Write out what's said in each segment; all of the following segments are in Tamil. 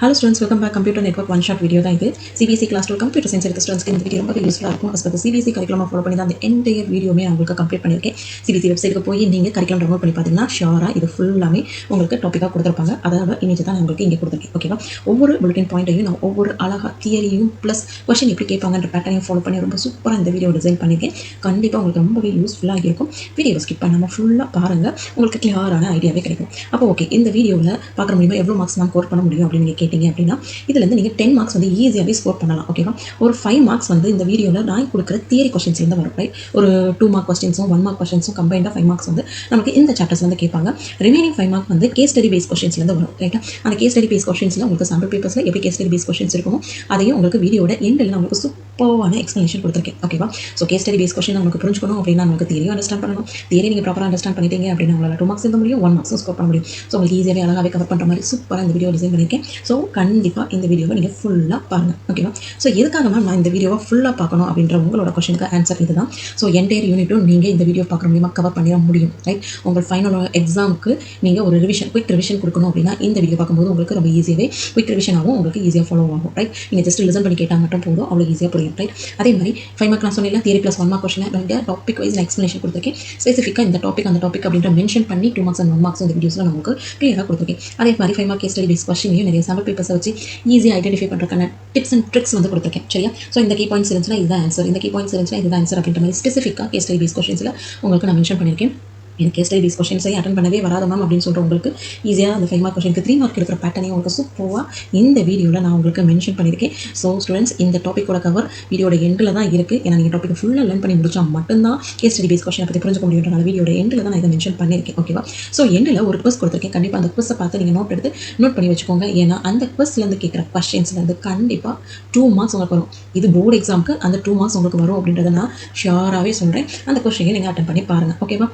Hello students, welcome back. Computer Network one shot video தான் இது. CBSE class 2 computer science எடுத்த ஸ்டூடண்ட்ஸ்க்கு இந்த வீடியோ ரொம்ப யூஸ்ஃபுல்லா இருக்கும். as per the CBSE curriculum follow பண்ணி தான் அந்த என்டையர் வீடியோமே நான் உங்களுக்கு கம்ப்ளீட் பண்ணியிருக்கேன். CBSE வெப்சைட்டுக்கு போய் நீங்க கரிக்குலம் டவுன்லோட் பண்ணி பார்த்தீங்கன்னா ஷியோரா இது ஃபுல்லாமே உங்களுக்கு டாப்பிக்காக கொடுத்துருப்பாங்க. அதோட இமேஜ் தான் நான் உங்களுக்கு இங்கே கொடுத்துருக்கேன். ஓகேவா? ஒவ்வொரு புல்லட்டின் பாயிண்ட்டையும் நான் ஒவ்வொரு அழகா தியரியும் ப்ளஸ் கொஸ்டின் எப்படி கேட்பாங்கன்ற பேட்டர்னையும் ஃபாலோ பண்ணி ரொம்ப சூப்பராக இந்த வீடியோ டிசைன் பண்ணியிருக்கேன். கண்டிப்பாக உங்களுக்கு ரொம்பவே யூஸ்ஃபுல்லாக இருக்கும். வீடியோ ஸ்கிப் பண்ணாமல் ஃபுல்லாக பாருங்கள், உங்களுக்கு கிளியரான ஐடியாவே கிடைக்கும். அப்போ ஓகே, இந்த வீடியோவில் பார்க்குற முடியுமா எவ்வளோ மார்க்ஸ் நான் ஸ்கோர் பண்ண முடியும் அப்படின்னு நீங்கள் கேட்டிங்க அப்படின்னா இதுலேருந்து நீங்கள் 10 மார்க்ஸ் வந்து ஈஸியாகவே ஸ்கோர் பண்ணலாம். ஓகேவா? ஒரு 5 மார்க்ஸ் வந்து இந்த வீடியோவில் நான் கொடுக்குற தியரி கொஸ்டின்ஸ்லேருந்து வரும். ரைட்? ஒரு 2 மார்க் கொஸ்டின்ஸும் 1 மார்க் கொஸ்டின்ஸும் கம்பைண்டாக 5 மார்க்ஸ் வந்து நமக்கு இந்த சாப்டர்ஸ் வந்து கேட்பாங்க. ரிமைனிங் 5 மார்க் வந்து கேஸ் ஸ்டடி பேஸ் கொஸ்டின்ஸ்லேருந்து வரும். ரைட்டா? அந்த கேஸ் ஸ்டடி பேஸ் கொஸ்டின்ஸில் உங்களுக்கு சாம்பிள் பேப்பர்ஸில் எப்படி கேஸ் ஸ்டடி பேஸ் கொஸ்டின்ஸ் இருக்குமோ அதையும் உங்களுக்கு வீடியோட எண்டில் நான் உங்களுக்கு சூப்பரான எக்ஸ்ப்ளனேஷன் கொடுத்துருக்கேன். ஓகேவா? So case study base question உங்களுக்கு புரிஞ்சுக்கணும் அப்படின்னா நமக்கு தியரியும் அண்டர்ஸ்டாண்ட் பண்ணணும். தியரி நீங்கள் ப்ராப்பராக அண்டர்ஸ்டாண்ட் பண்ணிட்டீங்க அப்படின்னா உங்களால் 2 மார்க்ஸ் எழுத முடியும், 1 மார்க்ஸும் ஸ்கோர் பண்ண முடியும். ஸோ உங்களுக்கு ஈஸியாகவே அழகாகவே கவர் பண்ணுற மாதிரி சூப்பராக இந்த வீடியோ டிசைன் பண்ணியிருக்கேன். ஸோ கண்டிப்பாக இந்த வீடியோவை நீங்கள் ஃபுல்லாக பாருங்கள். ஓகேவா? ஸோ எதுக்காக நான் இந்த வீடியோவை ஃபுல்லாக பார்க்கணும் அப்படின்ற உங்களோட கொஸ்டினுக்கு ஆன்சர் இது தான். ஸோ என்டையர் யூனிட்டும் நீங்கள் இந்த வீடியோ பார்க்குற மூலியமா கவர் பண்ணிட முடியும். ரைட்? உங்கள் ஃபைனல் எக்ஸாமுக்கு நீங்கள் ஒரு குயிக் ரிவிஷன் கொடுக்கணும் அப்படின்னா இந்த வீடியோ பார்க்கும்போது உங்களுக்கு ரொம்ப ஈஸியாகவே குயிக் ரிவிஷன் ஆகும், உங்களுக்கு ஈஸியாக ஃபாலோ ஆகும். ரைட்? நீங்கள் ஜஸ்ட் லிசன் பண்ணி கேட்டால் மட்டும் போதும், அவ்வளோ ஈஸியாக புரியும். ரைட்? அதே மாதிரி 5 மார்க் நான் சொன்னேன் தியரி ப்ளஸ் 1 மார்க் கொஸ்டின் நீங்கள் டாபிக் வைஸ் நான் எக்ஸ்ப்ளனேஷன் கொடுத்துருக்கேன். ஸ்பெசிஃபிக்காக இந்த டாபிக் அந்த டாபிக் அப்படின்ற மென்ஷன் பண்ணி 2 மார்க்ஸ் அண்ட் 1 மார்க்ஸ் இந்த வீடியோஸில் நமக்கு கிளியராக கொடுத்துருக்கேன். அதே மாதிரி 5 மார்க் கேஸ் ஸ்டடி பேஸ் கொஸ்டினையும் நிறைய சாம்பிள் பேப்பர்ஸை வச்சு ஈஸியாக ஐடென்டிஃபை பண்ணுறதுக்கான டிப்ஸ் அண்ட் ட்ரிக்ஸ் வந்து கொடுத்துருக்கேன். சரியா? ஸோ இந்த கீ பாயிண்ட்ஸ் இருந்துச்சுன்னா இதுதான் ஆன்சர், இந்த கீ பாயிண்ட்ஸ் இருந்துச்சுன்னா இதுதான் ஆன்சர் அப்படின்ற மாதிரி ஸ்பெசிஃபிக்காக கேஸ் ஸ்டடி பேஸ் கொஸ்டின்ஸில் உங்களுக்கு நான் மென்ஷன் பண்ணியிருக்கேன். எனக்கு கேஸ் ஸ்டடி பேஸ் கொஸ்டின்ஸை அட்டன் பண்ணவே வராத மேம் அப்படின்னு சொல்கிற உங்களுக்கு ஈஸியாக அந்த 5 மார்க் கொஸ்டினுக்கு 3 மார்க் இருக்கிற பேட்டர்னையும் உங்களுக்கு சூப்பராக இந்த வீடியோவில் நான் உங்களுக்கு மென்ஷன் பண்ணியிருக்கேன். ஸோ ஸ்டூடெண்ட்ஸ், இந்த டாப்பிக்கோட கவர் வீடியோட எண்டில் தான் இருக்குது. ஏன்னா நீங்கள் டாப்பிக் ஃபுல்லாக லேர்ன் பண்ணி முடிச்சா மட்டும்தான் கேஸ் ஸ்டடி பேஸ் கொஸ்டினை பற்றி புரிஞ்சுக்க முடியுன்றனால வீடியோட எண்டில் தான் நான் இதை மென்ஷன் பண்ணியிருக்கேன். ஓகேவா? ஸோ எண்டில் ஒரு குவிஸ் கொடுத்துருக்கேன். கண்டிப்பாக அந்த குவிஸை பார்த்து நீங்கள் நோட் பண்ணி வச்சுக்கோங்க. ஏன்னா அந்த குவிஸ்லேருந்து கேட்குற கொஸ்டின்ஸ்லேருந்து கண்டிப்பாக 2 மார்க்ஸ் உங்களுக்கு வரும். இது போர்டு எக்ஸாமுக்கு அந்த 2 மார்க்ஸ் உங்களுக்கு வரும் அப்படின்றத நான் ஷியோராகவே சொல்கிறேன். அந்த கொஸ்டினை நீங்கள் அட்டன் பண்ணி பாருங்கள். ஓகேவா?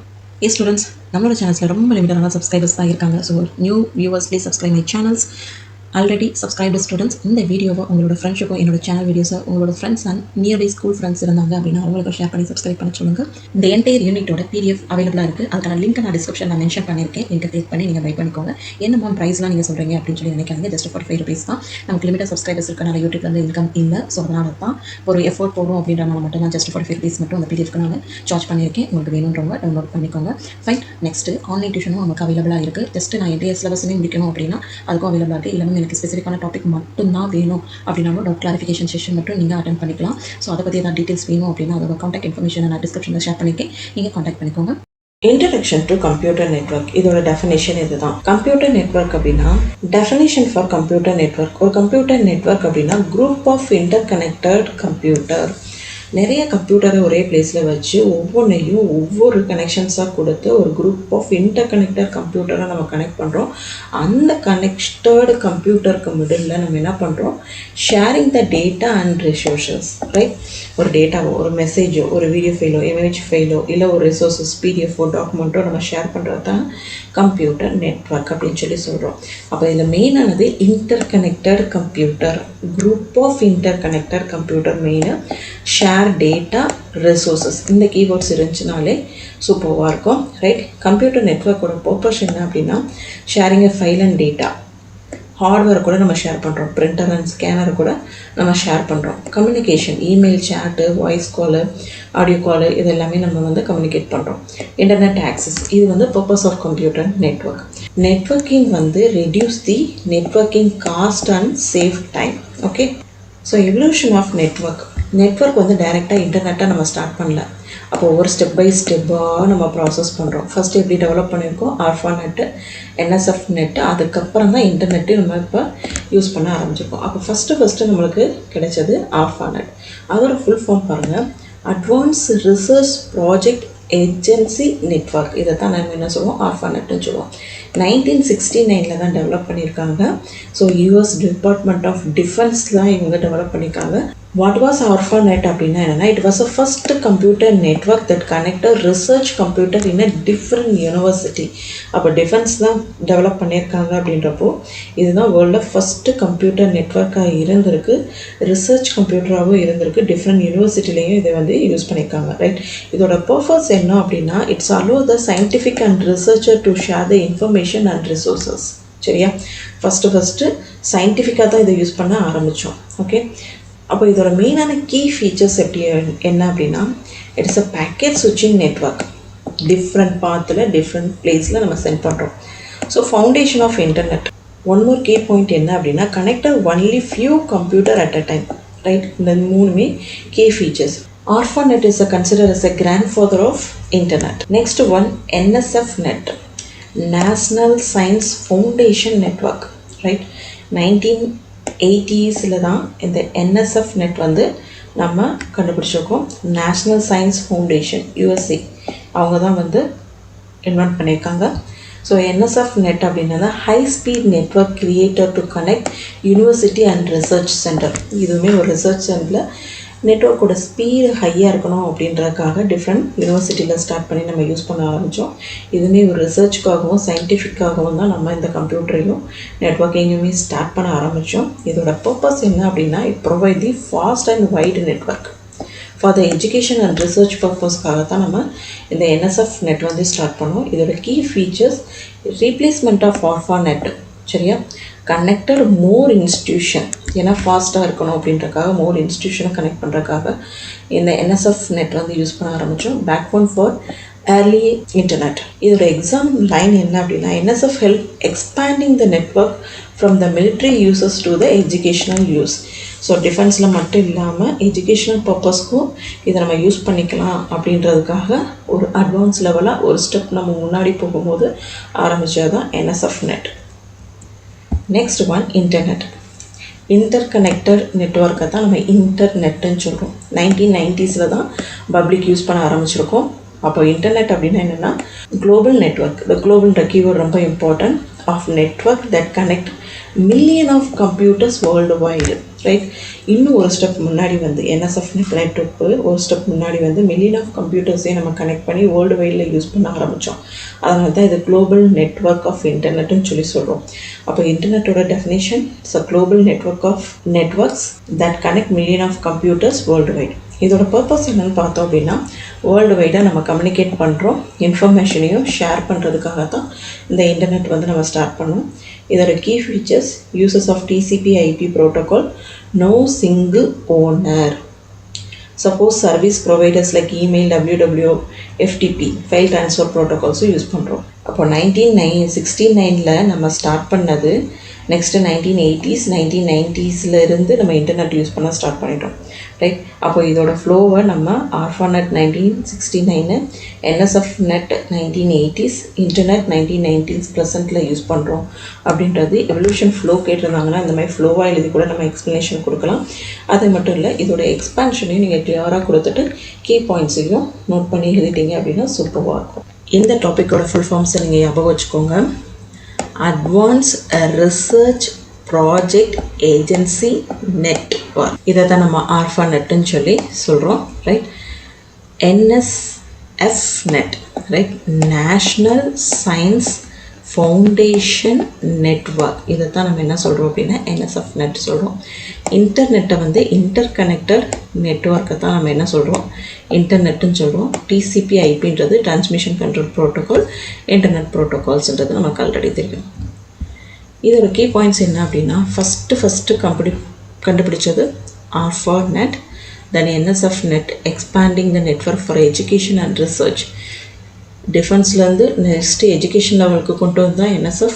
ஸ்டூடெண்ட்ஸ், நம்மளோட சேனல்ஸில் ரொம்ப லிமிட்டான சப்ஸ்கிரைபர்ஸ் தான் இருக்காங்க. So new viewers please subscribe my channels. Already subscriber students இந்த வீடியோவை உங்களோட ஃப்ரெண்ட்ஸுக்கும் என்னோட சேனல் வீடியோஸை உங்களோட friends and nearby school friends இருந்தாங்க அப்படின்னா அவங்களுக்கு ஷேர் பண்ணி சப்ஸ்கிரைப் பண்ண சொல்லுங்கள். இந்த என்டையர் யூனிட்டோட PDF அவைலபிளாக இருக்குது. அதுக்கான லிங்க் நான் டிஸ்கிரிப்ஷன் நான் மென்ஷன் பண்ணியிருக்கேன். லிங்கை கிளிக் பண்ணி நீங்கள் பை பண்ணிக்கோங்க. என்ன மேம் ப்ரைஸ்லாம் நீங்கள் சொல்கிறீங்க அப்படின்னு சொல்லி நினைக்காதீங்க. ஜஸ்ட் 45 rupees தான். நமக்கு லிமிட்டாக சப்ஸ்கிரைபர்ஸ் இருக்கனால யூடியூப்லேருந்து இன்கம் இல்லை. ஸோ அதனால தான் ஒரு எஃபோர்ட் போடும் அப்படின்றனால மட்டும் நான் ஜஸ்ட் 45 rupees மட்டும் அந்த PDFக்கு நான் சார்ஜ் பண்ணியிருக்கேன். உங்களுக்கு வேணுன்றவங்க டவுன்லோட் பண்ணிக்கோங்க. ஃபைன். நெக்ஸ்ட்டு ஆன்லைன் டியூஷனும் நமக்கு அவைலபிளாக இருக்குது. ஜஸ்ட் நான் என்டையர் சிலபஸுமே முடிக்கணும் அப்படின்னா அதுக்கும் அவைலபிளாக இருக்குது. இல்லைன்னா எனக்கு ஸ்பெசிஃபிக்கான டாபிக் மட்டும்தான் வேணும் அப்படின்னாலும் டவுட் கிளாரிஃபிகேஷன் செஷன் மட்டும் நீங்கள் அட்டென்ட் பண்ணிக்கலாம். ஸோ அதை பற்றி ஏதாவது டீட்டெயில்ஸ் வேணும் அப்படின்னா அதோட காண்டாக்ட் இன்ஃபர்மேஷன் நான் டிஸ்கிரிப்ஷனில் ஷேர் பண்ணியிருக்கேன். நீங்கள் காண்டாக்ட் பண்ணிக்கோங்க. Introduction to computer network. இதோட டெஃபினேஷன் இதுதான். கம்ப்யூட்டர் நெட்வொர்க் அப்படின்னா டெஃபினேஷன் ஃபார் கம்ப்யூட்டர் நெட்வொர்க். ஒரு கம்ப்யூட்டர் நெட்வொர்க் அப்படின்னா குரூப் ஆஃப் இன்டர்கனெக்டட் கம்ப்யூட்டர். நிறைய கம்ப்யூட்டரை ஒரே பிளேஸில் வச்சு ஒவ்வொன்றையும் ஒவ்வொரு கனெக்ஷன்ஸாக கொடுத்து ஒரு குரூப் ஆஃப் இன்டர்கனெக்டட் கம்ப்யூட்டரை நம்ம கனெக்ட் பண்ணுறோம். அந்த கனெக்டட் கம்ப்யூட்டருக்கு மிடில் நம்ம என்ன பண்ணுறோம்? Sharing the data and resources. Right? ஒரு டேட்டாவோ ஒரு மெசேஜோ ஒரு வீடியோ ஃபைலோ இமேஜ் ஃபைலோ இல்லை ஒரு ரிசோர்ஸஸ் PDF டாக்குமெண்ட்டோ நம்ம ஷேர் பண்ணுறது தான் கம்ப்யூட்டர் நெட்வொர்க் அப்படின்னு சொல்லி சொல்கிறோம். அப்போ இதில் மெயினானது interconnected computer, group of interconnected computer மெயினாக ஷேர் டேட்டா ரிசோர்ஸஸ். இந்த கீவேர்ட்ஸ் இருந்துச்சுனாலே சூப்பராக இருக்கும். ரைட்? கம்ப்யூட்டர் நெட்வொர்க்கோட பர்பஸ் என்ன அப்படின்னா sharing a file and data. Hardware கூட நம்ம ஷேர் பண்ணுறோம், பிரிண்டர் அண்ட் ஸ்கேனர் கூட நம்ம ஷேர் பண்ணுறோம். கம்யூனிகேஷன், இமெயில், சேட்டு, வாய்ஸ் காலு, ஆடியோ காலு, இது எல்லாமே நம்ம வந்து கம்யூனிகேட் பண்ணுறோம். இன்டர்நெட் ஆக்சஸ், இது வந்து purpose of computer network. Networking வந்து reduce the networking cost and save time. Okay? So evolution of network வந்து டைரெக்டாக இன்டர்நெட்டாக நம்ம ஸ்டார்ட் பண்ணல. அப்போ ஒவ்வொரு ஸ்டெப் பை ஸ்டெப்பாக நம்ம ப்ராசஸ் பண்ணுறோம். ஃபஸ்ட்டு எப்படி டெவலப் பண்ணியிருக்கோம்? ARPANET, NSF நெட்டு, அதுக்கப்புறம் தான் இன்டர்நெட்டு நம்ம இப்போ யூஸ் பண்ண ஆரம்பிச்சிருக்கோம். அப்போ ஃபஸ்ட்டு நம்மளுக்கு கிடைச்சது ARPANET. அதோட ஃபுல் ஃபார்ம் பாருங்கள், advance research project agency network. இதை தான் நம்ம என்ன சொல்லுவோம்? ARPANEட்னு சொல்லுவோம். 1969 தான் டெவலப் பண்ணியிருக்காங்க. So US department of defence தான் இவங்க டெவலப் பண்ணியிருக்காங்க. வாட் வாஸ் ARPANET அப்படின்னா என்னென்னா, it was a first computer network that connected research computer in a different university. அப்போ டிஃபென்ஸ் தான் டெவலப் பண்ணியிருக்காங்க அப்படின்றப்போ இதுதான் வேர்ல்டில் ஃபஸ்ட்டு கம்ப்யூட்டர் நெட்வொர்க்காக இருந்திருக்கு, ரிசர்ச் கம்ப்யூட்டராகவும் இருந்திருக்கு. டிஃப்ரெண்ட் யூனிவர்சிட்டிலையும் இதை வந்து யூஸ் பண்ணியிருக்காங்க. ரைட்? இதோட பர்பஸ் என்ன அப்படின்னா, it's allow the scientific and researcher to share the information and resources. சரியா? ஃபஸ்ட்டு சயின்டிஃபிக்காக தான் இதை யூஸ் பண்ண ஆரம்பித்தோம். ஓகே, அப்போ இதோட மெயினான கீ ஃபீச்சர்ஸ் என்ன அப்படின்னா, இட்ஸ் அ பேக்கெட் ஸ்விட்சிங் நெட்வொர்க். டிஃப்ரெண்ட் பாத்தில் டிஃப்ரெண்ட் பிளேஸில் நம்ம சென்ட் பண்ணுறோம். So foundation of internet. One more key point என்ன அப்படின்னா, connected only few computer at a time. Right, இந்த மூணுமே key features. ARPANET is considered as a grandfather of internet. Next one, NSF net, National Science Foundation Network. Right, 1980s தான் இந்த NSF net வந்து நம்ம கண்டுபிடிச்சிருக்கோம். நேஷ்னல் சயின்ஸ் ஃபவுண்டேஷன் USA அவங்க தான் வந்து இன்வென்ட் பண்ணியிருக்காங்க. ஸோ NSF net அப்படின்னா high speed network creator to connect university and research centre. இதுவுமே ஒரு ரிசர்ச் சென்டரில் நெட்வொர்க்கோட ஸ்பீடு ஹையாக இருக்கணும் அப்படின்றதுக்காக டிஃப்ரெண்ட் யூனிவர்சிட்டியில் ஸ்டார்ட் பண்ணி நம்ம யூஸ் பண்ண ஆரம்பித்தோம். இதுவுமே ஒரு ரிசர்ச்சுக்காகவும் சயின்டிஃபிக்காகவும் தான் நம்ம இந்த கம்ப்யூட்டரையும் நெட்வொர்க்கிங்குமே ஸ்டார்ட் பண்ண ஆரம்பித்தோம். இதோட பர்பஸ் என்ன அப்படின்னா, it provide the fast and wide network for the education and research பர்பஸ்க்காக தான் நம்ம இந்த NSF net வந்து ஸ்டார்ட் பண்ணோம். இதோட key features, replacement of ARPANET. சரியா, கனெக்டட் மோர் இன்ஸ்டிடியூஷன், ஏன்னா ஃபாஸ்ட்டாக இருக்கணும் அப்படின்றக்காக மோர் இன்ஸ்டிடியூஷனை கனெக்ட் பண்ணுறக்காக இந்த NSF net வந்து யூஸ் பண்ண ஆரம்பித்தோம். Backbone for early internet. இதோட எக்ஸாம் லைன் என்ன அப்படின்னா, NSF help expanding the network from the military uses to the educational use. So டிஃபென்ஸில் மட்டும் இல்லாமல் எஜுகேஷனல் பர்பஸ்க்கும் இதை நம்ம யூஸ் பண்ணிக்கலாம் அப்படின்றதுக்காக ஒரு அட்வான்ஸ் லெவலாக ஒரு ஸ்டெப் நம்ம முன்னாடி போகும்போது ஆரம்பித்தது தான் NSF net. Next one, internet. Interconnected நெட்வொர்க்கை தான் நம்ம இன்டர்நெட்டுன்னு சொல்கிறோம். 1990s தான் பப்ளிக் யூஸ் பண்ண ஆரம்பிச்சிருக்கோம். அப்போ இன்டர்நெட் அப்படின்னா என்னென்னா, குளோபல் நெட்வொர்க். இந்த குளோபல்ன்ற கீவேர்ட் ரொம்ப important. Of network that connect million of computers world wide. Right, இன்னும் ஒரு ஸ்டெப் முன்னாடி வந்து NSF நெட்வொர்க்கு ஒரு ஸ்டெப் முன்னாடி வந்து மில்லியன் ஆஃப் கம்ப்யூட்டர்ஸே நம்ம கனெக்ட் பண்ணி வேர்ல்டு வைடில் யூஸ் பண்ண ஆரம்பித்தோம். அதனால தான் இது குளோபல் நெட்வொர்க் ஆஃப் இன்டர்நெட்னு சொல்லி சொல்கிறோம். அப்போ இன்டர்நெட்டோட definition, it's a global network of networks that connect million of computers worldwide. இதோட பர்பஸ் என்னென்னு பார்த்தோம் அப்படின்னா, வேர்ல்டு வைடாக நம்ம கம்யூனிகேட் பண்ணுறோம், இன்ஃபர்மேஷனையும் ஷேர் பண்ணுறதுக்காக தான் இந்த இன்டர்நெட் வந்து நம்ம ஸ்டார்ட் பண்ணோம். இதோட key features, uses of TCP/IP protocol, no single owner. Suppose service providers like email, WWFTP file transfer ப்ரோட்டோகால்ஸும் யூஸ் பண்ணுறோம். அப்போ 1969 நம்ம ஸ்டார்ட் பண்ணது. நெக்ஸ்ட்டு 1980s 1990s இருந்து நம்ம இன்டர்நெட் யூஸ் பண்ண ஸ்டார்ட் பண்ணிட்டோம். ரைட், அப்போ இதோட ஃப்ளோவை நம்ம ARPANET 1969, NSF net 1980s, internet 1990s ப்ரெசென்ட்டில் யூஸ் பண்ணுறோம் அப்படின்றது எவல்யூஷன் ஃப்ளோ கேட்டிருந்தாங்கன்னா இந்த மாதிரி ஃப்ளோவாக எழுதி கூட நம்ம எக்ஸ்ப்ளனேஷன் கொடுக்கலாம். அது மட்டும் இல்லை, இதோட எக்ஸ்பான்ஷனையும் நீங்கள் கிளியராக கொடுத்துட்டு கீ பாயிண்ட்ஸையும் நோட் பண்ணி எழுதிட்டீங்க அப்படின்னா சூப்பராக இருக்கும். இந்த டாப்பிக்கோட ஃபுல் ஃபார்ம்ஸை நீங்கள் ஞாபகம் வச்சுக்கோங்க. Advance research project agency network, இதை தான் நம்ம ARPANETன்னு சொல்லி சொல்கிறோம். Right, NSF net, right, national science foundation network, இதை தான் நம்ம என்ன சொல்கிறோம் அப்படின்னா NSF net சொல்கிறோம். இன்டர்நெட்டை வந்து இன்டர்கனெக்டட் நெட்வொர்க்கை தான் நம்ம என்ன சொல்கிறோம், இன்டர்நெட்டுன்னு சொல்கிறோம். TCP/IPன்றது டிரான்ஸ்மிஷன் கண்ட்ரோல் ப்ரோட்டோகால், இன்டர்நெட் ப்ரோட்டோகால்ஸ்ன்றது நமக்கு ஆல்ரெடி தெரியும். இதோட கீ பாயிண்ட்ஸ் என்ன அப்படின்னா, ஃபஸ்ட்டு கண்டுபிடிச்சது ARPANET, then NSF net, expanding the network for education and research. டிஃபென்ஸ்லேருந்து நெக்ஸ்ட்டு எஜுகேஷன் லெவலுக்கு கொண்டு வந்தால் NSF.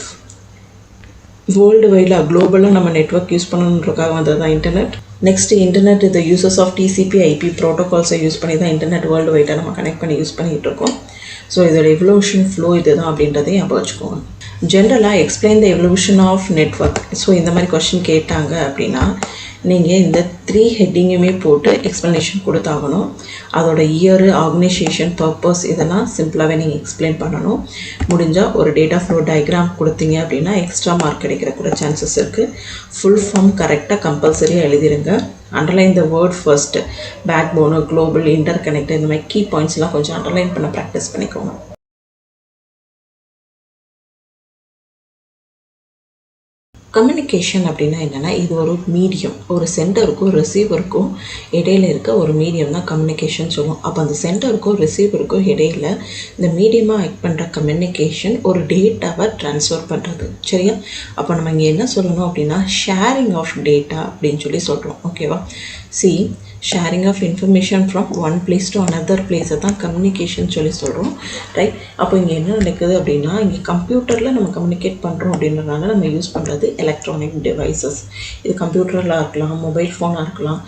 வேர்ல்டு வைடில் குளோபலாக நம்ம நெட்வொர்க் யூஸ் பண்ணணுன்றக்காக வந்தது தான் இன்டர்நெட். நெக்ஸ்ட்டு இன்டர்நெட் இந்த யூசஸ் ஆஃப் TCP/IP ப்ரோட்டோகால்ஸை யூஸ் பண்ணி தான் இன்டர்நெட் வேர்ல்டு வைடாக நம்ம கனெக்ட் பண்ணி யூஸ் பண்ணிகிட்டு இருக்கோம். ஸோ இதோட எவல்யூஷன் ஃப்ளோ இது தான் அப்படின்றதையும் ஞாபகம் வச்சுக்கோங்க. ஜென்ரலாக explain the evolution of network. So இந்த மாதிரி கொஸ்டின் கேட்டாங்க அப்படின்னா நீங்கள் இந்த 3 ஹெட்டிங்குமே போட்டு எக்ஸ்ப்ளனேஷன் கொடுத்தாகணும். அதோட இயரு, ஆர்கனைசேஷன், பர்பஸ் இதெல்லாம் சிம்பிளாகவே நீங்கள் எக்ஸ்பிளைன் பண்ணணும். முடிஞ்சால் ஒரு டேட்டா ஃப்ளோ டயக்ராம் கொடுத்தீங்க அப்படின்னா எக்ஸ்ட்ரா மார்க் கிடைக்கிற கூட சான்சஸ் இருக்குது. ஃபுல் ஃபார்ம் கரெக்டாக கம்பல்சரியாக எழுதிருங்க. Underline the word first. Backbone, global, interconnect, இந்த மாதிரி கீ பாயிண்ட்ஸ்லாம் கொஞ்சம் அண்டர்லைன் பண்ண ப்ராக்டிஸ் பண்ணிக்கோங்க. கம்யூனிகேஷன் அப்படின்னா என்னென்னா இது ஒரு மீடியம், ஒரு சென்டருக்கும் ரிசீவருக்கும் இடையில இருக்க ஒரு மீடியம் தான் கம்யூனிகேஷன் சொல்லுவோம். அப்போ அந்த சென்டருக்கும் ரிசீவருக்கும் இடையில இந்த மீடியமாக ஆக்ட் பண்ணுற கம்யூனிகேஷன் ஒரு டேட்டாவை ட்ரான்ஸ்ஃபர் பண்ணுறது. சரியா? அப்போ நம்ம இங்கே என்ன சொல்லணும் அப்படின்னா ஷேரிங் ஆஃப் டேட்டா அப்படின்னு சொல்லி சொல்கிறோம். ஓகேவா? Sharing of information from one place to another பிளேஸை தான் கம்யூனிகேஷன் சொல்லி சொல்கிறோம். ரைட்? அப்போ இங்கே என்ன நடக்குது அப்படின்னா இங்கே கம்ப்யூட்டரில் நம்ம கம்யூனிகேட் பண்ணுறோம் அப்படின்றனால நம்ம யூஸ் பண்ணுறது எலக்ட்ரானிக் டிவைசஸ். இது கம்ப்யூட்டரில் இருக்கலாம், மொபைல் ஃபோனாக இருக்கலாம்.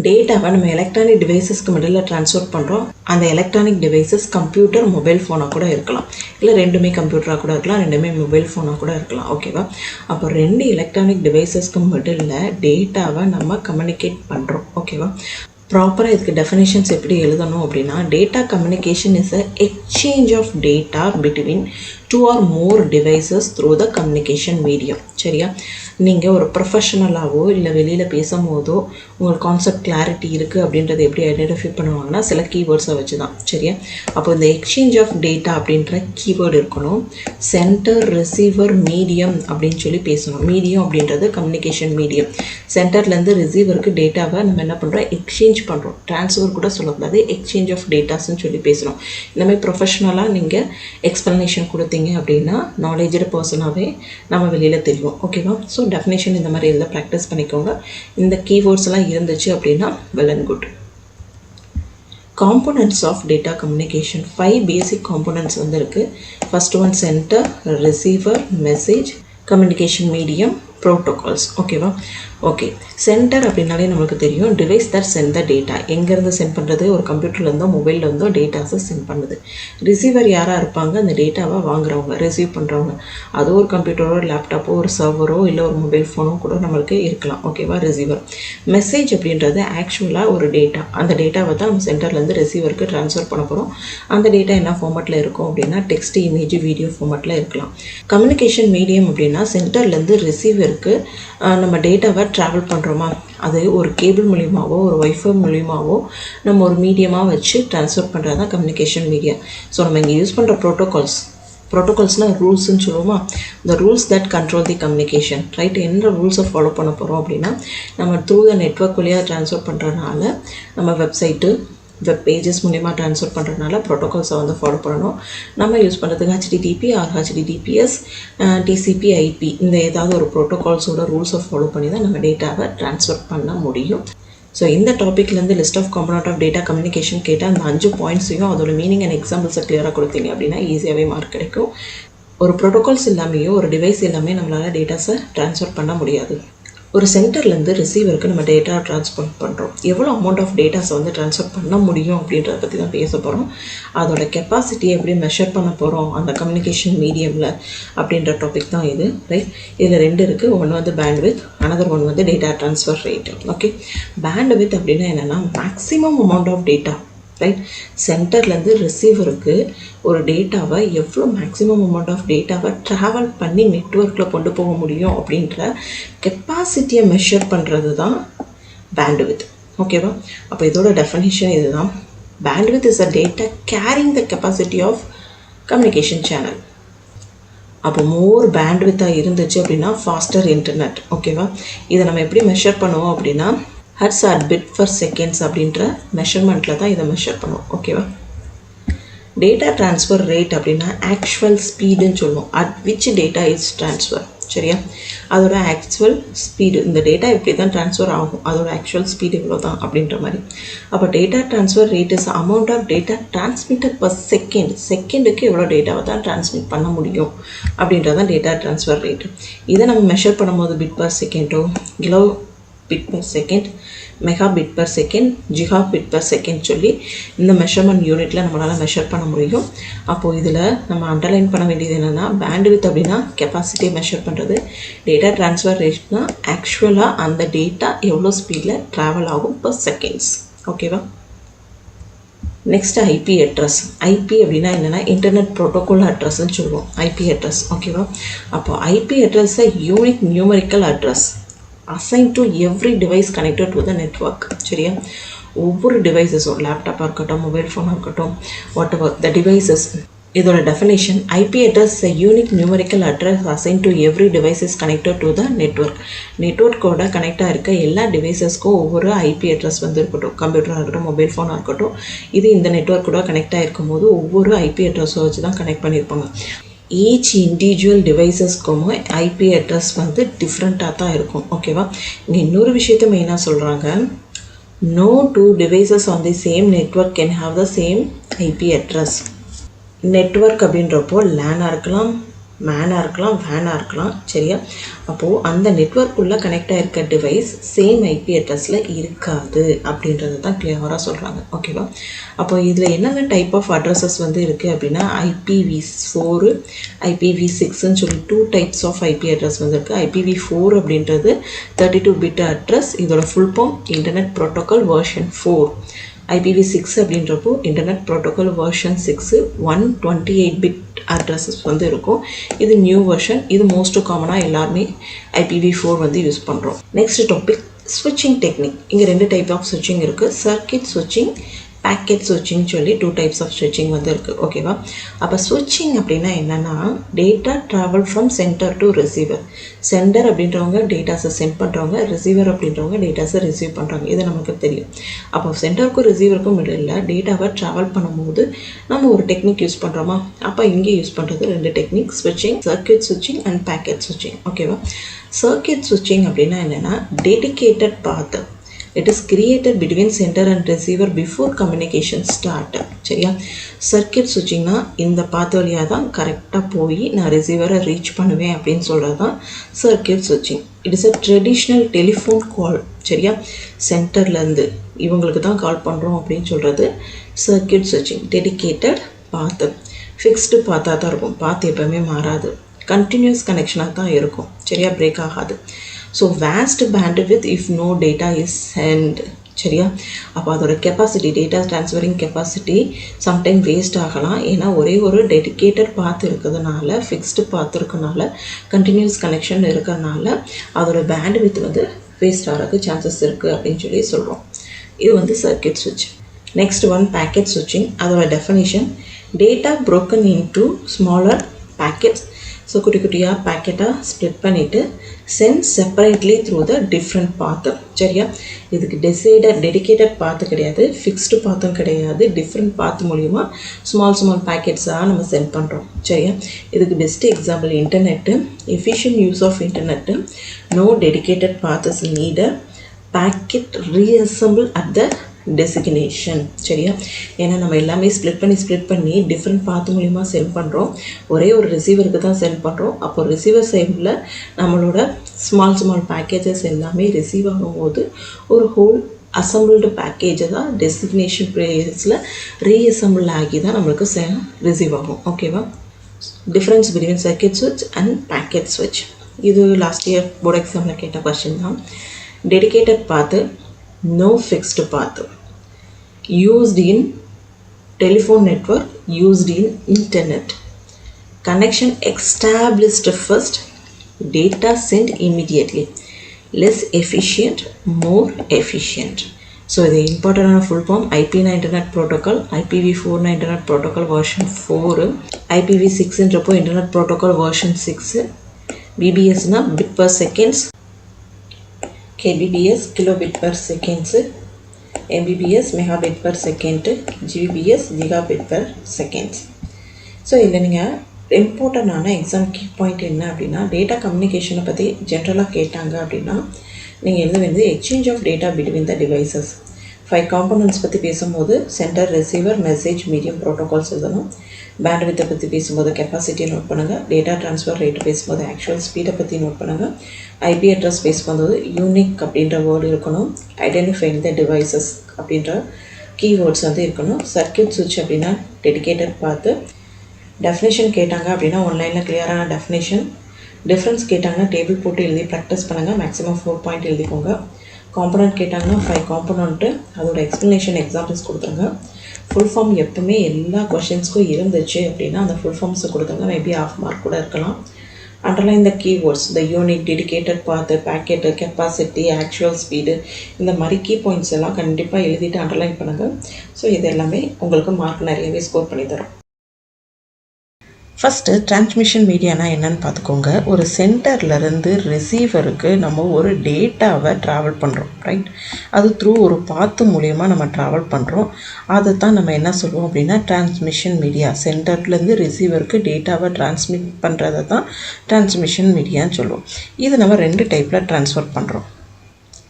டேட்டாவை நம்ம எலக்ட்ரானிக் டிவைசஸ்க்கு மிடில் ட்ரான்ஸ்ஃபர் பண்ணுறோம். அந்த எலக்ட்ரானிக் டிவைசஸ் கம்ப்யூட்டர், மொபைல் ஃபோனாக கூட இருக்கலாம், இல்லை ரெண்டுமே கம்ப்யூட்டராக கூட இருக்கலாம், ரெண்டுமே மொபைல் ஃபோனாக கூட இருக்கலாம். ஓகேவா? அப்போ ரெண்டு எலக்ட்ரானிக் டிவைசஸ்க்கு மிடில் டேட்டாவை நம்ம கம்யூனிகேட் பண்ணுறோம். ஓகேவா? ப்ராப்பராக இதுக்கு டெஃபினேஷன்ஸ் எப்படி எழுதணும் அப்படின்னா data communication is a exchange of data between 2 or more devices through the communication medium. சரியா? நீங்கள் ஒரு ப்ரொஃபஷனலாகவோ இல்லை வெளியில் பேசும்போதோ உங்களுக்கு கான்செப்ட் கிளாரிட்டி இருக்குது அப்படின்றத எப்படி ஐடென்டிஃபை பண்ணுவாங்கன்னா சில கீவேர்ட்ஸை வச்சு தான். சரியா? அப்போ இந்த எக்ஸ்சேஞ்ச் ஆஃப் டேட்டா அப்படின்ற கீவேர்டு இருக்கணும். சென்டர், ரிசீவர், மீடியம் அப்படின்னு சொல்லி பேசணும். மீடியம் அப்படின்றது கம்யூனிகேஷன் மீடியம். சென்டர்லேருந்து ரிசீவருக்கு டேட்டாவை நம்ம என்ன பண்ணுறோம், எக்ஸ்சேஞ்ச் பண்ணுறோம். ட்ரான்ஸ்ஃபர் கூட சொல்லக்கூடாது, எக்ஸ்சேஞ்ச் ஆஃப் டேட்டாஸ்ன்னு சொல்லி பேசுகிறோம். இந்த மாதிரி ப்ரொஃபஷனலாக நீங்கள் எக்ஸ்ப்ளனேஷன் கொடுத்தீங்க அப்படின்னா நாலேஜ்டு பர்சனாகவே நம்ம வெளியில் தெரியும். ஓகேவா? ஸோ டெஃபினேஷன் இந்த மாதிரி இதில் ப்ராக்டிஸ் பண்ணிக்கோங்க. இந்த கீவேர்ட்ஸ் எல்லாம் இருந்துச்சு அப்படின்னா well and good. Components of data communication 5 basic components வந்து இருக்குது. First one sender, receiver, message, communication medium, protocols. ஓகேவா? ஓகே, சென்டர் அப்படின்னாலே நமக்கு தெரியும் device that send the data. எங்கேருந்து சென்ட் பண்ணுறது? ஒரு கம்ப்யூட்டர்லேருந்தோ மொபைல்லேருந்தோ டேட்டாஸை சென்ட் பண்ணுது. ரிசீவர் யாராக இருப்பாங்க? அந்த டேட்டாவை வாங்குறவங்க, ரிசீவ் பண்ணுறவங்க. அது ஒரு கம்ப்யூட்டரோ, லேப்டாப்போ, ஒரு சர்வரோ, இல்லை ஒரு மொபைல் ஃபோனோ கூட நம்மளுக்கு இருக்கலாம். ஓகேவா? ரிசீவர். மெசேஜ் அப்படின்றது ஆக்சுவலாக ஒரு டேட்டா. அந்த டேட்டாவை தான் நம்ம சென்டர்லேருந்து ரிசீவருக்கு ட்ரான்ஸ்ஃபர் பண்ண போகிறோம். அந்த டேட்டா என்ன ஃபார்மேட்டில் இருக்கும் அப்படின்னா டெக்ஸ்ட், இமேஜ், வீடியோ ஃபார்மேட்டில் இருக்கலாம். கம்யூனிகேஷன் மீடியம் அப்படின்னா சென்டர்லேருந்து ரிசீவருக்கு நம்ம டேட்டாவை ட்ராவல் பண்ணுறோமா, அது ஒரு கேபிள் மூலியமாகவோ ஒரு வைஃபை மூலியமாகவோ நம்ம ஒரு மீடியமாக வச்சு ட்ரான்ஸ்ஃபர் பண்ணுறது தான் கம்யூனிகேஷன் மீடியம். ஸோ நம்ம இங்கே யூஸ் பண்ணுற ப்ரோட்டோகால்ஸ்னால் ரூல்ஸ்ன்னு சொல்லுவோமா, இந்த rules that control the communication. Right? என்ன ரூல்ஸை ஃபாலோ பண்ண போகிறோம் அப்படின்னா நம்ம த்ரூ த நெட்வொர்க் வழியாக ட்ரான்ஸ்ஃபர் பண்ணுறதுனால நம்ம வெப்சைட்டு, வெப் பேஜஸ் மூலிமா ட்ரான்ஸ்ஃபர் பண்ணுறதுனால ப்ரோட்டோகால்ஸை வந்து ஃபாலோ பண்ணணும். நம்ம யூஸ் பண்ணுறதுக்கு HTTP or HTTPS, TCP, IP இந்த ஏதாவது ஒரு ப்ரோட்டோகால்ஸோட ரூல்ஸை ஃபாலோ பண்ணி தான் நம்ம டேட்டாவை ட்ரான்ஸ்ஃபர் பண்ண முடியும். ஸோ இந்த டாப்பிக்லேருந்து list of component of data communication கேட்டால் அந்த 5 பாயிண்ட்ஸையும் அதோட மீனிங் அண்ட் எக்ஸாம்பிள்ஸை கிளியராக கொடுத்தீங்க அப்படின்னா ஈஸியாகவே மார்க் கிடைக்கும். ஒரு ப்ரோட்டோகால்ஸ் இல்லாமையோ ஒரு டிவைஸ் எல்லாமே நம்மளால் டேட்டாஸை ட்ரான்ஸ்ஃபர் பண்ண முடியாது. ஒரு சென்டர்லேருந்து ரிசீவருக்கு நம்ம டேட்டா ட்ரான்ஸ்ஃபர் பண்ணுறோம். எவ்வளோ அமௌண்ட் ஆஃப் டேட்டாஸை வந்து ட்ரான்ஸ்ஃபர் பண்ண முடியும் அப்படின்றத பற்றி தான் பேச போகிறோம். அதோட கெப்பாசிட்டியை எப்படி மெஷர் பண்ண போகிறோம் அந்த கம்யூனிகேஷன் மீடியமில் அப்படின்ற டாபிக் தான் இது. ரைட்? இதில் 2 இருக்குது. ஒன்று வந்து பேண்ட்வித், அனதர் ஒன் வந்து data transfer rate. Okay, bandwidth அப்படின்னா என்னென்னா maximum amount of data. Right? சென்டர்லேருந்து ரிசீவருக்கு ஒரு டேட்டாவை எவ்வளோ மேக்ஸிமம் அமௌண்ட் ஆஃப் டேட்டாவை ட்ராவல் பண்ணி நெட்வொர்க்கில் கொண்டு போக முடியும் அப்படின்ற கெப்பாசிட்டியை மெஷர் பண்ணுறது தான் பேண்ட்வித். ஓகேவா? அப்போ இதோட டெஃபினிஷன் இதுதான். Bandwidth is a data carrying the capacity of communication channel. அப்போ மோர் பேண்ட்வித்தாக இருந்துச்சு அப்படின்னா ஃபாஸ்டர் இன்டர்நெட். ஓகேவா? இதை நம்ம எப்படி மெஷர் பண்ணுவோம் அப்படின்னா ஹர்ட்ஸ் ஆர் பிட் ஃபர் செகண்ட்ஸ் அப்படின்ற மெஷர்மெண்ட்டில் தான் இதை மெஷர் பண்ணுவோம். ஓகேவா? டேட்டா ட்ரான்ஸ்ஃபர் ரேட் அப்படின்னா ஆக்சுவல் ஸ்பீடுன்னு சொல்லுவோம். At which data is transfer. சரியா? அதோட ஆக்சுவல் ஸ்பீடு, இந்த டேட்டா இப்படி தான் ட்ரான்ஸ்ஃபர் ஆகும், அதோட ஆக்சுவல் ஸ்பீடு இவ்வளோ தான் அப்படின்ற மாதிரி. அப்போ data transfer rate is amount of data transmitted per second. செகண்டுக்கு எவ்வளோ டேட்டாவை தான் ட்ரான்ஸ்மிட் பண்ண முடியும் அப்படின்றதான் டேட்டா ட்ரான்ஸ்ஃபர் ரேட். இதை நம்ம மெஷர் பண்ணும்போது பிட் பர் செகண்டோ, kilo bit per second, mega bit per second, giga bit per second சொல்லி இந்த மெஷர்மெண்ட் யூனிட்டில் நம்மளால் மெஷர் பண்ண முடியும். அப்போது இதில் நம்ம அண்டர்லைன் பண்ண வேண்டியது என்னென்னா பேண்ட்வித் அப்படின்னா கெப்பாசிட்டியை மெஷர் பண்ணுறது, டேட்டா ட்ரான்ஸ்ஃபர் ரேட்னா ஆக்சுவலாக அந்த டேட்டா எவ்வளோ ஸ்பீடில் ட்ராவல் ஆகும் பர் செகண்ட்ஸ். ஓகேவா? Next IP address. ஐபி அப்படின்னா என்னென்னா இன்டர்நெட் ப்ரோட்டோகால் அட்ரஸ்ன்னு சொல்லுவோம். IP address. ஓகேவா? அப்போ IP address unique numerical address assigned to every device connected to the network. சரியா? ஒவ்வொரு டிவைசஸும் லேப்டாப்பாக இருக்கட்டும், மொபைல் ஃபோனாக இருக்கட்டும், வாட் எவர் த டிவைசஸ் இதோட definition IP address a unique numerical address assigned to every device is connected to the network. நெட்வொர்க்கோட கனெக்டாக இருக்க எல்லா டிவைசஸ்க்கும் ஒவ்வொரு ஐபி அட்ரஸ் வந்து இருக்கட்டும், கம்ப்யூட்டராக இருக்கட்டும், மொபைல் ஃபோனாக இருக்கட்டும், இது இந்த நெட்வொர்க்கோட கனெக்டாக இருக்கும்போது ஒவ்வொரு ஐபி அட்ரஸை வச்சு தான் கனெக்ட் பண்ணியிருப்பாங்க. ஈச் இண்டிவிஜுவல் டிவைசஸ்க்கும் ஐபி அட்ரஸ் வந்து டிஃப்ரெண்ட்டாக தான் இருக்கும். ஓகேவா? இங்கே இன்னொரு விஷயத்த மெயினாக சொல்கிறாங்க, no two devices on the same network can have the same IP address. Network அப்படின்றப்போ லேனாக இருக்கலாம், மேனாக இருக்கலாம், வேனாக இருக்கலாம். சரியா? அப்போது அந்த நெட்வொர்க்குள்ளே கனெக்ட் ஆகிருக்க டிவைஸ் சேம் ஐபி அட்ரஸில் இருக்காது அப்படின்றது தான் கிளியராக சொல்கிறாங்க. ஓகேவா? அப்போது இதில் என்னென்ன டைப் ஆஃப் அட்ரஸஸ் வந்து இருக்குது அப்படின்னா IPv4, IPv6ன்னு சொல்லி 2 டைப்ஸ் ஆஃப் ஐபி அட்ரஸ் வந்து இருக்குது. IPv4 அப்படின்றது 32 பிட் அட்ரஸ். இதோட full form internet protocol version 4. IPv6 அப்படின்றப்போ internet protocol version 6 128 bit addresses வந்து இருக்கும். இது நியூ வெர்ஷன். இது மோஸ்ட் காமனாக எல்லாருமே IPv4 வந்து யூஸ் பண்ணுறோம். நெக்ஸ்ட் டாபிக் ஸ்விட்சிங் டெக்னிக். இங்கே 2 டைப் ஆஃப் ஸ்விட்சிங் இருக்குது. சர்க்கிட் ஸ்விட்சிங், பேக்கெட் ஸ்விட்சிங் சொல்லி 2 டைப்ஸ் ஆஃப் ஸ்விட்சிங் வந்து இருக்குது. ஓகேவா? அப்போ ஸ்விட்சிங் அப்படின்னா என்னென்னா data travel from centre to receiver. Centre அப்படின்றவங்க டேட்டாஸை சென்ட் பண்ணுறவங்க, ரிசீவர் அப்படின்றவங்க டேட்டாஸை ரிசீவ் பண்ணுறாங்க. இது நமக்கு தெரியும். அப்போ சென்டருக்கும் ரிசீவருக்கும் இடையில் டேட்டாவை ட்ராவல் பண்ணும்போது நம்ம ஒரு டெக்னிக் யூஸ் பண்ணுறோமா? அப்போ இங்கே யூஸ் பண்ணுறது 2 டெக்னிக், ஸ்விட்சிங், சர்க்கிட் ஸ்விட்சிங் அண்ட் பேக்கெட் ஸ்விட்சிங். ஓகேவா? சர்க்கிட் ஸ்விட்சிங் அப்படின்னா என்னென்னா dedicated path. It is created between sender and receiver before communication start. சரியா? சர்க்கிட் ஸ்விட்சிங்னா இந்த பாத் வழியாக தான் கரெக்டாக போய் நான் ரிசீவரை ரீச் பண்ணுவேன் அப்படின்னு சொல்கிறது தான் சர்க்கிட் ஸ்விட்சிங். It is a traditional telephone call. சரியா? சென்டர்லேருந்து இவங்களுக்கு தான் கால் பண்ணுறோம் அப்படின்னு சொல்கிறது சர்க்கிட் ஸ்விட்சிங். டெடிகேட்டட் பாத்து, ஃபிக்ஸ்டு பாத்தாக தான் இருக்கும். பாத்து எப்போவுமே மாறாது, கண்டினியூஸ் கனெக்ஷனாக தான் இருக்கும். சரியா? பிரேக் ஆகாது. So waste bandwidth if no data is sent. சரியா? அப்போ அதோட capacity, data transferring capacity sometime waste ஆகலாம். ஏன்னா ஒரே ஒரு டெடிகேட்டட் பாத் இருக்கிறதுனால, ஃபிக்ஸ்டு பாத் இருக்கிறதுனால, கண்டினியூஸ் கனெக்ஷன் இருக்கிறதுனால அதோட பேண்ட்வித் வந்து வேஸ்ட் ஆகிறதுக்கு சான்சஸ் இருக்குது அப்படின்னு சொல்லி சொல்கிறோம். இது வந்து சர்க்கிட் ஸ்விட்ச். நெக்ஸ்ட் ஒன் பேக்கெட் ஸ்விட்சிங். அதோட definition data broken into smaller packets. So குட்டி குட்டியாக பேக்கெட்டாக ஸ்ப்ளிட் பண்ணிவிட்டு send separately through the different path. சரியா? இதுக்கு டெடிகேட்டட் பாத்து கிடையாது, ஃபிக்ஸ்டு பாத்தும் கிடையாது. டிஃப்ரெண்ட் பாத்து மூலிமா ஸ்மால் பேக்கெட்ஸாக நம்ம சென்ட் பண்ணுறோம். சரியா? இதுக்கு best example internet. Efficient use of internet. No dedicated path is needed. Packet reassemble at the destination. சரியா? ஏன்னா நம்ம எல்லாமே ஸ்ப்ளிட் பண்ணி டிஃப்ரெண்ட் பாத்து மூலிமா சென்ட் பண்ணுறோம். ஒரே ஒரு ரிசீவருக்கு தான் சென்ட் பண்ணுறோம். அப்போ ரிசீவர் சைடில் நம்மளோட ஸ்மால் பேக்கேஜஸ் எல்லாமே ரிசீவ் ஆகும்போது ஒரு ஹோல் அசம்பிள்டு பேக்கேஜை தான் டெசிக்னேஷன் ப்ளேஸில் ரீஅசம்பிள் ஆகி தான் நம்மளுக்கு ரிசீவ் ஆகும். ஓகேவா? டிஃப்ரென்ஸ் பிட்வீன் சர்க்கிட் ஸ்விட்ச் அண்ட் பேக்கெட் ஸ்விட்ச். இது லாஸ்ட் இயர் போர்டு எக்ஸாமில் கேட்ட கொஸ்டின் தான். டெடிகேட்டட் பாத்து, no fixed path, used in telephone network, used in internet. Connection established first, data sent immediately. Less efficient, more efficient. So the important full form IP na internet protocol, IPv4 na internet protocol version 4, IPv6 ன்றப்போ internet protocol version 6, BBS na bit per seconds, kbps kilobit per seconds, mbps megabit per second, gbps gigabit per seconds. So இதில் நீங்கள் இம்பார்ட்டண்டான எக்ஸாம் கீ பாயிண்ட் என்ன அப்படின்னா டேட்டா கம்யூனிகேஷனை பற்றி ஜென்ரலாக கேட்டாங்க அப்படின்னா நீங்கள் எழுத வேண்டியது exchange of data between the devices. 5 components பற்றி பேசும்போது sender, receiver, message, medium, protocols எழுதணும். பேண்ட்வித்தை பற்றி பேசும்போது கெப்பாசிட்டியை நோட் பண்ணுங்கள். டேட்டா ட்ரான்ஸ்ஃபர் ரேட்டு பேசும்போது ஆக்சுவல் ஸ்பீடை பற்றி நோட் பண்ணுங்கள். ஐபி அட்ரஸ் பேசும்போது யூனிக் அப்படின்ற வேர்டு இருக்கணும். ஐடென்டிஃபைங் த டிவைசஸ் அப்படின்ற கீவேர்ட்ஸ் வந்து இருக்கணும். சர்க்கியூட் சுவிட்ச் அப்படின்னா டெடிகேட்டட் பார்த்து. டெஃபினேஷன் கேட்டாங்க அப்படின்னா ஒன்லைனில் கிளியரான டெஃபினேஷன். டிஃப்ரென்ஸ் கேட்டாங்கன்னா டேபிள் போட்டு எழுதி ப்ராக்டிஸ் பண்ணுங்கள். மேக்ஸிமம் 4 பாயிண்ட் எழுதிக்கோங்க. காம்பனண்ட் கேட்டாங்கன்னா 5 காம்பனண்ட்டு அதோட எக்ஸ்ப்ளனேஷன் எக்ஸாம்பிள்ஸ் கொடுத்துருங்க. ஃபுல் ஃபார்ம் எப்பவுமே எல்லா கொஷின்ஸ்க்கும் இருந்துச்சு அப்படின்னா அந்த ஃபுல் ஃபார்ம்ஸை கொடுத்துருங்க. மேபி ½ மார்க் கூட இருக்கலாம். அண்டர்லைன் த கீவேர்ட்ஸ், த யூனிக், டெடிகேட்டட் பாத்து, பேக்கெட்டு, கெப்பாசிட்டி, ஆக்சுவல் ஸ்பீடு, இந்த மாதிரி கீ பாயிண்ட்ஸ் எல்லாம் கண்டிப்பாக எழுதிட்டு அண்டர்லைன் பண்ணுங்கள். ஸோ இது எல்லாமே உங்களுக்கு மார்க் நிறையவே ஸ்கோர் பண்ணி தரும். ஃபஸ்ட்டு டிரான்ஸ்மிஷன் மீடியானா என்னன்னு பார்த்துக்கோங்க. ஒரு சென்டர்லேருந்து ரிசீவருக்கு நம்ம ஒரு டேட்டாவை ட்ராவல் பண்ணுறோம், ரைட்? அது த்ரூ ஒரு பாத்து மூலயமா நம்ம ட்ராவல் பண்ணுறோம். அதை தான் நம்ம என்ன சொல்லுவோம் அப்படின்னா டிரான்ஸ்மிஷன் மீடியா. சென்டர்லேருந்து ரிசீவருக்கு டேட்டாவை டிரான்ஸ்மிட் பண்ணுறதை தான் டிரான்ஸ்மிஷன் மீடியான்னு சொல்லுவோம். இது நம்ம 2 டைப்பில் ட்ரான்ஸ்ஃபர் பண்ணுறோம்.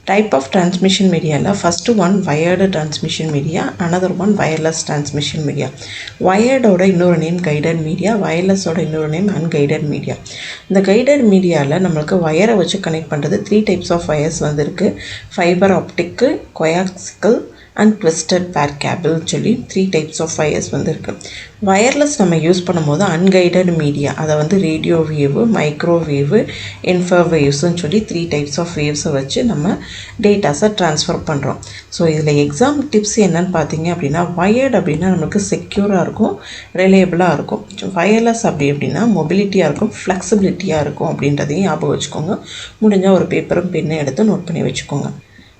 Type of transmission media la first one wired transmission media, another one wireless transmission media. Wired oda இன்னொரு name guided media, wireless oda இன்னொரு நேம் unguided media. இந்த guided media ல நமக்கு வயரை வச்சு கனெக்ட் பண்றது 3 types of wires வந்திருக்கு. Fibre optic, coaxial and twisted pair cable சொல்லி 3 types of wires வந்திருக்கு. வயர்லெஸ் நம்ம யூஸ் பண்ணும்போது அன்கைடட் மீடியா, அதை வந்து ரேடியோ வேவு, மைக்ரோவேவு, இன்ஃபர்வேவ்ஸ்ன்னு சொல்லி 3 types of வேவ்ஸை வச்சு நம்ம டேட்டாஸை ட்ரான்ஸ்ஃபர் பண்ணுறோம். ஸோ இதில் எக்ஸாம் டிப்ஸ் என்னன்னு பார்த்தீங்க அப்படின்னா, வயர்டு அப்படின்னா நமக்கு செக்யூராக இருக்கும், ரிலையபிளாக இருக்கும். வயர்லெஸ் அப்படின்னா மொபிலிட்டியாக இருக்கும், ஃப்ளெக்சிபிலிட்டியாக இருக்கும் அப்படின்றதையும் ஞாபகம் வச்சுக்கோங்க. முடிஞ்சால் ஒரு பேப்பரும் பென்னை எடுத்து நோட் பண்ணி வச்சுக்கோங்க.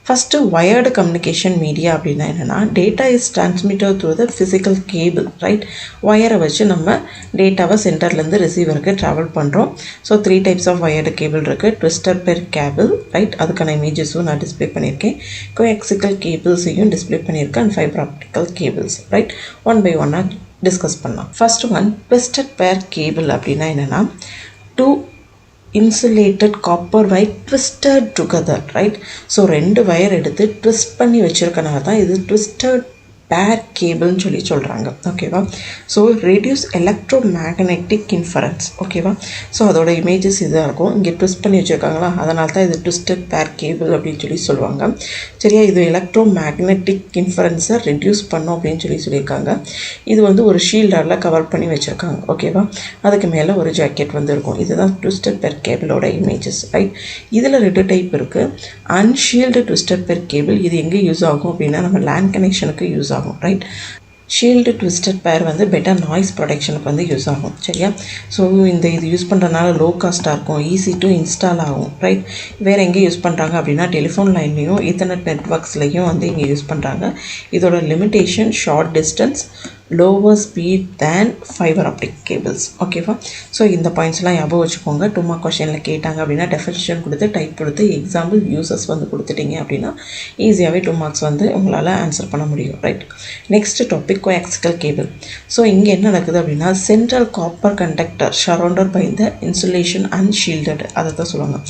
ஃபஸ்ட்டு வயர்டு கம்யூனிகேஷன் மீடியா அப்படின்னா என்னென்னா, data is transmitted through the physical cable, right? வயரை வச்சு நம்ம டேட்டாவை சென்டர்லேருந்து ரிசீவருக்கு ட்ராவல் பண்ணுறோம். So 3 types of wired cable இருக்குது. Twisted pair cable, right? அதுக்கான இமேஜஸும் நான் டிஸ்பிளே பண்ணியிருக்கேன். கோஎக்சிக்கல் கேபிள்ஸையும் டிஸ்பிளே பண்ணியிருக்கேன். And fibre optical cables, right? 1 by 1 discuss பண்ணலாம். First one twisted pair cable அப்படின்னா என்னென்னா, 2 insulated copper wire twisted together, right? So 2 wire எடுத்து twist பண்ணி வச்சிருக்கனால தான் இது twisted பேர் கேபிள்னு சொல்லி சொல்கிறாங்க, ஓகேவா? ஸோ ரெடியூஸ் எலக்ட்ரோமேக்னெட்டிக் இன்ஃபரன்ஸ், ஓகேவா? ஸோ அதோட இமேஜஸ் இதாக இருக்கும். இங்கே ட்விஸ்ட் பண்ணி வச்சுருக்காங்களா, அதனால தான் இது ட்விஸ்டட் பேர் கேபிள் அப்படின்னு சொல்லி சொல்லுவாங்க. சரியா? இது எலக்ட்ரோமேக்னெட்டிக் இன்ஃபரன்ஸை ரெடியூஸ் பண்ணும் அப்படின்னு சொல்லியிருக்காங்க. இது வந்து ஒரு ஷீல்டரில் கவர் பண்ணி வச்சுருக்காங்க, ஓகேவா? அதுக்கு மேலே ஒரு ஜாக்கெட் வந்து இருக்கும். இதுதான் ட்விஸ்டட் பெர் கேபிளோட இமேஜஸ், ரைட்? இதில் 2 டைப் இருக்குது. அன்ஷீல்டு ட்விஸ்டட் பெர் கேபிள், இது எங்கே யூஸ் ஆகும் அப்படின்னா நம்ம லேண்ட் கனெக்ஷனுக்கு யூஸ் ஆகும், ரைட்? ஷீல்டு ட்விஸ்டட் பேர் வந்து பெட்டர் நாய்ஸ் ப்ரொடெக்ஷனுக்கு வந்து யூஸ் ஆகும், சரியா? ஸோ இது யூஸ் பண்ணுறதுனால லோ காஸ்ட்டாக இருக்கும், ஈஸி டு இன்ஸ்டால் ஆகும், ரைட்? வேறு எங்கே யூஸ் பண்ணுறாங்க அப்படின்னா டெலிஃபோன் லைன்லேயும் ஈத்தர்நெட் நெட்வொர்க்ஸ்லையும் வந்து இங்கே யூஸ் பண்ணுறாங்க. இதோட limitation short distance, lower speed than fiber optic cables, ஓகேவா? ஸோ இந்த பாயிண்ட்ஸ்லாம் ஞாபகம் வச்சுக்கோங்க. 2 மார்க் கொஷனில் கேட்டாங்க அப்படின்னா டெஃபினிஷன் கொடுத்து டைப் கொடுத்து எக்ஸாம்பிள் யூசஸ் வந்து கொடுத்துட்டீங்க அப்படின்னா ஈஸியாகவே 2 மார்க்ஸ் வந்து உங்களால் ஆன்சர் பண்ண முடியும், right? Next topic coaxial cable. So இங்கே என்ன நடக்குது அப்படின்னா, central copper conductor surrounded by the insulation unshielded, அதை தான் சொல்லுவாங்க.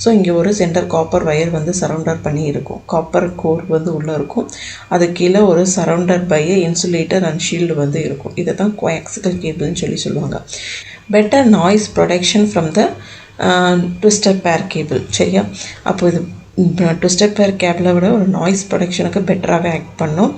ஸோ இங்கே ஒரு சென்டர் காப்பர் வயர் வந்து சரௌண்டட் பண்ணி இருக்கும், காப்பர் கோர் வந்து உள்ளே இருக்கும். அது கீழே ஒரு சரௌண்டட் பை இன்சுலேட்டர் அன்ஷீல்டு வந்து இருக்கும். இதை தான் கோஆக்சியல் கேபிள்னு சொல்லி சொல்லுவாங்க. Better noise protection from the twisted pair cable, சரியா? அப்போ இது ட்விஸ்டட் பேர் கேபிளை விட ஒரு நாய்ஸ் ப்ரொடெக்ஷனுக்கு பெட்டராகவே ஆக்ட் பண்ணும்.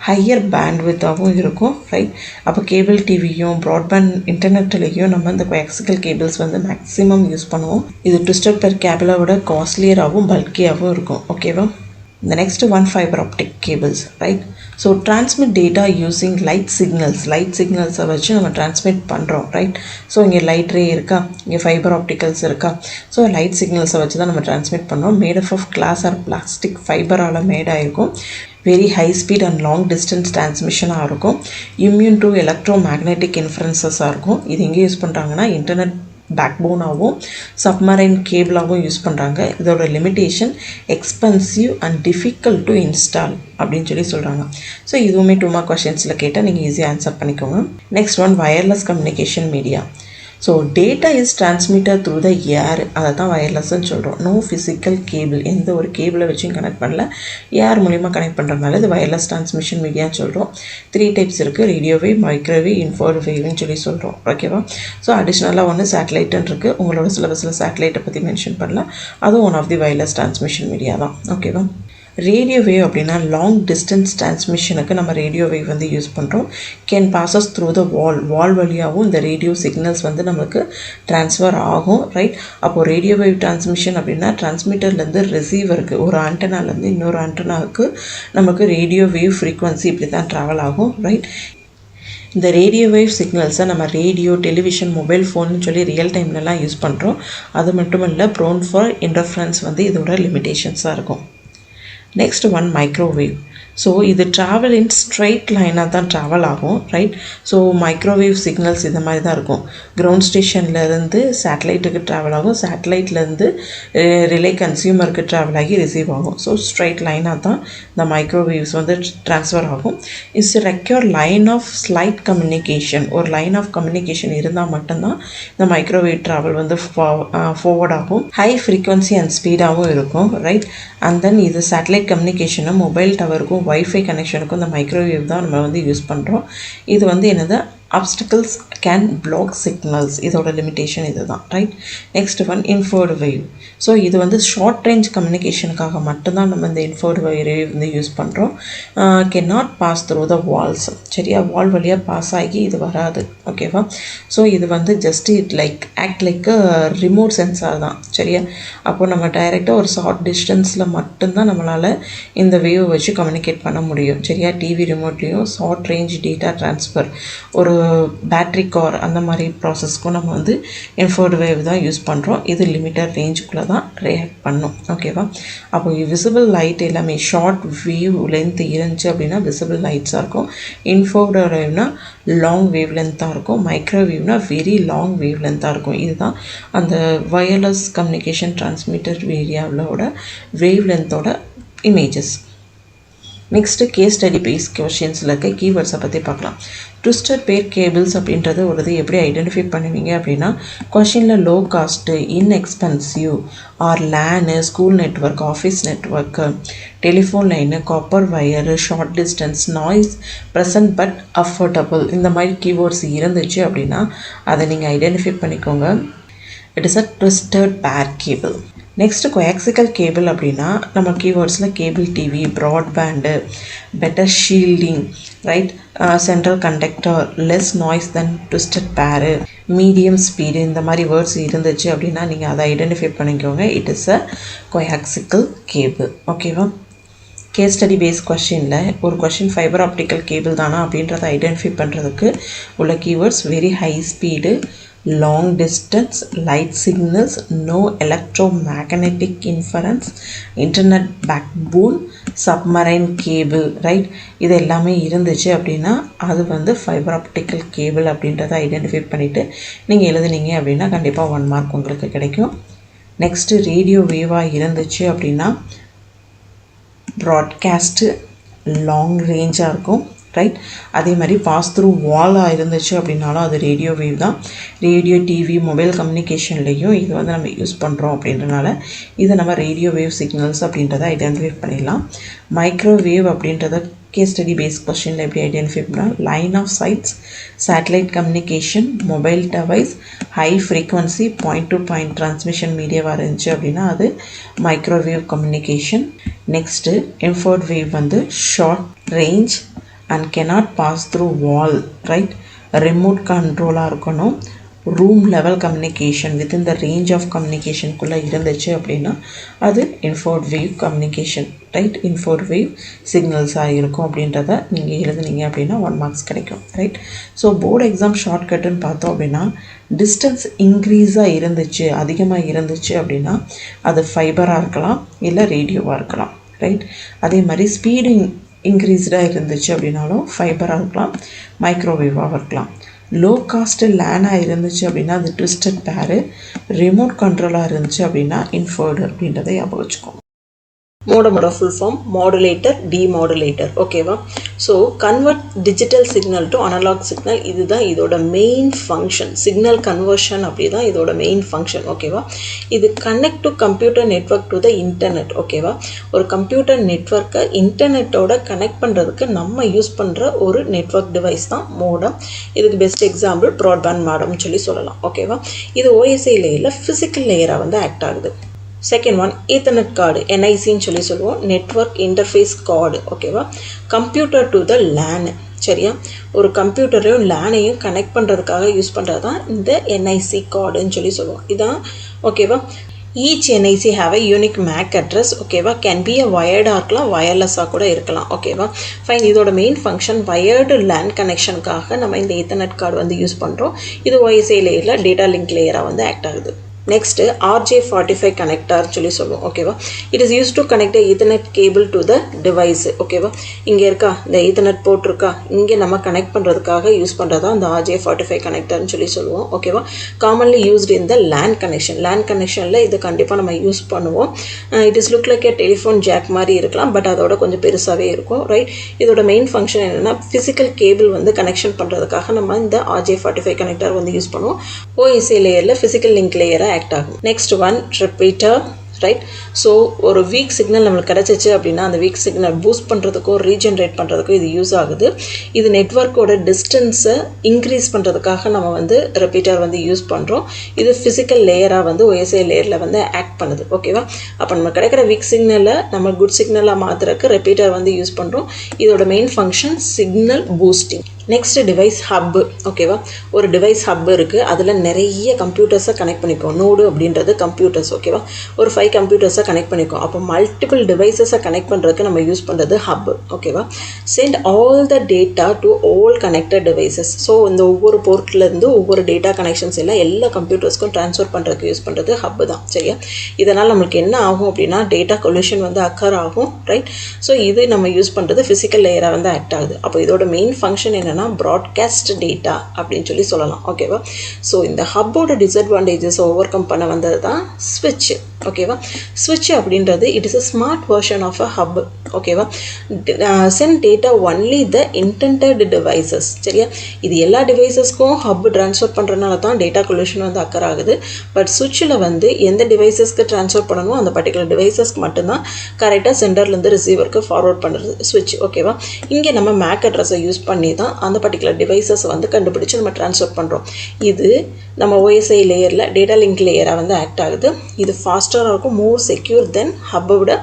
ஹையர் பேண்ட்வித்தாகவும் இருக்கும், ரைட்? அப்போ கேபிள் டிவியும் ப்ராட்பேண்ட் இன்டர்நெட்லேயும் நம்ம இந்த கோஆக்சியல் கேபிள்ஸ் வந்து மேக்ஸிமம் யூஸ் பண்ணுவோம். இது ட்விஸ்டட் பேர் கேபிளை விட காஸ்ட்லியராகவும் பல்கியாகவும் இருக்கும், ஓகேவா? The next one, fiber optic cables, right? So transmit data using light signals. Light signals வச்சு நம்ம transmit பண்ணுறோம், right? ஸோ இங்கே லைட் ரே இருக்கா, இங்கே ஃபைபர் ஆப்டிக்கல்ஸ் இருக்கா. ஸோ லைட் சிக்னல்ஸை வச்சு தான் நம்ம transmit பண்ணுறோம். Made of glass or plastic ஃபைபரால் மேடாக இருக்கும். Very high speed and long distance டிரான்ஸ்மிஷனாக இருக்கும். இம்யூன் டு எலக்ட்ரோ மேக்னெட்டிக் இன்ஃப்ளூயன்சஸாக இருக்கும். இது எங்கே யூஸ் பண்ணுறாங்கன்னா இன்டர்நெட் பேக்போனாகவும் சப்மரைன் கேபிளாகவும் யூஸ் பண்ணுறாங்க. இதோட limitation expensive and difficult to install அப்படின்னு சொல்லி சொல்கிறாங்க. ஸோ இதுவுமே 2 மார்க் கொஷின்ஸில் கேட்டால் நீங்கள் ஈஸியாக ஆன்சர் பண்ணிக்கோங்க. Next one, wireless communication media. So data is transmitted through the air, அதை தான் வயர்லெஸ்ன்னு சொல்கிறோம். நோ ஃபிசிக்கல் கேபிள், எந்த ஒரு கேபிளை வச்சும் கனெக்ட் பண்ணல, ஏர் மூலிமா கனெக்ட் பண்ணுறதுனால இது வயர்லெஸ் டிரான்ஸ்மிஷன் மீடியான்னு சொல்கிறோம். 3 டைப்ஸ் இருக்குது, ரேடியோ வேவ், மைக்ரோவேவ், இன்ஃபோவேவ்னு சொல்லி சொல்கிறோம், ஓகேவா? ஸோ அடிஷ்னலாக ஒன்று சேட்டலைட்டுன்னு இருக்குது. உங்களோட சிலபஸில் சேட்டலைட்டை பற்றி மென்ஷன் பண்ணல, அதுவும் one of the wireless transmission media தான், ஓகேவா? ரேடியோ வேவ் அப்படின்னா லாங் டிஸ்டன்ஸ் டிரான்ஸ்மிஷனுக்கு நம்ம ரேடியோ வேவ் வந்து யூஸ் பண்ணுறோம். Can passes through the wall வழியாகவும் இந்த ரேடியோ சிக்னல்ஸ் வந்து நமக்கு ட்ரான்ஸ்ஃபர் ஆகும், ரைட்? அப்போது ரேடியோ வேவ் டிரான்ஸ்மிஷன் அப்படின்னா டிரான்ஸ்மிட்டர்லேருந்து ரிசீவருக்கு, ஒரு ஆண்டனாலேருந்து இன்னொரு ஆண்டனாவுக்கு நமக்கு ரேடியோ வேவ் ஃப்ரீக்வன்சி இப்படி தான் ட்ராவல் ஆகும், ரைட்? இந்த ரேடியோ வேவ் சிக்னல்ஸை நம்ம ரேடியோ, டெலிவிஷன், மொபைல் ஃபோன்னு சொல்லி ரியல் டைம்லலாம் யூஸ் பண்ணுறோம். அது மட்டும் இல்லை, ப்ரோன் ஃபார் இன்டர்ஃபரன்ஸ் வந்து இதோட லிமிட்டேஷன்ஸாக இருக்கும். Next one, microwave. ஸோ இது ட்ராவல் இன் ஸ்ட்ரெயிட் லைனாக தான் ட்ராவல் ஆகும், ரைட்? ஸோ மைக்ரோவேவ் சிக்னல்ஸ் இந்த மாதிரி தான் இருக்கும். கிரவுண்ட் ஸ்டேஷன்லேருந்து சேட்டலைட்டுக்கு ட்ராவல் ஆகும், சேட்டலைட்லேருந்து ரிலே கன்சியூமருக்கு ட்ராவல் ஆகி ரிசீவ் ஆகும். ஸோ ஸ்ட்ரெயிட் லைனாக தான் இந்த மைக்ரோவேவ்ஸ் வந்து ட்ரான்ஸ்ஃபர் ஆகும். It's require line of sight communication. ஒரு லைன் ஆஃப் கம்யூனிகேஷன் இருந்தால் மட்டும்தான் இந்த மைக்ரோவேவ் ட்ராவல் வந்து ஃபார்வர்ட் ஆகும். ஹை ஃப்ரீக்வன்சி அண்ட் ஸ்பீடாகவும் இருக்கும், ரைட்? அண்ட் தென் இது சேட்டலைட் கம்யூனிகேஷனும் மொபைல் டவருக்கும் வைஃபை கனெக்ஷனுக்கும் இந்த மைக்ரோவேவ் தான் நம்ம வந்து யூஸ் பண்ணுறோம். இது வந்து என்னது, obstacles can block signals. இதோட லிமிட்டேஷன் இதுதான், right? Next one, infrared wave. So இது வந்து ஷார்ட் ரேஞ்ச் கம்யூனிகேஷனுக்காக மட்டும்தான் நம்ம இந்த இன்ஃபர்டு வேவ் வந்து யூஸ் பண்ணுறோம். cannot pass through the walls. சரியா? வால் வழியாக பாஸ் ஆகி இது வராது, ஓகேவா? ஸோ இது வந்து just act like remote sensor தான், சரியா? அப்போது நம்ம டைரெக்டாக ஒரு ஷார்ட் டிஸ்டன்ஸில் மட்டும்தான் நம்மளால் இந்த வேவை வச்சு கம்யூனிகேட் பண்ண முடியும், சரியா? டிவி ரிமோட்லேயும் ஷார்ட் ரேஞ்ச் டேட்டா ட்ரான்ஸ்ஃபர், ஒரு பேட்ரி கார் அந்த மாதிரி ப்ராசஸ்க்கும் நம்ம வந்து இன்ஃபர்டு வேவ் தான் யூஸ் பண்ணுறோம். இது லிமிட்டட் ரேஞ்சுக்குள்ளே தான் ரியாக்ட் பண்ணும், ஓகேவா? அப்போ விசிபிள் லைட் எல்லாமே ஷார்ட் வேவ் லென்த் இருந்துச்சு அப்படின்னா விசிபிள் லைட்ஸாக இருக்கும். இன்ஃபர்டு வேவ்னா லாங் வேவ் லென்த்தாக இருக்கும். மைக்ரோவேவ்னா வெரி லாங் வேவ் லென்த்தாக இருக்கும். இதுதான் அந்த வயர்லெஸ் கம்யூனிகேஷன் டிரான்ஸ்மிட்டர் ஏரியாவோட வேவ் லென்த்தோட images. Next case study base கொஷின்ஸில் இருக்க கீவேர்ட்ஸை பற்றி பார்க்கலாம். ட்விஸ்டட் பேர் கேபிள்ஸ் அப்படின்றது ஒரு இது எப்படி ஐடென்டிஃபை பண்ணுவீங்க அப்படின்னா, கொஷினில் low cost, inexpensive, or LAN, school network, office network, telephone line, copper wire, short distance, noise present but affordable, இந்த மாதிரி கீவேர்ட்ஸ் இருந்துச்சு அப்படின்னா அதை நீங்கள் ஐடென்டிஃபை பண்ணிக்கோங்க. It is a twisted pair cable. Next coaxial cable அப்படின்னா நம்ம கீவேர்ட்ஸில் cable TV, broadband, better shielding, right? Central conductor, less noise then twisted pair, medium speed, இந்த மாதிரி வேர்ட்ஸ் இருந்துச்சு அப்படின்னா நீங்கள் அதை ஐடென்டிஃபை பண்ணிக்கோங்க. இட் இஸ் அ கோஆக்சிக்கல் கேபிள், ஓகேவா? கேஸ் ஸ்டடி பேஸ் கொஷினில் ஒரு கொஷின் ஃபைபர் ஆப்டிக்கல் கேபிள் தானா அப்படின்றத ஐடென்டிஃபை பண்ணுறதுக்கு உள்ள keywords very high speed, long distance, light signals, no electromagnetic interference, internet backbone, submarine cable, right? இது எல்லாமே இருந்துச்சு அப்படின்னா அது வந்து ஃபைபர் ஆப்டிக்கல் கேபிள் அப்படின்றத ஐடென்டிஃபை பண்ணிவிட்டு நீங்கள் எழுதுனீங்க அப்படின்னா கண்டிப்பாக 1 மார்க் உங்களுக்கு கிடைக்கும். நெக்ஸ்ட்டு ரேடியோ வேவாக இருந்துச்சு அப்படின்னா ப்ராட்காஸ்ட்டு லாங் ரேஞ்சாக இருக்கும், ரைட்? அதே மாதிரி பாஸ் த்ரூ வாலாக இருந்துச்சு அப்படின்னாலும் அது ரேடியோ வேவ் தான். ரேடியோ, டிவி, மொபைல் கம்யூனிகேஷன்லேயும் இது வந்து நம்ம யூஸ் பண்ணுறோம் அப்படின்றனால இதை நம்ம ரேடியோ வேவ் சிக்னல்ஸ் அப்படின்றத ஐடென்டிஃபை பண்ணிடலாம். மைக்ரோவேவ் அப்படின்றத கேஸ் ஸ்டடி பேஸ் கொஸ்டினில் எப்படி ஐடென்டிஃபை பண்ணால், line of sights, satellite communication, mobile devices, high frequency, point to point transmission மீடியாவாக இருந்துச்சு அப்படின்னா அது microwave communication. Next infrared wave வந்து short range and cannot pass through wall, right? remote கண்ட்ரோலாக இருக்கணும். Room level communication within the range of கம்யூனிகேஷனுக்குள்ளே இருந்துச்சு அப்படின்னா அது infrared wave communication, right? Infrared wave சிக்னல்ஸாக இருக்கும் அப்படின்றத நீங்கள் எழுதுனீங்க அப்படின்னா 1 மார்க்ஸ் கிடைக்கும், ரைட்? ஸோ போர்டு எக்ஸாம் ஷார்ட்கட்டுன்னு பார்த்தோம் அப்படின்னா டிஸ்டன்ஸ் இன்க்ரீஸாக இருந்துச்சு, அதிகமாக இருந்துச்சு அப்படின்னா அது ஃபைபராக இருக்கலாம் இல்லை ரேடியோவாக இருக்கலாம், ரைட்? அதே மாதிரி ஸ்பீடு இன்க்ரீஸ்டாக இருந்துச்சு அப்படின்னாலும் ஃபைபராக இருக்கலாம், மைக்ரோவேவாக இருக்கலாம். லோ காஸ்ட்டு லேனாக இருந்துச்சு அப்படின்னா அது ட்விஸ்டட் பேரு, ரிமோட் கண்ட்ரோலாக இருந்துச்சு அப்படின்னா இன்ஃபர்டு அப்படின்றத ஞாபகம் வச்சுக்கோங்க. மோடமோட ஃபுல் ஃபார்ம் மாடுலேட்டர், டிமாடுலேட்டர், ஓகேவா? So convert digital signal to analog signal, இதுதான் இதோட மெயின் ஃபங்க்ஷன். சிக்னல் கன்வர்ஷன் அப்படி தான் இதோட மெயின் ஃபங்க்ஷன், ஓகேவா? இது connect to computer network to the internet, ஓகேவா? ஒரு கம்ப்யூட்டர் நெட்வொர்க்கை இன்டர்நெட்டோட கனெக்ட் பண்ணுறதுக்கு நம்ம யூஸ் பண்ணுற ஒரு நெட்வொர்க் டிவைஸ் தான் மோடம். இதுக்கு பெஸ்ட் எக்ஸாம்பிள் ப்ராட்பேண்ட் மாடம்னு சொல்லலாம், ஓகேவா? இது ஓஎஸ்ஐ லேயரில் ஃபிசிக்கல் லேயராக வந்து ஆக்ட் ஆகுது. செகண்ட் ஒன் ஈத்தர்நெட் கார்டு, என்ஐசின்னு சொல்லுவோம், நெட்வொர்க் இன்டர்ஃபேஸ் கார்டு, ஓகேவா? கம்ப்யூட்டர் டு த லேன், சரியா? ஒரு கம்ப்யூட்டரையும் லேனையும் கனெக்ட் பண்ணுறதுக்காக யூஸ் பண்ணுறது தான் இந்த என்ஐசி கார்டுன்னு சொல்லுவோம். இதான், ஓகேவா? Each NIC have a unique MAC address, ஓகேவா? கேன் பி அ வயர்டாக இருக்கலாம், வயர்லெஸ்ஸாக கூட இருக்கலாம், ஓகேவா? ஃபைன். இதோட மெயின் ஃபங்க்ஷன் வயர்டு லேன் கனெக்ஷனுக்காக நம்ம இந்த ஈத்தர்நெட் கார்டு வந்து யூஸ் பண்ணுறோம். இது ஓஎஸ்ஐ லேயரில் டேட்டா லிங்க் லேயராக வந்து ஆக்ட் ஆகுது. நெக்ஸ்ட்டு RJ45 கனெக்டர் சொல்லி சொல்லுவோம். ஓகேவா, it is use to connect ethernet cable to the device. ஓகேவா, இங்கே இருக்கா இந்த ஈத்தர்நெட் போர்ட் இருக்கா, இங்கே நம்ம கனெக்ட் பண்ணுறதுக்காக யூஸ் பண்ணுறதா இந்த RJ45 கனெக்டர்னு சொல்லி சொல்லுவோம். ஓகேவா, commonly used in the land connection. Land கனெக்ஷனில் இது கண்டிப்பாக நம்ம யூஸ் பண்ணுவோம். It is look like a telephone jack மாதிரி இருக்கலாம், பட் அதோட கொஞ்சம் பெருசாகவே இருக்கும். ரைட், இதோட மெயின் ஃபங்க்ஷன் என்னென்னா ஃபிசிக்கல் கேபிள் வந்து கனெக்ஷன் பண்ணுறதுக்காக நம்ம இந்த RJ45 கனெக்டர் வந்து யூஸ் பண்ணுவோம். OSI லேயரில் ஃபிசிக்கல் லிங்க் லேயராக ஆக்ட் ஆகும். Next one repeater. Right, so ஒரு வீக் சிக்னல் நம்மளுக்கு கிடச்சிச்சு அப்படின்னா அந்த வீக் சிக்னல் பூஸ்ட் பண்ணுறதுக்கும் ரீஜென்ரேட் பண்ணுறதுக்கும் இது யூஸ் ஆகுது. இது நெட்வொர்க்கோட டிஸ்டன்ஸை இன்க்ரீஸ் பண்ணுறதுக்காக நம்ம வந்து ரிப்பீட்டர் வந்து யூஸ் பண்ணுறோம். இது ஃபிசிக்கல் லேயராக வந்து OSI லேயரில் வந்து ஆக்ட் பண்ணுது. ஓகேவா, அப்போ நம்ம கிடைக்கிற வீக் சிக்னலை நம்ம குட் சிக்னலாக மாற்றுறதுக்கு ரிப்பீட்டர் வந்து யூஸ் பண்ணுறோம். இதோட main function signal boosting. Next device hub. ஓகேவா, ஒரு டிவைஸ் ஹப் இருக்குது, அதில் நிறைய கம்ப்யூட்டர்ஸை கனெக்ட் பண்ணிக்கோம். நோடு அப்படின்றது கம்ப்யூட்டர்ஸ். ஓகேவா, ஒரு 5 கம்ப்யூட்டர்ஸை கனெக்ட் பண்ணிக்கோம். அப்போ மல்டிபிள் டிவைசஸை கனெக்ட் பண்ணுறதுக்கு நம்ம யூஸ் பண்ணுறது ஹப். ஓகேவா, send all the data to all connected devices. So இந்த ஒவ்வொரு போர்ட்லேருந்து ஒவ்வொரு டேட்டா கனெக்ஷன்ஸ் எல்லாம் எல்லா கம்ப்யூட்டர்ஸ்க்கும் ட்ரான்ஸ்ஃபர் பண்ணுறதுக்கு யூஸ் பண்ணுறது ஹப் தான். சரியா, இதனால் நம்மளுக்கு என்ன ஆகும் அப்படின்னா டேட்டா கொலிஷன் வந்து அக்கர் ஆகும். ரைட், ஸோ இது நம்ம யூஸ் பண்ணுறது ஃபிசிக்கல் லேயராக வந்து ஆக்ட் ஆகுது. அப்போ இதோட மெயின் ஃபங்க்ஷன் என்ன ப்ராட்காஸ்ட் டேட்டா அப்படின்னு சொல்லி சொல்லலாம். ஓகேவா, ஸோ இந்த ஹப்போட டிஸ்அட்வான்டேஜஸ் ஓவர் கம் பண்ண வந்தது தான் ஸ்விட்ச். ஓகேவா, ஸ்விட்ச் அப்படின்றது it is a smart version of a hub. ஓகேவா, sent data only the intended devices. சரியா, இது எல்லா டிவைசஸ்க்கும் ஹப் ட்ரான்ஸ்ஃபர் பண்ணுறதுனால தான் டேட்டா கொலிஷன் வந்து அக்கர் ஆகுது. பட் ஸ்விட்சில் வந்து எந்த டிவைசஸ்க்கு ட்ரான்ஸ்ஃபர் பண்ணணும் அந்த பர்டிகுலர் டிவைசஸ்க்கு மட்டும்தான் கரெக்டாக சென்டர்லேருந்து ரிசீவருக்கு ஃபார்வர்ட் பண்ணுறது ஸ்விட்ச். ஓகேவா, இங்கே நம்ம மேக் அட்ரஸை யூஸ் பண்ணி தான் அந்த பர்டிகுலர் டிவைசஸ் வந்து கண்டுபிடிச்சு நம்ம ட்ரான்ஸ்ஃபர் பண்ணுறோம். இது நம்ம OSI லேயரில் டேட்டா லிங்க் லேயராக வந்து ஆக்ட் ஆகுது. இது ஃபாஸ்டராக இருக்கும், மோர் செக்யூர் தென் ஹப்பை விட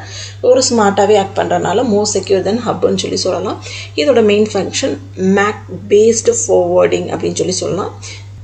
ஒரு ஸ்மார்ட்டாகவே ஆக்ட் பண்ணுறதுனால மோர் செக்யூர் தென் ஹப்புன்னு சொல்லி சொல்லலாம். இதோட main function MAC based forwarding அப்படின்னு சொல்லி சொல்லலாம்.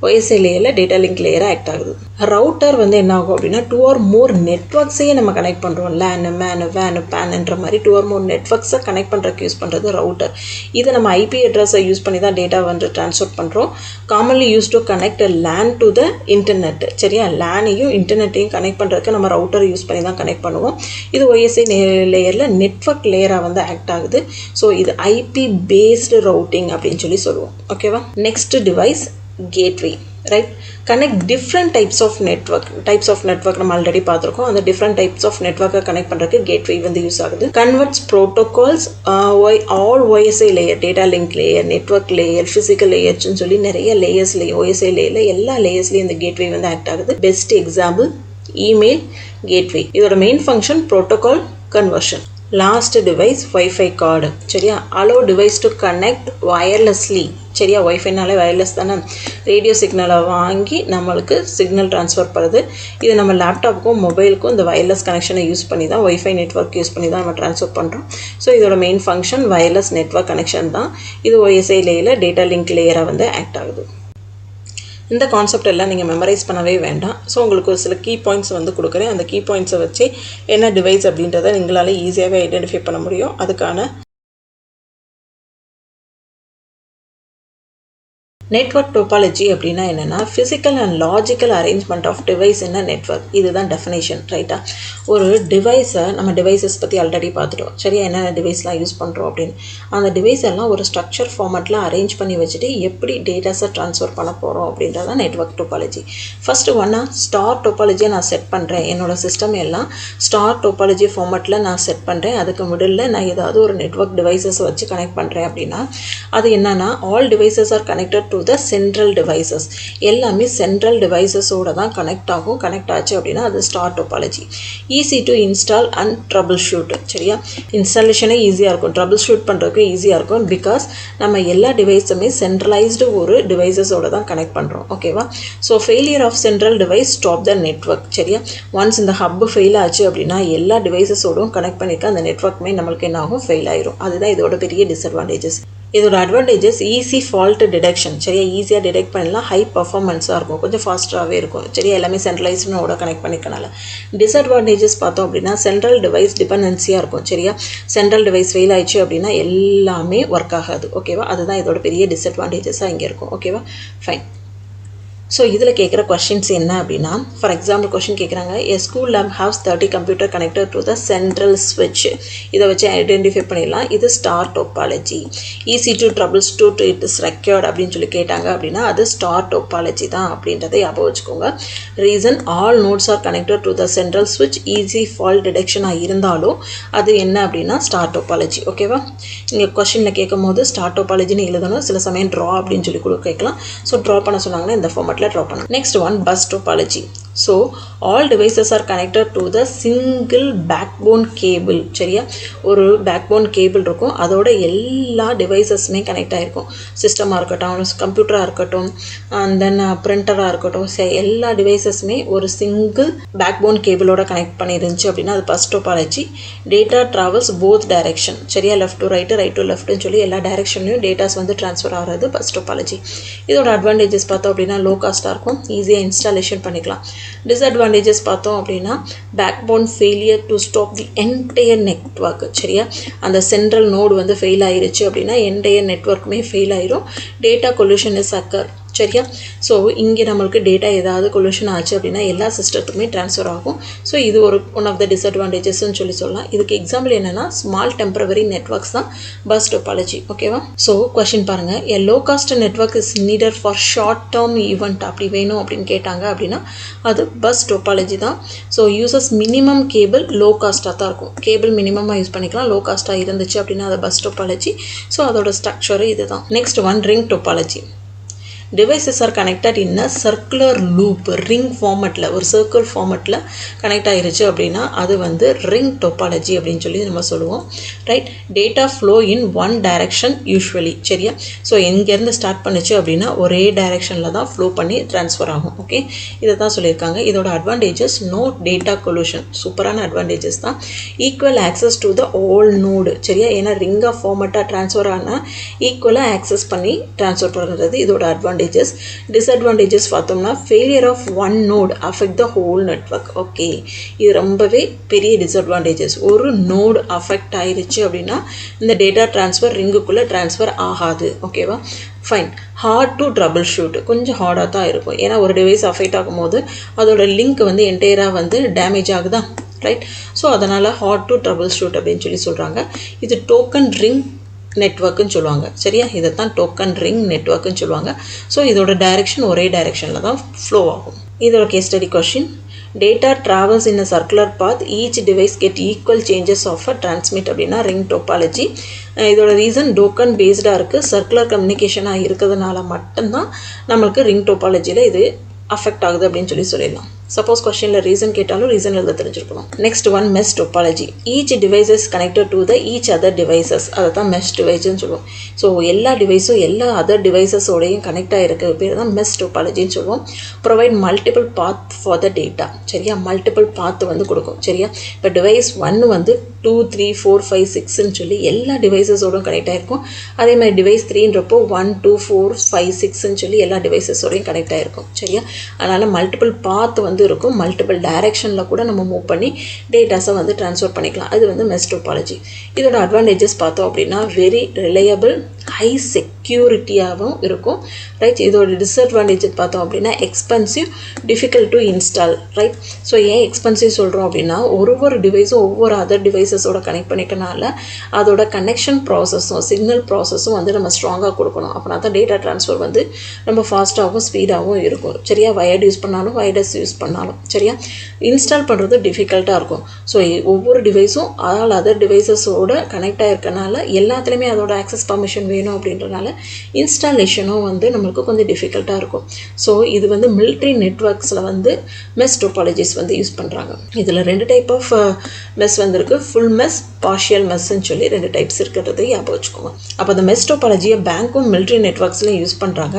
OSI லேயரில் டேட்டா லிங்க் லேயராக ஆக்ட் ஆகுது. ரவுட்டர் வந்து என்ன ஆகும் அப்படின்னா 2 or more நெட்வொர்க்ஸையே நம்ம கனெக்ட் பண்ணுறோம். லேன், மேனு, வேனு, பேனுன்ற மாதிரி 2 or more நெட்வொர்க்ஸை கனெக்ட் பண்ணுறதுக்கு யூஸ் பண்ணுறது ரவுட்டர். இதை நம்ம IP அட்ரஸை யூஸ் பண்ணி தான் டேட்டா வந்து ட்ரான்ஸ்ஃபர் பண்ணுறோம். Commonly use to connect LAN to the internet. சரியா, லேனையும் இன்டர்நெட்டையும் கனெக்ட் பண்ணுறதுக்கு நம்ம ரவுட்டர் யூஸ் பண்ணி தான் கனெக்ட் பண்ணுவோம். இது OSI லேயரில் நெட்வொர்க் லேயராக வந்து ஆக்ட் ஆகுது. ஸோ இது IP பேஸ்டு ரவுட்டிங் அப்படின்னு சொல்லி சொல்லுவோம். ஓகேவா, next device gateway. Right, connect different types of network நம்ம ஆல்ரெடி பார்த்துருக்கோம். அந்த டிஃப்ரெண்ட் டைப்ஸ் ஆஃப் நெட்வொர்க்கை கனெக்ட் பண்ணுறதுக்கு கேட்வே வந்து யூஸ் ஆகுது. Converts protocols all OSI layer, data link layer, network layer, physical லேயர்ஸ்னு சொல்லி நிறைய லேயர்ஸ்லேயும் OSI லேயரில் எல்லா லேயர்ஸ்லேயும் இந்த கேட்வே வந்து ஆக்ட் ஆகுது. Best example email gateway. இதோட main function protocol conversion. Last device wifi card. சரியா, allow device to connect wirelessly. சரியா, ஒய்ஃபைனாலே வயர்லெஸ் தானே, ரேடியோ சிக்னலை வாங்கி நம்மளுக்கு சிக்னல் ட்ரான்ஸ்ஃபர் பண்ணுறது. இது நம்ம லேப்டாப்புக்கும் மொபைலுக்கும் இந்த வயர்லெஸ் கனெக்ஷனை யூஸ் பண்ணி தான் ஒய்ஃபை நெட்வொர்க் யூஸ் பண்ணி தான் நம்ம ட்ரான்ஸ்ஃபர் பண்ணுறோம். ஸோ இதோட main function wireless network connection தான். இது OSI லேயரில் டேட்டா லிங்க் லேயராக வந்து ஆக்ட் ஆகுது. இந்த கான்செப்ட் எல்லாம் நீங்கள் மெமரைஸ் பண்ணவே வேண்டாம். ஸோ உங்களுக்கு ஒரு சில கீ பாயிண்ட்ஸ் வந்து கொடுக்குறேன். அந்த கீ பாயிண்ட்ஸை வச்சு என்ன டிவைஸ் அப்படின்றத நீங்களால் ஈஸியாகவே ஐடென்டிஃபை பண்ண முடியும். அதுக்கான நெட்வொர்க் டோபாலஜி அப்படின்னா என்னென்னா physical and logical arrangement of device in a network. இதுதான் டெஃபினேஷன். ரைட்டா, ஒரு டிவைஸை நம்ம டிவைசஸ் பற்றி ஆல்ரெடி பார்த்துட்டோம். சரியா, என்னென்ன டிவைஸ்லாம் யூஸ் பண்ணுறோம் அப்படின்னு. அந்த டிவைஸ் எல்லாம் ஒரு ஸ்ட்ரக்சர் ஃபார்மேட்டில் அரேஞ்ச் பண்ணி வச்சுட்டு எப்படி டேட்டாஸை ட்ரான்ஸ்ஃபர் பண்ண போகிறோம் அப்படின்றதான் நெட்வொர்க் டோபாலஜி. ஃபஸ்ட்டு ஒன்றா ஸ்டார் டோபாலஜியை நான் செட் பண்ணுறேன். என்னோட சிஸ்டம் எல்லாம் ஸ்டார் டோபாலஜி ஃபார்மேட்டில் நான் செட் பண்ணுறேன். அதுக்கு மிடில் நான் ஏதாவது ஒரு நெட்வொர்க் டிவைசஸ் வச்சு கனெக்ட் பண்ணுறேன் அப்படின்னா அது என்னன்னா all devices are connected to the central devices. எல்லாமே சென்ட்ரல் டிவைசஸோட தான் கனெக்ட் ஆகும். கனெக்ட் ஆச்சு அப்படின்னா அது star topology. Easy to install and trouble shoot. சரியா, இன்ஸ்டாலேஷனே ஈஸியாக இருக்கும், ட்ரபிள் ஷூட் பண்ணுறதுக்கு ஈஸியாக இருக்கும். பிகாஸ் நம்ம எல்லா டிவைஸுமே சென்ட்ரலைஸ்டு ஒரு டிவைசஸோட தான் கனெக்ட் பண்ணுறோம். ஓகேவா, so failure of central device stop the network. சரியா, ஒன்ஸ் இந்த ஹப் ஃபெயில் ஆச்சு அப்படின்னா எல்லா டிவைசஸோடும் கனெக்ட் பண்ணிக்க அந்த நெட்வொர்க்குமே நம்மளுக்கு என்ன ஆகும், ஃபெயில் ஆயிரும். அதுதான் இதோட பெரிய டிஸ்அட்வான்டேஜஸ். இதோட அட்வான்டேஜஸ் ஈஸி ஃபால்ட் டிடெக்ஷன். சரியா, ஈஸியாக டிடெக்ட் பண்ணலாம், ஹை பர்ஃபார்மன்ஸாக இருக்கும், கொஞ்சம் ஃபாஸ்ட்டாகவே இருக்கும். சரியா, எல்லாமே சென்ட்ரலைஸ்டோட கனெக்ட் பண்ணிக்கனால. டிஸ்அட்வான்டேஜஸ் பார்த்தோம் அப்படின்னா சென்ட்ரல் டிவைஸ் டிபெண்டன்சியாக இருக்கும். சரியா, சென்ட்ரல் டிவைஸ் ஃபெயில் ஆயிடுச்சு அப்படின்னா எல்லாமே ஒர்க் ஆகாது. ஓகேவா, அதுதான் இதோட பெரிய டிஸ்அட்வான்டேஜஸாக இங்கே இருக்கும். ஓகேவா, ஃபைன். ஸோ இதில் கேட்குற கொஷின்ஸ் என்ன அப்படின்னா, ஃபார் எக்ஸாம்பிள் கொஷின் கேட்குறாங்க, a school lab haves 30 computer connected to the central ஸ்விட்ச். இதை வச்சு ஐடென்டிஃபை பண்ணிடலாம். இது star topology. Easy to troubleshoot it is required அப்படின்னு சொல்லி கேட்டாங்க அப்படின்னா அது ஸ்டார் டோபாலஜி தான் அப்படின்றத ஞாபகம் வச்சுக்கோங்க. Reason all notes R connected to the central ஸ்விட்ச். ஈஸி ஃபால்ட் டிடெக்ஷனாக இருந்தாலும் அது என்ன அப்படின்னா ஸ்டார் டோபாலஜி. ஓகேவா? இங்கே கொஷினில் கேட்கும் போது ஸ்டார் டோபாலஜின்னு எழுதணும். சில சமயம் ட்ரா அப்படின்னு சொல்லி கூட கேட்கலாம். ஸோ ட்ரா பண்ண சொன்னாங்கன்னா இந்த ஃபார்மேட்டில் ட்ரா பண்ணலாம். Next one bus topology. So all devices are connected to the single backbone cable. சரியா? ஒரு பேக்போன் கேபிள் இருக்கும், அதோட எல்லா டிவைசஸுமே கனெக்ட் ஆகிருக்கும். சிஸ்டமாக இருக்கட்டும், கம்ப்யூட்டராக இருக்கட்டும், தென் பிரிண்டராக இருக்கட்டும், எல்லா டிவைசஸுமே ஒரு சிங்கிள் பேக்போன் கேபிளோட கனெக்ட் பண்ணியிருந்துச்சு அப்படின்னா அது bus topology. Data travels both direction. சரியா? Left to right, right to லெஃப்ட்னு சொல்லி எல்லா டைரக்ஷன்லையும் டேட்டாஸ் வந்து ட்ரான்ஸ்ஃபர் ஆகிறது பஸ் டோபாலஜி. இதோட அட்வான்டேஜஸ் பார்த்தோம் அப்படின்னா லோ காஸ்ட்டாக இருக்கும், ஈஸியாக இன்ஸ்டாலேஷன் பண்ணிக்கலாம். டிஸ்அட்வான்டேஜஸ் பார்த்தோம் அப்படின்னா backbone failure to stop the entire network. சரியா? அந்த சென்ட்ரல் நோடு வந்து ஃபெயில் ஆயிருச்சு அப்படின்னா என்டையர் நெட்வொர்க்குமே ஃபெயில் ஆயிரும். Data coalition is occur. சரியா? ஸோ இங்கே நம்மளுக்கு டேட்டா ஏதாவது கொல்யூஷன் ஆச்சு அப்படின்னா எல்லா சிஸ்டத்துக்குமே ட்ரான்ஸ்ஃபர் ஆகும். ஸோ இது ஒரு ஒன் ஆஃப் த டிஸ்அட்வான்டேஜஸ்ன்னு சொல்லலாம். இதுக்கு எக்ஸாம்பிள் என்னென்னா ஸ்மால் டெம்பரவரி நெட்வொர்க்ஸ் தான் பஸ் டோபாலஜி. ஓகேவா? ஸோ கொஷின் பாருங்கள், a low cost network is needed for short term event அப்படி வேணும் அப்படின்னு கேட்டாங்க அப்படின்னா அது பஸ் டோபாலஜி தான். So uses minimum cable low காஸ்ட்டாக தான் இருக்கும். கேபிள் மினிமமாக யூஸ் பண்ணிக்கலாம். லோ காஸ்ட்டாக இருந்துச்சு அப்படின்னா அது பஸ் டோபாலஜி. ஸோ அதோட ஸ்ட்ரக்சரு இது தான். Next one ring topology. Devices are connected in a circular loop. Ring ஃபார்மெட்டில், ஒரு சர்க்கிள் ஃபார்மெட்டில் கனெக்ட் ஆகிருச்சு அப்படின்னா அது வந்து ரிங் டோபாலஜி அப்படின்னு சொல்லி நம்ம சொல்லுவோம். Right? Data flow in one direction usually. சரியா? ஸோ எங்கேருந்து ஸ்டார்ட் பண்ணிச்சு அப்படின்னா ஒரே டைரக்ஷனில் தான் ஃப்ளோ பண்ணி ட்ரான்ஸ்ஃபர் ஆகும். ஓகே, இதை தான் சொல்லியிருக்காங்க. இதோட அட்வான்டேஜஸ் நோ டேட்டா கொல்யூஷன். சூப்பரான அட்வான்டேஜஸ் தான். Equal access to the all node. சரியா? ஏன்னா ரிங்காக ஃபார்மெட்டாக ட்ரான்ஸ்ஃபர் ஆனால் ஈக்குவலாக ஆக்சஸ் பண்ணி ட்ரான்ஸ்ஃபர் பண்ணுறது இதோட அட்வான்டேஜ். Disadvantages பார்த்தோம்னா failure of one node affect the whole network. Okay, இது ரொம்பவே பெரிய டிஸ்அட்வான்டேஜஸ். ஒரு நோடு அஃபெக்ட் ஆயிருச்சு அப்படின்னா இந்த டேட்டா ட்ரான்ஸ்ஃபர் ரிங்குக்குள்ளே ட்ரான்ஸ்ஃபர் ஆகாது. ஓகேவா? Fine. Hard to troubleshoot. கொஞ்சம் ஹார்டாக தான் இருக்கும். ஏன்னா ஒரு டிவைஸ் அஃபெக்ட் ஆகும்போது அதோட லிங்க் வந்து என்டையராக வந்து டேமேஜ் ஆகுதா? ரைட்? ஸோ அதனால் ஹார்ட் டு ட்ரபிள் ஷூட் அப்படின்னு சொல்லி சொல்கிறாங்க. இது டோக்கன் ரிங் நெட்வொர்க்குன்னு சொல்லுவாங்க. சரியா? இதை தான் டோக்கன் ரிங் நெட்வொர்க்குன்னு சொல்லுவாங்க. ஸோ இதோட டைரெக்ஷன் ஒரே டைரெக்ஷனில் தான் ஃப்ளோ ஆகும். இதோட case study question. Data travels in a circular path, each device get equal chances of a transmit அப்படின்னா ரிங் டோபாலஜி. இதோட ரீசன் டோக்கன் பேஸ்டாக இருக்குது. சர்க்குலர் கம்யூனிகேஷனாக இருக்கிறதுனால மட்டும்தான் நம்மளுக்கு ரிங் டோபாலஜியில் இது அஃபெக்ட் ஆகுது அப்படின்னு சொல்லி சொல்லிடலாம். சப்போஸ் கொஸ்டினில் ரீசன் கேட்டாலும் ரீசன் எழுத தெரிஞ்சிருக்கணும். Next one mesh topology. Each devices connected to the each other devices. அதை தான் மெஷ் டிவைஸ்ன்னு சொல்லுவோம். ஸோ எல்லா டிவைஸும் எல்லா அதர் டிவைசஸோடையும் கனெக்ட் ஆகிருக்க பேர் தான் மெஷ் டோபாலஜின்னு சொல்லுவோம். Provide multiple path for the data. சரியா? மல்டிபிள் பாத் வந்து கொடுக்கும். சரியா? இப்போ டிவைஸ் 1 வந்து 2, 3, 4, 5, 6ன்னு சொல்லி எல்லா டிவைசஸோடும் கனெக்ட் ஆகிருக்கும். அதே மாதிரி டிவைஸ் 3ன்றப்போ 1, 2, 4, 5, 6ன்னு சொல்லி எல்லா டிவைசஸோடையும் கனெக்ட் ஆகிருக்கும். சரியா? அதனால் மல்டிபிள் பாத் வந்து இருக்கும். மல்டிபிள் டைரக்ஷனில் கூட நம்ம மூவ் பண்ணி டேட்டாஸை வந்து ட்ரான்ஸ்ஃபர் பண்ணிக்கலாம். அது வந்து மெஷ் டோபாலஜி. இதோட அட்வான்டேஜஸ் பார்த்தோம் அப்படின்னா வெரி ரிலையபிள், ஹை செக்யூரிட்டியாகவும் இருக்கும். ரைட்? இதோட டிஸ்அட்வான்டேஜஸ் பார்த்தோம் அப்படின்னா expensive, difficult to install. Right? So ஏன் எக்ஸ்பென்சிவ் சொல்கிறோம் அப்படின்னா ஒவ்வொரு டிவைஸும் ஒவ்வொரு அதர் டிவைசஸோட கனெக்ட் பண்ணிக்கனால அதோட கனெக்ஷன் ப்ராசஸும் சிக்னல் ப்ராசஸும் வந்து நம்ம ஸ்ட்ராங்காக கொடுக்கணும். அப்படின்னா தான் டேட்டா ட்ரான்ஸ்ஃபர் வந்து நம்ம ஃபாஸ்ட்டாகவும் ஸ்பீடாகவும் இருக்கும். சரியா? வயர்டு யூஸ் பண்ணாலும் வைரஸ் யூஸ் பண்ணாலும். சரியா? இன்ஸ்டால் பண்ணுறது டிஃபிகல்ட்டாக இருக்கும். ஸோ ஒவ்வொரு டிவைஸும் ஆல் அதர் டிவைசஸோட கனெக்ட் ஆகிருக்கனால எல்லாத்துலேயுமே அதோட ஆக்சஸ் பர்மிஷன் வேணும் அப்படின்றனால இன்ஸ்டாலேஷனும் வந்து நம்மளுக்கு கொஞ்சம் டிஃபிகல்ட்டாக இருக்கும். ஸோ இது வந்து மிலிட்ரி நெட்வொர்க்ஸில் வந்து மெஷ் டோபாலஜிஸ் வந்து யூஸ் பண்ணுறாங்க. இதில் 2 டைப் ஆஃப் மெஷ் வந்துருக்கு. ஃபுல் மெஷ், பார்ஷியல் மெஷ்ன்னு சொல்லி 2 டைப்ஸ் இருக்கிறது ஞாபகம் வச்சுக்கோங்க. அப்போ அந்த மெஷ் டோபாலஜியை பேங்க்கும் மிலிட்ரி நெட்வொர்க்ஸ்லையும் யூஸ் பண்ணுறாங்க.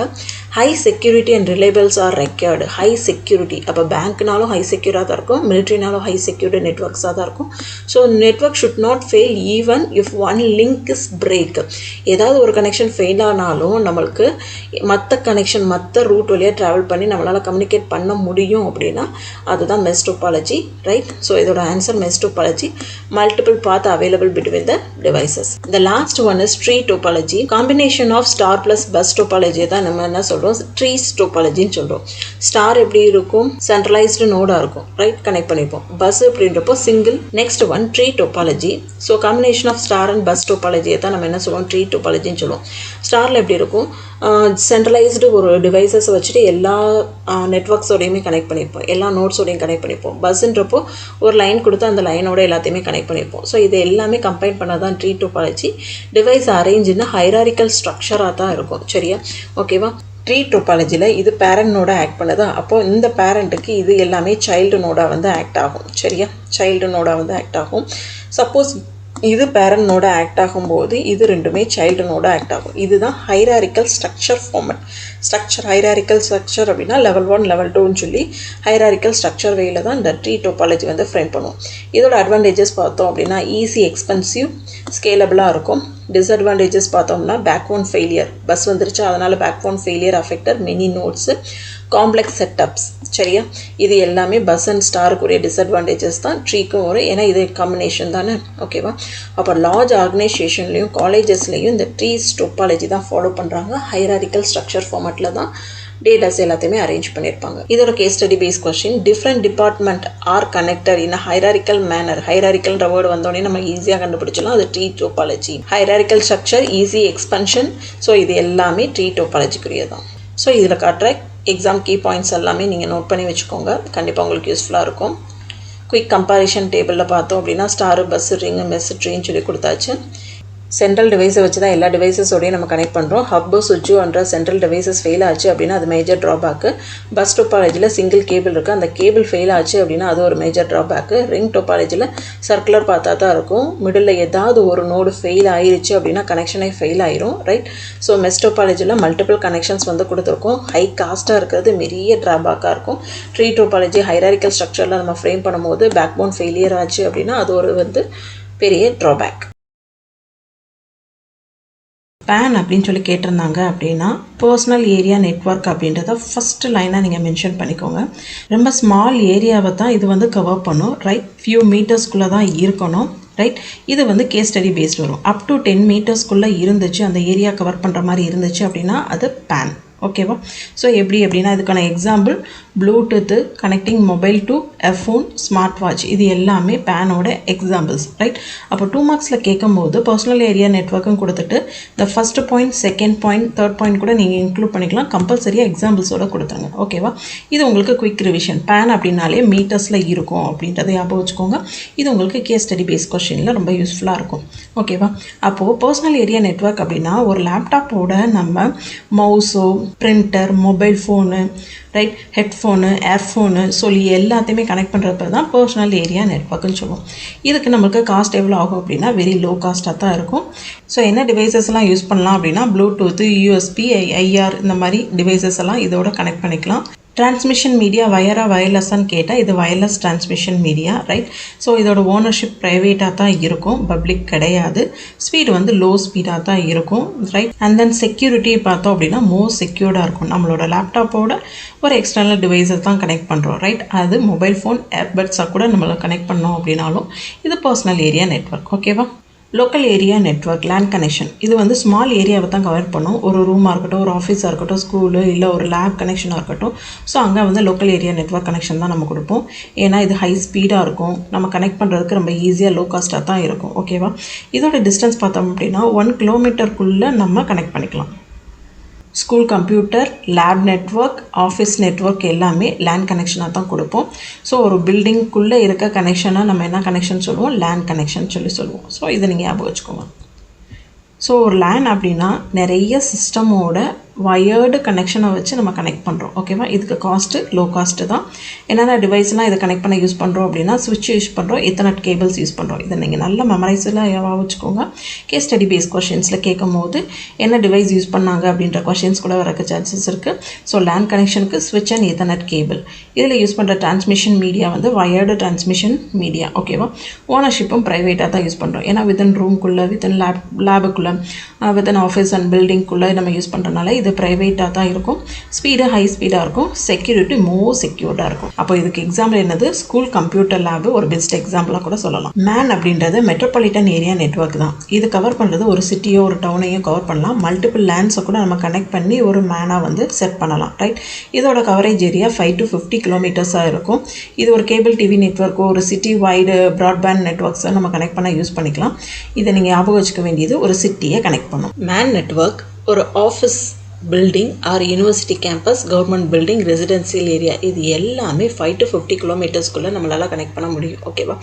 High security and reliables are required. High security, அப்போ பேங்க்னாலும் ஹை செக்யூராக தான் இருக்கும், மிலிட்ரினாலும் ஹை செக்யூர்டு நெட்வொர்க்ஸாக தான் இருக்கும். So network should not fail even if one link is break. ஏதாவது ஒரு கனெக்ஷன் ஃபெயில் ஆனாலும் நம்மளுக்கு மற்ற கனெக்ஷன் மற்ற ரூட் வழியாக ட்ராவல் பண்ணி நம்மளால் கம்யூனிகேட் பண்ண முடியும் அப்படின்னா அதுதான் மெஷ் டோபாலஜி. ரைட்? ஸோ இதோட answer mesh topology. Multiple path available between the devices. The last one is tree topology. Combination of star plus bus topology தான் நம்ம என்ன சொல்கிறோம் சொல்கிறோம்? ட்ரீஸ் டோபாலஜின்னு சொல்கிறோம். ஸ்டார் எப்படி இருக்கும்? சென்ட்ரலைஸ்டு நோடாக இருக்கும், ரைட்? கனெக்ட் பண்ணிப்போம். பஸ் அப்படின்றப்போ single. Next one tree topology. So combination of star and bus டோபாலஜியை தான் நம்ம என்ன சொல்லுவோம்? ட்ரீ டோபாலஜின்னு சொல்லுவோம். ஸ்டாரில் எப்படி இருக்கும்? சென்ட்ரலைஸ்டு ஒரு டிவைசஸை வச்சுட்டு எல்லா நெட்ஒர்க்ஸோடையுமே கனெக்ட் பண்ணிப்போம், எல்லா நோட்ஸோடையும் கனெக்ட் பண்ணிப்போம். பஸ்ன்றப்போ ஒரு லைன் கொடுத்து அந்த லைனோட எல்லாத்தையுமே கனெக்ட் பண்ணிப்போம். ஸோ இது எல்லாமே கம்பைன் பண்ணால் தான் ட்ரீ டோபாலஜி. டிவைஸ் அரேஞ்சுன்னு ஹைராரிக்கல் ஸ்ட்ரக்சராக தான் இருக்கும், சரியா? ஓகேவா? ட்ரீ டோபாலஜியில் இது பேரண்ட் நோடாக ஆக்ட் பண்ணுதா, அப்போது இந்த பேரண்ட்டுக்கு இது எல்லாமே சைல்டு நோடாக வந்து ஆக்ட் ஆகும், சரியா? சைல்டு நோடாக வந்து ஆக்ட் ஆகும். சப்போஸ் இது பேரண்ட் நோட ஆக்ட் ஆகும்போது இது ரெண்டுமே சைல்டு நோட ஆக்ட் ஆகும். இதுதான் hierarchical structure format. Hierarchical structure அப்படின்னா லெவல் 1 லெவல் 2ன்னு சொல்லி ஹைராரிக்கல் ஸ்ட்ரக்சர் வேயில் தான் இந்த ட்ரீ டோபாலஜி வந்து ஃப்ரேம் பண்ணுவோம். இதோட அட்வான்டேஜஸ் பார்த்தோம் அப்படின்னா ஈஸி, எக்ஸ்பென்சிவ், ஸ்கேலபிளாக இருக்கும். டிஸ்அட்வான்டேஜஸ் பார்த்தோம்னா பேக்போன் ஃபெயிலியர். பஸ் வந்துருச்சு, அதனால் backbone failure affected many notes, complex setups, சரியா? இது எல்லாமே பஸ் அண்ட் ஸ்டாருக்குரிய டிஸ்அட்வான்டேஜஸ் தான் ட்ரீக்கும் வரும், ஏன்னா இது காம்பினேஷன் தானே, ஓகேவா? அப்போ லார்ஜ் ஆர்கனைசேஷன்லேயும் காலேஜஸ்லேயும் இந்த ட்ரீஸ் டோபாலஜி தான் ஃபாலோ பண்ணுறாங்க. ஹைராரிக்கல் ஸ்ட்ரக்சர் ஃபார்மேட்டில் தான் டேட்டாஸ் எல்லாத்தையுமே அரேஞ்ச் பண்ணியிருப்பாங்க. இதோட case study base question. Different department are connected in hierarchical manner. ஹைராரிக்கல்ன்ற வேர்டு வந்தோடனே நம்ம ஈஸியாக கண்டுபிடிச்சலாம், அது tree topology. Hierarchical structure, easy, expansion, so இது எல்லாமே ட்ரீ டோபாலஜிக்குரியதான். ஸோ இதில் காட்டுற எக்ஸாம் கீ பாயிண்ட்ஸ் எல்லாமே நீங்கள் நோட் பண்ணி வச்சுக்கோங்க, கண்டிப்பாக உங்களுக்கு யூஸ்ஃபுல்லாக இருக்கும். குயிக் கம்பேரிஷன் டேபிளில் பார்த்தோம் அப்படின்னா ஸ்டாரு, பஸ், ரிங்கு, மெஸ், ட்ரீன்னு சொல்லி கொடுத்தாச்சு. சென்ட்ரல் டிவைஸை வச்சு தான் எல்லா டிவைசஸோடையும் நம்ம கனெக்ட் பண்ணுறோம். ஹப்பு, சுவிட்சு என்ற சென்ட்ரல் டிவைசஸ் ஃபெயில் ஆச்சு அப்படின்னா அது மேஜர் ட்ராபேக்கு. பஸ் டோபாலஜியில் சிங்கிள் கேபிள் இருக்குது, அந்த கேபிள் ஃபெயில் ஆச்சு அப்படின்னா அது ஒரு மேஜர் ட்ராபேக்கு. ரிங் டோபாலஜியில் சர்க்குலர் பார்த்தா தான் இருக்கும், மிடில் ஏதாவது ஒரு நோடு ஃபெயில் ஆயிடுச்சு அப்படின்னா கனெக்ஷனே ஃபெயில் ஆயிரும், ரைட்? ஸோ மெஸ் டோபாலஜியில் மல்டிபிள் கனெக்ஷன்ஸ் வந்து கொடுத்துருக்கோம். ஹை காஸ்ட்டாக இருக்கிறது பெரிய ட்ராபேக்காக இருக்கும். ட்ரீ டோபாலஜி ஹைராரிக்கல் ஸ்ட்ரக்சரில் நம்ம ஃப்ரேம் பண்ணும்போது பேக்போன் ஃபெயிலியர் ஆச்சு அப்படின்னா அது ஒரு வந்து பெரிய ட்ராபேக். பேன் அப்படின்னு சொல்லி கேட்டிருந்தாங்க அப்படின்னா பர்சனல் ஏரியா நெட்வொர்க் அப்படின்றத ஃபஸ்ட்டு லைனாக நீங்கள் மென்ஷன் பண்ணிக்கோங்க. ரொம்ப ஸ்மால் ஏரியாவை தான் இது வந்து கவர் பண்ணும், ரைட்? ஃபியூ மீட்டர்ஸ்குள்ளே தான் இருக்கணும், ரைட்? இது வந்து கேஸ் ஸ்டடி பேஸ்ட் வரும். அப் டு 10 மீட்டர்ஸ்குள்ளே இருந்துச்சு, அந்த ஏரியா கவர் பண்ணுற மாதிரி இருந்துச்சு அப்படின்னா அது பேன், ஓகேவா? ஸோ எப்படி அப்படின்னா இதுக்கான example bluetooth, connecting mobile to phone, smart watch, இது எல்லாமே பேனோட எக்ஸாம்பிள்ஸ், ரைட்? அப்போ 2 மார்க்ஸில் கேட்கும் போது பர்சனல் ஏரியா நெட்வொர்க்கும் கொடுத்துட்டு இந்த first point, second point, third point கூட நீங்கள் இன்க்ளூட் பண்ணிக்கலாம். கம்பல்சரியாக எக்ஸாம்பிள்ஸோட கொடுத்துருங்க, ஓகேவா? இது உங்களுக்கு குயிக் ரிவிஷன். பேன் அப்படின்னாலே மீட்டர்ஸில் இருக்கும் அப்படின்றத ஞாபகம் வச்சுக்கோங்க. இது உங்களுக்கு கேஸ் ஸ்டடி பேஸ் கொஸ்டினில் ரொம்ப யூஸ்ஃபுல்லாக இருக்கும், ஓகேவா? அப்போது பர்சனல் ஏரியா நெட்வொர்க் அப்படின்னா ஒரு லேப்டாப்போட நம்ம மவுஸோ, printer, mobile phone, right, headphone, earphone சொல்லி எல்லாத்தையுமே கனெக்ட் பண்ணுறப்ப தான் பர்சனல் ஏரியா நெட்வொர்க்குன்னு சொல்லுவோம். இதுக்கு நம்மளுக்கு காஸ்ட் எவ்வளோ ஆகும் அப்படின்னா வெரி லோ காஸ்ட்டாக தான் இருக்கும். ஸோ என்ன டிவைசஸ்லாம் யூஸ் பண்ணலாம் அப்படின்னா ப்ளூடூத்து, யூஎஸ்பி, ஐஆர் இந்த மாதிரி டிவைசஸ் எல்லாம் இதோட கனெக்ட் பண்ணிக்கலாம். டிரான்ஸ்மிஷன் மீடியா வயரா வயர்லெஸ்ஸான்னு கேட்டால் இது wireless transmission media, right? So இதோட ஓனர்ஷிப் ப்ரைவேட்டாக தான் இருக்கும், பப்ளிக் கிடையாது. ஸ்பீடு வந்து லோ ஸ்பீடாக தான் இருக்கும், ரைட்? அண்ட் தென் செக்யூரிட்டி பார்த்தோம் அப்படின்னா மோஸ்ட் செக்யூர்டாக இருக்கும். நம்மளோட லேப்டாப்போட ஒரு எக்ஸ்டர்னல் டிவைஸஸ் தான் கனெக்ட் பண்ணுறோம், ரைட்? அது மொபைல் ஃபோன், ஏர்பட்ஸாக கூட நம்மளை கனெக்ட் பண்ணோம் அப்படின்னாலும் இது பர்சனல் ஏரியா நெட்வொர்க், ஓகேவா? Local area network, land connection, இது வந்து ஸ்மால் ஏரியாவை தான் கவர் பண்ணும். ஒரு ரூமாக இருக்கட்டும், ஒரு ஆஃபீஸாக இருக்கட்டும், ஸ்கூலு, இல்லை ஒரு லேப் கனெக்ஷனாக இருக்கட்டும். ஸோ அங்கே வந்து லோக்கல் ஏரியா நெட்வொர்க் கனெக்ஷன் தான் நம்ம கொடுப்போம். ஏன்னா இது ஹை ஸ்பீடாக இருக்கும், நம்ம கனெக்ட் பண்ணுறதுக்கு ரொம்ப ஈஸியாக லோ காஸ்ட்டாக தான் இருக்கும், ஓகேவா? இதோட டிஸ்டன்ஸ் பார்த்தோம் அப்படின்னா 1 கிலோமீட்டருக்குள்ளே நம்ம கனெக்ட் பண்ணிக்கலாம். School computer, lab network, office network எல்லாமே லேண்ட் கனெக்ஷனாக தான் கொடுப்போம். ஸோ ஒரு பில்டிங்குள்ளே இருக்க கனெக்ஷனாக நம்ம என்ன கனெக்ஷன் சொல்லுவோம்? லேண்ட் கனெக்ஷன் சொல்லி சொல்லுவோம். ஸோ இதை நீங்கள் ஞாபகம் வச்சுக்கோங்க. ஸோ ஒரு லேன் அப்படின்னா நிறைய சிஸ்டமோட வயர்டு கனெக்ஷனை வச்சு நம்ம கனெக்ட் பண்ணுறோம், ஓகேவா? இதுக்கு காஸ்ட்டு லோ காஸ்ட்டு தான். என்னென்ன டிவைஸ்லாம் இதை கனெக்ட் பண்ண யூஸ் பண்ணுறோம் அப்படின்னா சுவிட்ச் யூஸ் பண்ணுறோம், எத்தனட் கேபிள்ஸ் யூஸ் பண்ணுறோம். இதை நீங்கள் நல்ல மெமரைஸில் வச்சுக்கோங்க. கேஸ் ஸ்டடி பேஸ் கொஷின்ஸில் கேட்கும் போது என்ன டிவைஸ் யூஸ் பண்ணாங்க அப்படின்ற கொஷின்ஸ் கூட வரக்கு சான்சஸ் இருக்குது. ஸோ லேண்ட் கனெக்ஷனுக்கு சுவிட்ச் அண்ட் எத்தனட் கேபிள். இதில் யூஸ் பண்ணுற டிரான்ஸ்மிஷன் மீடியா வந்து வயர்டு டிரான்ஸ்மிஷன் மீடியா, ஓகேவா? ஓனர்ஷிப்பும் ப்ரைவேட்டாக தான் யூஸ் பண்ணுறோம். ஏன்னா வித்தின் ரூம்குள்ளே, வித்தின் லேபுக்குள்ளே, வித்தின் ஆஃபீஸ் அண்ட் பில்டிங்குள்ளே நம்ம யூஸ் பண்ணுறதுனால இது ப்ரைவேட்டாக தான் இருக்கும், ஸ்பீடு ஹை ஸ்பீடாக இருக்கும், செக்யூரிட்டி மோர் செக்யூர்டாக இருக்கும். அப்போ இதுக்கு எக்ஸாம்பிள் என்னது, ஸ்கூல் கம்ப்யூட்டர் லேபு ஒரு பெஸ்ட் எக்ஸாம்பிளாக கூட சொல்லலாம். மேன் அப்படின்றது மெட்ரோபாலிட்டன் ஏரியா நெட்வொர்க் தான். இது கவர் பண்ணுறது ஒரு சிட்டியோ ஒரு டவுனையும் கவர் பண்ணலாம். மல்டிபிள் லேண்ட்ஸை கூட நம்ம கனெக்ட் பண்ணி ஒரு மேனாக வந்து செட் பண்ணலாம். ரைட், இதோட கவரேஜ் ஏரியா 5 to 50 கிலோமீட்டர்ஸாக இருக்கும். இது ஒரு கேபிள் டிவி நெட்வொர்க்கோ ஒரு சிட்டி வைடு ப்ராட்பேண்ட் நெட்வொர்க்ஸை நம்ம கனெக்ட் பண்ண யூஸ் பண்ணிக்கலாம். இதை நீங்கள் ஞாபகம் வச்சுக்க வேண்டியது ஒரு சிட்டியை கனெக்ட் பண்ணும். மேன் நெட்வொர்க் ஒரு office building R university campus, government building, residential area, இது எல்லாமே 5 to 50 கிலோமீட்டர்ஸ்க்குள்ளே நம்மளால் கனெக்ட் பண்ண முடியும். ஓகேவா,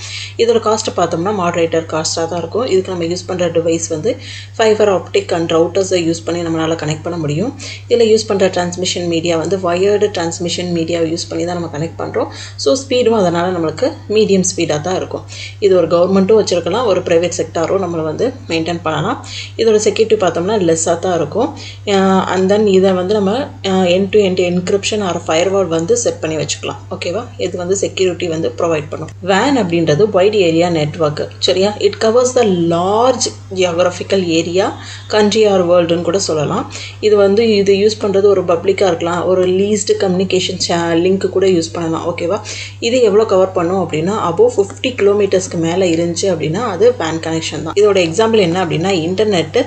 இதோட காஸ்ட்டை பார்த்தோம்னா மாடரேட்டர் காஸ்ட்டாக தான் இருக்கும். இதுக்கு நம்ம யூஸ் பண்ணுற டிவைஸ் வந்து ஃபைபர் ஆப்டிக் அண்ட் ரவுட்டர்ஸை யூஸ் பண்ணி நம்மளால் கனெக்ட் பண்ண முடியும். இதில் யூஸ் பண்ணுற டிரான்ஸ்மிஷன் மீடியா வந்து வயர்டு டிரான்ஸ்மிஷன் மீடியாவை யூஸ் பண்ணி தான் நம்ம கனெக்ட் பண்ணுறோம். ஸோ ஸ்பீடும் அதனால் நம்மளுக்கு மீடியம் ஸ்பீடாக தான் இருக்கும். இது ஒரு கவர்மெண்ட்டும் வச்சுருக்கலாம், ஒரு ப்ரைவேட் செக்டாரும் நம்மளை வந்து மெயின்டைன் பண்ணலாம். இதோட செக்யூரிட்டி பார்த்தோம்னா லெஸ்ஸாக தான் இருக்கும். தென் இதை வந்து நம்ம end to end encryption or firewall வந்து செட் பண்ணி வச்சுக்கலாம். ஓகேவா, இது வந்து செக்யூரிட்டி வந்து ப்ரொவைட் பண்ணும். வேன் அப்படின்றது வைட் ஏரியா நெட்வொர்க். சரியா, it covers the large geographical area, country or வேர்ல்டுன்னு கூட சொல்லலாம். இது யூஸ் பண்ணுறது ஒரு பப்ளிக்காக இருக்கலாம், ஒரு லீஸ்டு கம்யூனிகேஷன் லிங்க் கூட யூஸ் பண்ணலாம். ஓகேவா, இது எவ்வளோ கவர் பண்ணும் அப்படின்னா அபோவ் 50 கிலோமீட்டர்ஸ்க்கு மேலே இருந்துச்சு அப்படின்னா அது வேன் கனெக்ஷன் தான். இதோட எக்ஸாம்பிள் என்ன அப்படின்னா இன்டர்நெட்டு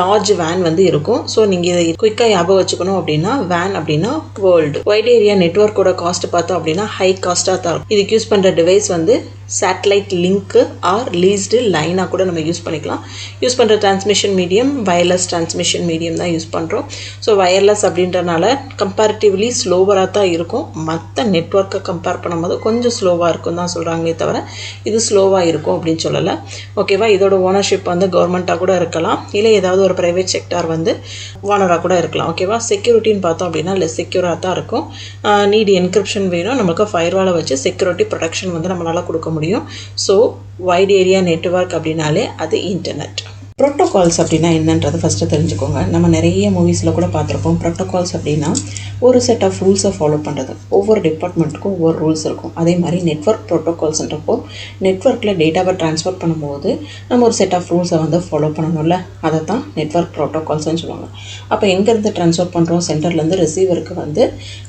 லார்ஜ் வேன் வந்து இருக்கும். ஸோ நீங்கள் இதை குயிக்காக ஞாபகம் வச்சுக்கணும் அப்படின்னா வேன் அப்படின்னா வேர்ல்டு வைட் ஏரியா நெட்வொர்க்கோட காஸ்ட் பார்த்தோம் அப்படின்னா ஹை காஸ்ட்டாக தான் இருக்கும். இதுக்கு யூஸ் பண்ணுற டிவைஸ் வந்து சேட்டலைட் லிங்க்கு ஆர் லீஸ்டு லைனாக கூட நம்ம யூஸ் பண்ணிக்கலாம். யூஸ் பண்ணுற transmission medium wireless transmission medium தான் யூஸ் பண்ணுறோம். ஸோ வயர்லெஸ் அப்படின்றனால கம்பேரிட்டிவ்லி ஸ்லோவராக தான் இருக்கும். மற்ற நெட்வொர்க்கை கம்பேர் பண்ணும்போது கொஞ்சம் ஸ்லோவாக இருக்கும் தான் சொல்கிறாங்களே தவிர இது ஸ்லோவாக இருக்கும் அப்படின்னு சொல்லலை. ஓகேவா, இதோட ஓனர்ஷிப் வந்து கவர்மெண்ட்டாக கூட இருக்கலாம், இல்லை ஏதாவது ஒரு ப்ரைவேட் செக்டார் வந்து ஓனராக கூட இருக்கலாம். ஓகேவா, செக்யூரிட்டின்னு பார்த்தோம் அப்படின்னா லெஸ் செக்யூராக தான் இருக்கும். நீட் என்கிரிப்ஷன் வேணும், நமக்கு ஃபயர்வாலை வச்சு செக்யூரிட்டி ப்ரொடெக்ஷன் வந்து நம்மளால் கொடுக்க முடியும். ஸோ வைட் ஏரியா நெட்வொர்க் அப்படின்னாலே அது இன்டர்நெட். ப்ரோட்டோகால்ஸ் அப்படின்னா என்னன்றது ஃபஸ்ட்டு தெரிஞ்சுக்கோங்க. நம்ம நிறைய மூவிஸில் கூட பார்த்துருப்போம். ப்ரோட்டோகால்ஸ் அப்படின்னா ஒரு செட் ஆஃப் ரூல்ஸை ஃபாலோ பண்ணுறது. ஒவ்வொரு டிபார்ட்மெண்ட்டுக்கும் ஒவ்வொரு ரூல்ஸ் இருக்கும். அதே மாதிரி நெட்வொர்க் ப்ரோட்டோகால்ஸ்ன்றப்போ நெட்வொர்க்கில் டேட்டாவை ட்ரான்ஸ்ஃபர் பண்ணும்போது நம்ம ஒரு செட் ஆஃப் ரூல்ஸை வந்து ஃபாலோ பண்ணணும்ல, அதை தான் நெட்வொர்க் ப்ரோட்டோகால்ஸ்ன்னு சொல்லுவாங்க. அப்போ எங்கேருந்து ட்ரான்ஸ்ஃபர் பண்ணுறோம், சென்டர்லேருந்து ரிசீவருக்கு வந்து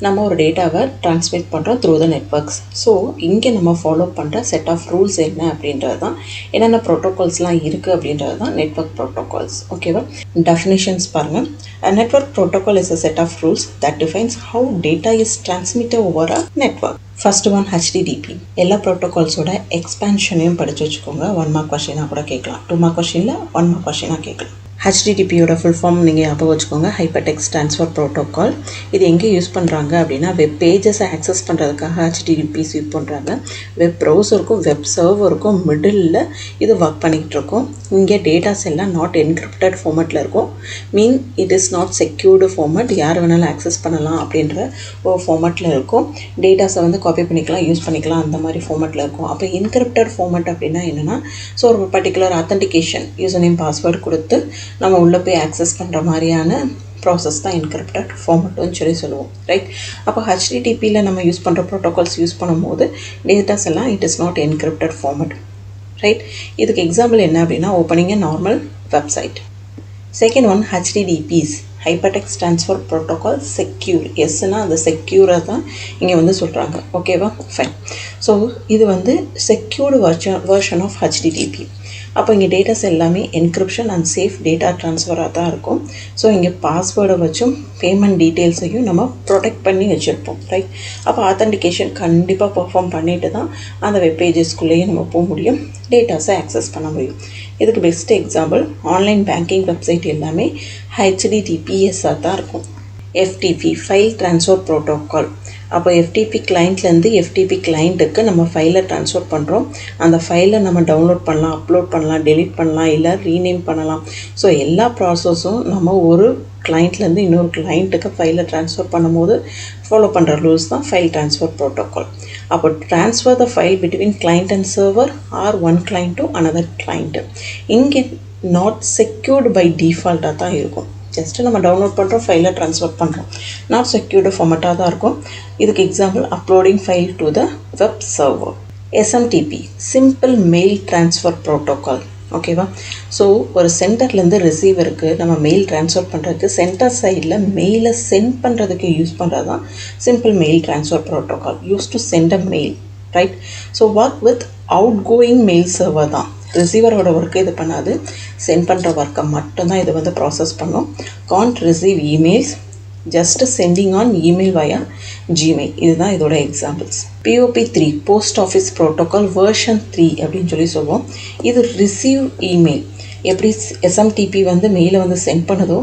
நம்ம ஒரு டேட்டாவை ட்ரான்ஸ்மிட் பண்ணுறோம் த்ரூ த நெட்வொர்க்ஸ். ஸோ இங்கே நம்ம ஃபாலோ பண்ணுற செட் ஆஃப் ரூல்ஸ் என்ன அப்படின்றது தான், என்னென்ன ப்ரோட்டோகால்ஸ்லாம் இருக்குது அப்படின்றது தான் நெட்வொர்க் protocols. ஓகேவா, definitions பாருங்க. A network protocol is a set of rules that defines how data is transmitted over a network. First one HTTP. எல்லா ப்ரோட்டோகால்ஸோட எக்ஸ்பேன்ஷனையும் படித்து வச்சுக்கோங்க. 1 மார்க் கொஸ்டினாக கூட கேட்கலாம், 2 மார்க் கொஸ்டினில் 1 மார்க் கொஸ்டினாக கேட்கலாம். HTTPயோட ஃபுல் ஃபார்ம் நீங்கள் ஞாபகம் வச்சுக்கோங்க, ஹைப்பர் டெக்ஸ்ட் ட்ரான்ஸ்ஃபர் ப்ரோட்டோகால். இது எங்கே யூஸ் பண்ணுறாங்க அப்படின்னா வெப் பேஜஸை ஆக்சஸ் பண்ணுறதுக்காக HTTPs யூஸ் பண்ணுறாங்க. வெப் ப்ரௌசருக்கும் வெப் சர்வருக்கும் மிடில் இது ஒர்க் பண்ணிக்கிட்டு இருக்கோம். இங்கே டேட்டாஸ் எல்லாம் நாட் என்கிரிப்டட் ஃபார்மேட்டில் இருக்கும். It is not secured format, யார் வேணாலும் ஆக்சஸ் பண்ணலாம் அப்படின்ற ஒரு ஃபார்மேட்டில் இருக்கும். டேட்டாஸை வந்து காப்பி பண்ணிக்கலாம், யூஸ் பண்ணிக்கலாம், அந்த மாதிரி ஃபார்மேட்டில் இருக்கும். அப்போ என்கிரிப்டட் ஃபார்மேட் அப்படின்னா என்னென்னா, ஸோ ஒரு particular authentication user name password கொடுத்து நம்ம உள்ளே போய் ஆக்சஸ் பண்ணுற மாதிரியான ப்ராசஸ் தான் என்கிரிப்டட் ஃபார்மேட்டுன்னு சொல்லுவோம். ரைட், அப்போ HTTPயில் நம்ம யூஸ் பண்ணுற ப்ரோட்டோகால்ஸ் யூஸ் பண்ணும்போது டேட்டாஸ் எல்லாம் it is not encrypted format. Right, இதுக்கு எக்ஸாம்பிள் என்ன அப்படின்னா opening a normal website. Second one HTTPs, hypertext transfer protocol secure. எஸ்னா அந்த செக்யூராக தான் இங்கே வந்து சொல்கிறாங்க. ஓகேவா, ஃபைன். ஸோ இது வந்து செக்யூர்டு வெர்ஷன் ஆஃப் HTTP. அப்போ இங்கே டேட்டாஸ் எல்லாமே என்கிரிப்ஷன் அண்ட் சேஃப் டேட்டா ட்ரான்ஸ்ஃபராக தான் இருக்கும். ஸோ இங்கே பாஸ்வேர்டை வச்சும் பேமெண்ட் டீட்டெயில்ஸையும் நம்ம ப்ரொடெக்ட் பண்ணி வச்சுருப்போம். ரைட், அப்போ ஆத்தென்டிகேஷன் கண்டிப்பாக பெர்ஃபார்ம் பண்ணிட்டு தான் அந்த வெப் பேஜஸ்குள்ளேயே நம்ம போக முடியும், டேட்டாஸை ஆக்சஸ் பண்ண முடியும். இதுக்கு best example online banking website எல்லாமே HTTPS-ஆக தான் இருக்கும். FTP, file transfer protocol. அப்போ FTP கிளைண்ட்லேருந்து FTP கிளைண்ட்டுக்கு நம்ம ஃபைலை ட்ரான்ஸ்ஃபர் பண்ணுறோம். அந்த ஃபைலை நம்ம டவுன்லோட் பண்ணலாம், அப்லோட் பண்ணலாம், டெலிட் பண்ணலாம், இல்லை ரீநேம் பண்ணலாம். ஸோ எல்லா ப்ராசஸும் நம்ம ஒரு கிளைண்ட்லேருந்து இன்னொரு கிளைண்ட்டுக்கு ஃபைலை ட்ரான்ஸ்ஃபர் பண்ணும்போது ஃபாலோ பண்ணுற ரூல்ஸ் தான் ஃபைல் ட்ரான்ஸ்ஃபர் ப்ரோட்டோகால். அப்போ transfer the file between client and server or one client to another client. இங்கே நாட் செக்யூர்டு பை டிஃபால்ட்டாக தான் இருக்கும். ஜஸ்ட்டு நம்ம டவுன்லோட் பண்ணுறோம், ஃபைலை ட்ரான்ஸ்ஃபர் பண்ணுறோம், நாட் செக்யூர்டு ஃபார்மேட்டாக தான் இருக்கும். இதுக்கு example uploading file to the web server. SMTP, simple mail transfer protocol. ஓகேவா? ஸோ ஒரு சென்டர்லேருந்து ரிசீவருக்கு நம்ம மெயில் ட்ரான்ஸ்ஃபர் பண்ணுறதுக்கு சென்டர் சைடில் மெயிலை சென்ட் பண்ணுறதுக்கு யூஸ் பண்ணுறது தான் simple mail transfer protocol use to send a mail, right? So work with outgoing mail server தான். ரிசீவரோட ஒர்க்கை இது பண்ணாது, சென்ட் பண்ணுற ஒர்க்கை மட்டும்தான் இது வந்து ப்ராசஸ் பண்ணும். Can't receive emails, just sending on email via Gmail. இதுதான் இதோட examples. POP3 post office protocol version 3 அப்படின்னு சொல்லுவோம். இது ரிசீவ் இமெயில். எப்படி SMTP வந்து மெயிலை வந்து சென்ட் பண்ணுதோ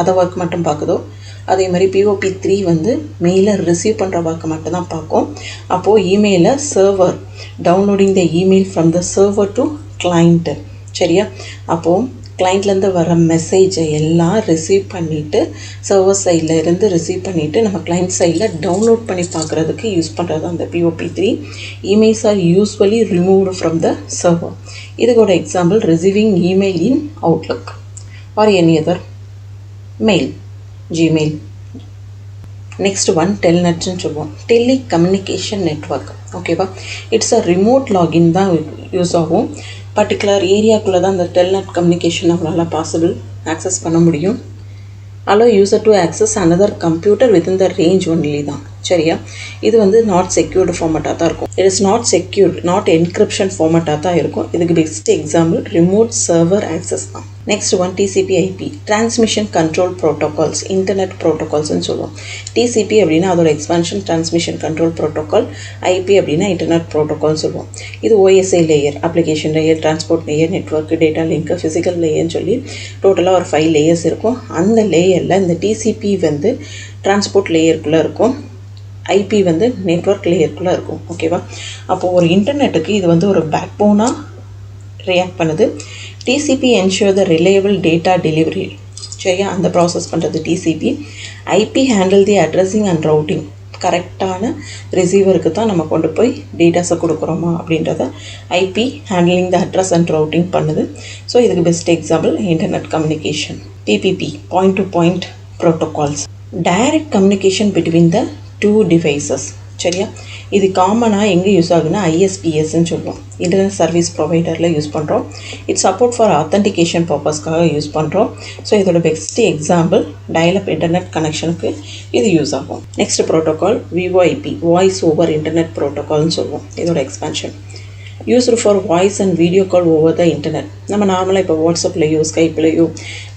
அதை ஒர்க் மட்டும் பார்க்குதோ, அதே மாதிரி POP3 வந்து மெயிலை ரிசீவ் பண்ணுற ஒர்க்கை மட்டும்தான் பார்க்கும். அப்போது இமெயிலை server downloading the email from the server to client, சரியா? அப்போது கிளைண்ட்லேருந்து வர மெசேஜை எல்லாம் ரிசீவ் பண்ணிவிட்டு சர்வர் சைடில் இருந்து ரிசீவ் பண்ணிவிட்டு நம்ம கிளைண்ட் சைடில் டவுன்லோட் பண்ணி பார்க்குறதுக்கு யூஸ் பண்ணுறது அந்த POP3. Emails are usually removed from the server. இதுக்கோட example receiving email in Outlook or any other mail, Gmail. Next one டெல்நெட்னு சொல்லுவோம். டெலி கம்யூனிகேஷன் நெட்ஒர்க், ஓகேவா? இட்ஸ் அ ரிமோட் லாகின் தான் யூஸ் ஆகும். பர்டிகுலர் ஏரியாக்குள்ளே தான் அந்த டெல்நெட் கம்யூனிகேஷன் நம்மளால் பாசிபிள் ஆக்சஸ் பண்ண முடியும். allow user to access another computer within the range only தான், சரியா? இது வந்து நாட் செக்யூர்டு ஃபார்மேட்டாக தான் இருக்கும். It is not secured, not encryption ஃபார்மேட்டாக தான் இருக்கும். இதுக்கு best example remote server access தான். Next one TCP/IP transmission control protocols, internet ப்ரோட்டோகால்ஸ்னு சொல்லுவோம். TCP அப்படின்னா அதோட expansion transmission control protocol, IP அப்படின்னா இன்டர்நெட் ப்ரோட்டோகால்னு சொல்லுவோம். இது OSI layer, application layer, transport layer, network, data link, physical லேயர்னு சொல்லி டோட்டலாக ஒரு 5 லேயர்ஸ் இருக்கும். அந்த லேயரில் இந்த TCP வந்து டிரான்ஸ்போர்ட் லேயருக்குள்ளே இருக்கும், IP வந்து நெட்வொர்க் லேயருக்குள்ளே இருக்கும், ஓகேவா? அப்போது ஒரு இன்டர்நெட்டுக்கு இது வந்து ஒரு பேக் போனாக ரியாக்ட் பண்ணுது. TCP ensure the reliable data delivery, சரியா? அந்த ப்ராசஸ் பண்ணுறது TCP. IP handle the addressing and routing, கரெக்டான ரிசீவருக்கு தான் நம்ம கொண்டு போய் டேட்டாஸை கொடுக்குறோமா அப்படின்றத IP handling the address and routing பண்ணுது. ஸோ இதுக்கு best example internet communication. PPP point to point protocols, direct communication between the 2 devices, சரியா? இது காமனாக எங்கே யூஸ் ஆகுதுன்னா ISPSன்னு சொல்லுவோம், இன்டர்நெட் சர்வீஸ் ப்ரொவைடரில் யூஸ் பண்ணுறோம். இட்ஸ் சப்போர்ட் ஃபார் ஆத்தென்டிகேஷன் பர்பஸ்க்காக யூஸ் பண்ணுறோம். ஸோ இதோட பெஸ்ட் எக்ஸாம்பிள் டயல்-அப் இன்டர்நெட் கனெக்ஷனுக்கு இது யூஸ் ஆகும். Next protocol VoIP, voice over internet ப்ரோட்டோகால்னு சொல்லுவோம். இதோட expansion used for voice and video call over the internet. நம்ம நார்மலாக இப்போ வாட்ஸ்அப்லேயோ ஸ்கைப்லேயோ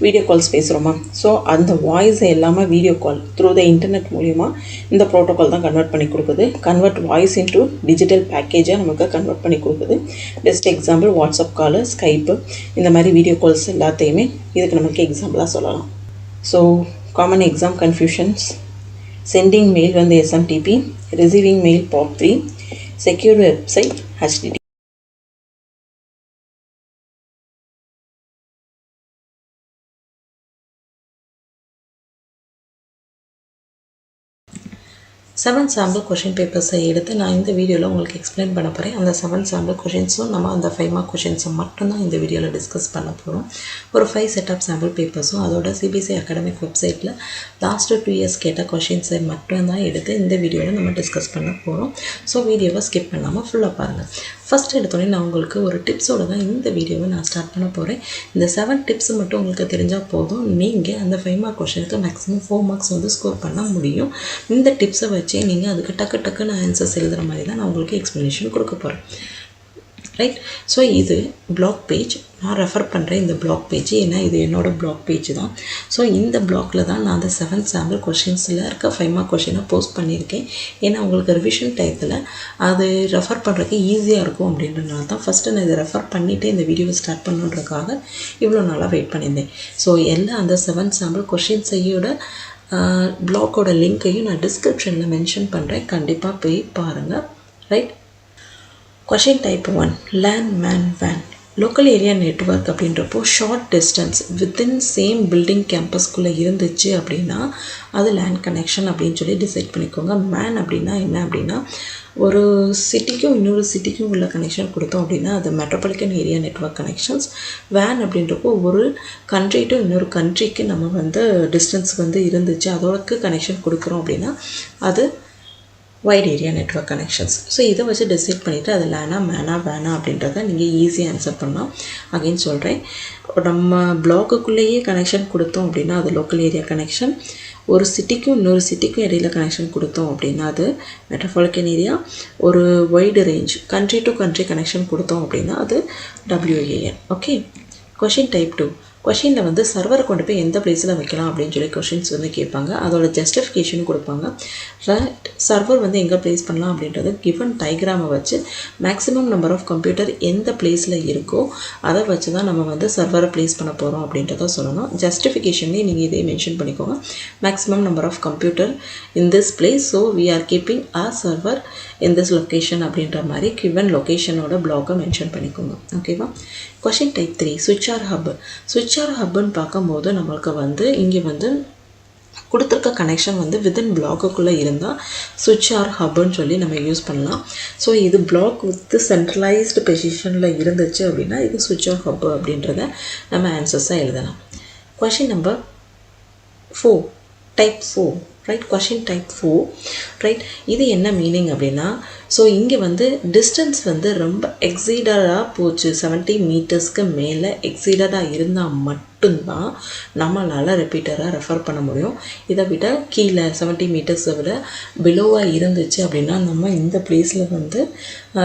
வீடியோ கால்ஸ் பேசுகிறோமா, ஸோ அந்த வாய்ஸை எல்லாமே video call through the internet மூலிமா இந்த ப்ரோட்டோகால் தான் கன்வெர்ட் பண்ணி கொடுக்குது. கன்வெர்ட் வாய்ஸ் இன்டூ டிஜிட்டல் பேக்கேஜாக நமக்கு கன்வெர்ட் பண்ணி கொடுக்குது. பெஸ்ட் எக்ஸாம்பிள் வாட்ஸ்அப் காலு, ஸ்கைப்பு, இந்த மாதிரி வீடியோ கால்ஸ் எல்லாத்தையுமே இதுக்கு நமக்கு எக்ஸாம்பிளாக சொல்லலாம். So common exam confusions: sending mail வந்து SMTP, receiving mail POP3, secure website HTTP. Seven sample question பேப்பர்ஸை எடுத்து நான் இந்த வீடியோவில் உங்களுக்கு எக்ஸ்பிளைன் பண்ண போகிறேன். அந்த 7 சாம்பிள் கொஷின்ஸும் நம்ம அந்த 5 மார்க் கொஷின்ஸை மட்டும்தான் இந்த வீடியோவில் டிஸ்கஸ் பண்ண போகிறோம். ஒரு 5 செட் ஆஃப் சாம்பிள் பேப்பர்ஸும் அதோட CBSE அகாடமிக் வெப்சைட்டில் லாஸ்ட்டு 2 இயர்ஸ் கேட்ட கொஷின்ஸை மட்டும்தான் எடுத்து இந்த வீடியோவில் நம்ம டிஸ்கஸ் பண்ண போகிறோம். ஸோ வீடியோவை ஸ்கிப் பண்ணாமல் ஃபுல்லாக பாருங்கள். ஃபஸ்ட் எடுத்தோடனே நான் உங்களுக்கு ஒரு டிப்ஸோடு தான் இந்த வீடியோவை நான் ஸ்டார்ட் பண்ண போகிறேன். இந்த 7 டிப்ஸ் மட்டும் உங்களுக்கு தெரிஞ்சால் போதும், நீங்கள் அந்த 5 மார்க் கொஷனுக்கு மேக்ஸிமம் 4 மார்க்ஸ் வந்து ஸ்கோர் பண்ண முடியும். இந்த டிப்ஸை வச்சே நீங்கள் அதுக்கு டக்குன்னு ஆன்சர்ஸ் எழுதுகிற மாதிரி தான் நான் உங்களுக்கு எக்ஸ்ப்ளனேஷன் கொடுக்க போகிறேன், ரைட்? ஸோ இது பிளாக் பேஜ், நான் ரெஃபர் பண்ணுறேன் இந்த பிளாக் பேஜ், ஏன்னா இது என்னோடய பிளாக் பேஜ் தான். ஸோ இந்த பிளாகில் தான் நான் அந்த 7 சாம்பிள் கொஷின்ஸில் இருக்க 5 மார்க் கொஷினை போஸ்ட் பண்ணியிருக்கேன். ஏன்னா உங்களுக்கு ரிவிஷன் டயத்தில் அது ரெஃபர் பண்ணுறதுக்கு ஈஸியாக இருக்கும் அப்படின்றனால தான் ஃபஸ்ட்டு நான் இதை ரெஃபர் பண்ணிவிட்டு இந்த வீடியோவை ஸ்டார்ட் பண்ணுன்றதுக்காக இவ்வளோ நாளாக வெயிட் பண்ணியிருந்தேன். ஸோ எல்லாம் அந்த 7 சாம்பிள் கொஷின்ஸையோட பிளாக்கோட லிங்க்கையும் நான் டிஸ்கிரிப்ஷனில் மென்ஷன் பண்ணுறேன், கண்டிப்பாக போய் பாருங்கள், right? Question type 1, LAN MAN WAN. Local area network அப்படின்றப்போ short distance within same building கேம்பஸ்குள்ளே இருந்துச்சு அப்படின்னா அது லேண்ட் கனெக்ஷன் அப்படின்னு சொல்லி டிசைட் பண்ணிக்கோங்க. மேன் அப்படின்னா என்ன அப்படின்னா ஒரு சிட்டிக்கும் இன்னொரு சிட்டிக்கும் உள்ள கனெக்ஷன் கொடுத்தோம் அப்படின்னா அது metropolitan area network connections. Van அப்படின்றப்போ ஒரு கண்ட்ரி டு இன்னொரு கண்ட்ரிக்கு நம்ம வந்து டிஸ்டன்ஸ் வந்து இருந்துச்சு அதோடக்கு கனெக்ஷன் கொடுக்குறோம் அப்படின்னா அது white area network connections. So இதை வச்சு டிசைட் பண்ணிவிட்டு அது லேனா மேனா வேணா அப்படின்றத நீங்கள் ஈஸியாக ஆன்சர் பண்ணலாம். அகைன் சொல்கிறேன், நம்ம பிளாக்குக்குள்ளேயே கனெக்ஷன் கொடுத்தோம் அப்படின்னா அது லோக்கல் ஏரியா கனெக்ஷன். ஒரு சிட்டிக்கும் இன்னொரு சிட்டிக்கும் இடையில கனெக்ஷன் கொடுத்தோம் அப்படின்னா அது மெட்ரோபாலிட்டன் ஏரியா. ஒரு wide range country to country connection கொடுத்தோம் அப்படின்னா அது WAN. ஓகே. Question type 2. கொஷினில் வந்து சர்வரை கொண்டு போய் எந்த பிளேஸில் வைக்கலாம் அப்படின்னு சொல்லி கொஷின்ஸ் வந்து கேட்பாங்க. அதோட ஜஸ்டிஃபிகேஷனும் கொடுப்பாங்க. சர்வர் வந்து எங்கே ப்ளேஸ் பண்ணலாம் அப்படின்றது கிவன் டயக்ராமை வச்சு மேக்ஸிமம் நம்பர் ஆஃப் கம்ப்யூட்டர் எந்த பிளேஸில் இருக்கோ அதை வச்சு தான் நம்ம வந்து சர்வரை ப்ளேஸ் பண்ண போகிறோம் அப்படின்றத சொல்லணும். ஜஸ்டிஃபிகேஷன்லேயே நீங்கள் இதே மென்ஷன் பண்ணிக்கோங்க. Maximum number of computer in this place, so we are keeping a server in this location அப்படின்ற மாதிரி கிவன் லொக்கேஷனோட பிளாக்கை மென்ஷன் பண்ணிக்கோங்க. ஓகேவா. Question type 3. சுவிட்ச் ஆர் ஹப். சுவிட்ச் ஆர் ஹப்புன்னு பார்க்கும்போது நம்மளுக்கு வந்து இங்கே வந்து கொடுத்துருக்க கனெக்ஷன் வந்து வித்தின் பிளாக்குள்ளே இருந்தால் சுவிட்ச் ஆர் ஹப்புன்னு சொல்லி நம்ம யூஸ் பண்ணலாம். ஸோ இது பிளாக் வித் சென்ட்ரலைஸ்டு பொசிஷனில் இருந்துச்சு அப்படின்னா இது சுவிட்ச் ஆர் ஹப்பு அப்படின்றத நம்ம ஆன்சர்ஸாக எழுதலாம். Question number 4. Type 4. Right. Question type 4. Right. இது என்ன மீனிங் அப்படின்னா, ஸோ இங்கே வந்து டிஸ்டன்ஸ் வந்து ரொம்ப எக்ஸீடடாக போச்சு, 70 மீட்டர்ஸ்க்கு மேலே எக்ஸீடடாக இருந்தால் மட்டும்தான் நம்மளால் ரிப்பீட்டராக ரெஃபர் பண்ண முடியும். இதை விட கீழே 70 மீட்டர்ஸை விட பிலோவாக இருந்துச்சு அப்படின்னா நம்ம இந்த பிளேஸில் வந்து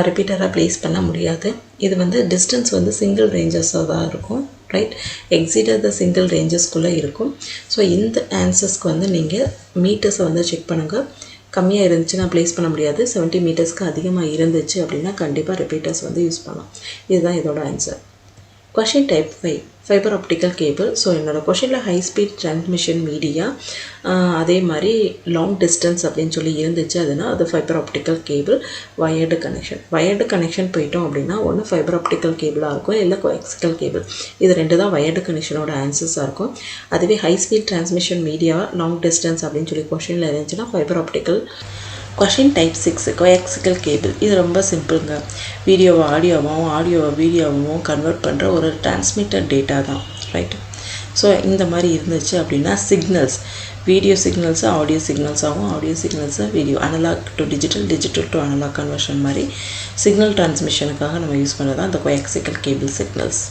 ரிப்பீட்டராக ப்ளேஸ் பண்ண முடியாது. இது வந்து டிஸ்டன்ஸ் வந்து சிங்கிள் ரேஞ்சஸாக தான் இருக்கும். ரைட். எக்ஸீடர் த சிங்கிள் ரேஞ்சஸ்குள்ளே இருக்கும். ஸோ இந்த ஆன்சர்ஸ்க்கு வந்து நீங்கள் மீட்டர்ஸை வந்து செக் பண்ணுங்கள். கம்மியாக இருந்துச்சுன்னா ப்ளேஸ் பண்ண முடியாது. 70 மீட்டர்ஸ்க்கு அதிகமாக இருந்துச்சு அப்படின்னா கண்டிப்பாக ரிப்பீட்டர்ஸ் வந்து யூஸ் பண்ணலாம். இதுதான் இதோட answer. Question type 5. Fibre optical cable. So என்னோடய கொஷினில் ஹை ஸ்பீட் டிரான்ஸ்மிஷன் மீடியா, அதே மாதிரி லாங் டிஸ்டன்ஸ் அப்படின்னு சொல்லி இருந்துச்சு. அதுனால் அது fibre optical cable wired connection. Wired connection போயிட்டோம் அப்படின்னா ஒன்று ஃபைபர் ஆப்டிக்கல் கேபிளாக இருக்கும், இல்லை கோஎக்சிக்கல் கேபிள். இது ரெண்டு தான் வயர்டு கனெக்ஷனோட ஆன்சர்ஸாக இருக்கும். அதுவே high speed transmission media long distance அப்படின்னு சொல்லி கொஷினில் இருந்துச்சுன்னா fibre optical. Question type 6. Coaxial cable. இது ரொம்ப சிம்பிளுங்க. வீடியோவை ஆடியோவாகவும் ஆடியோவை வீடியோவாகவும் கன்வெர்ட் பண்ணுற ஒரு டிரான்ஸ்மிட்டர் டேட்டா தான். ரைட். ஸோ இந்த மாதிரி இருந்துச்சு அப்படின்னா சிக்னல்ஸ், வீடியோ சிக்னல்ஸு ஆடியோ சிக்னல்ஸாகவும் ஆடியோ சிக்னல்ஸை video, analogue to digital, digital to analogue conversion மாதிரி சிக்னல் டிரான்ஸ்மிஷனுக்காக நம்ம யூஸ் பண்ணுறது தான் இந்த coaxial cable signals.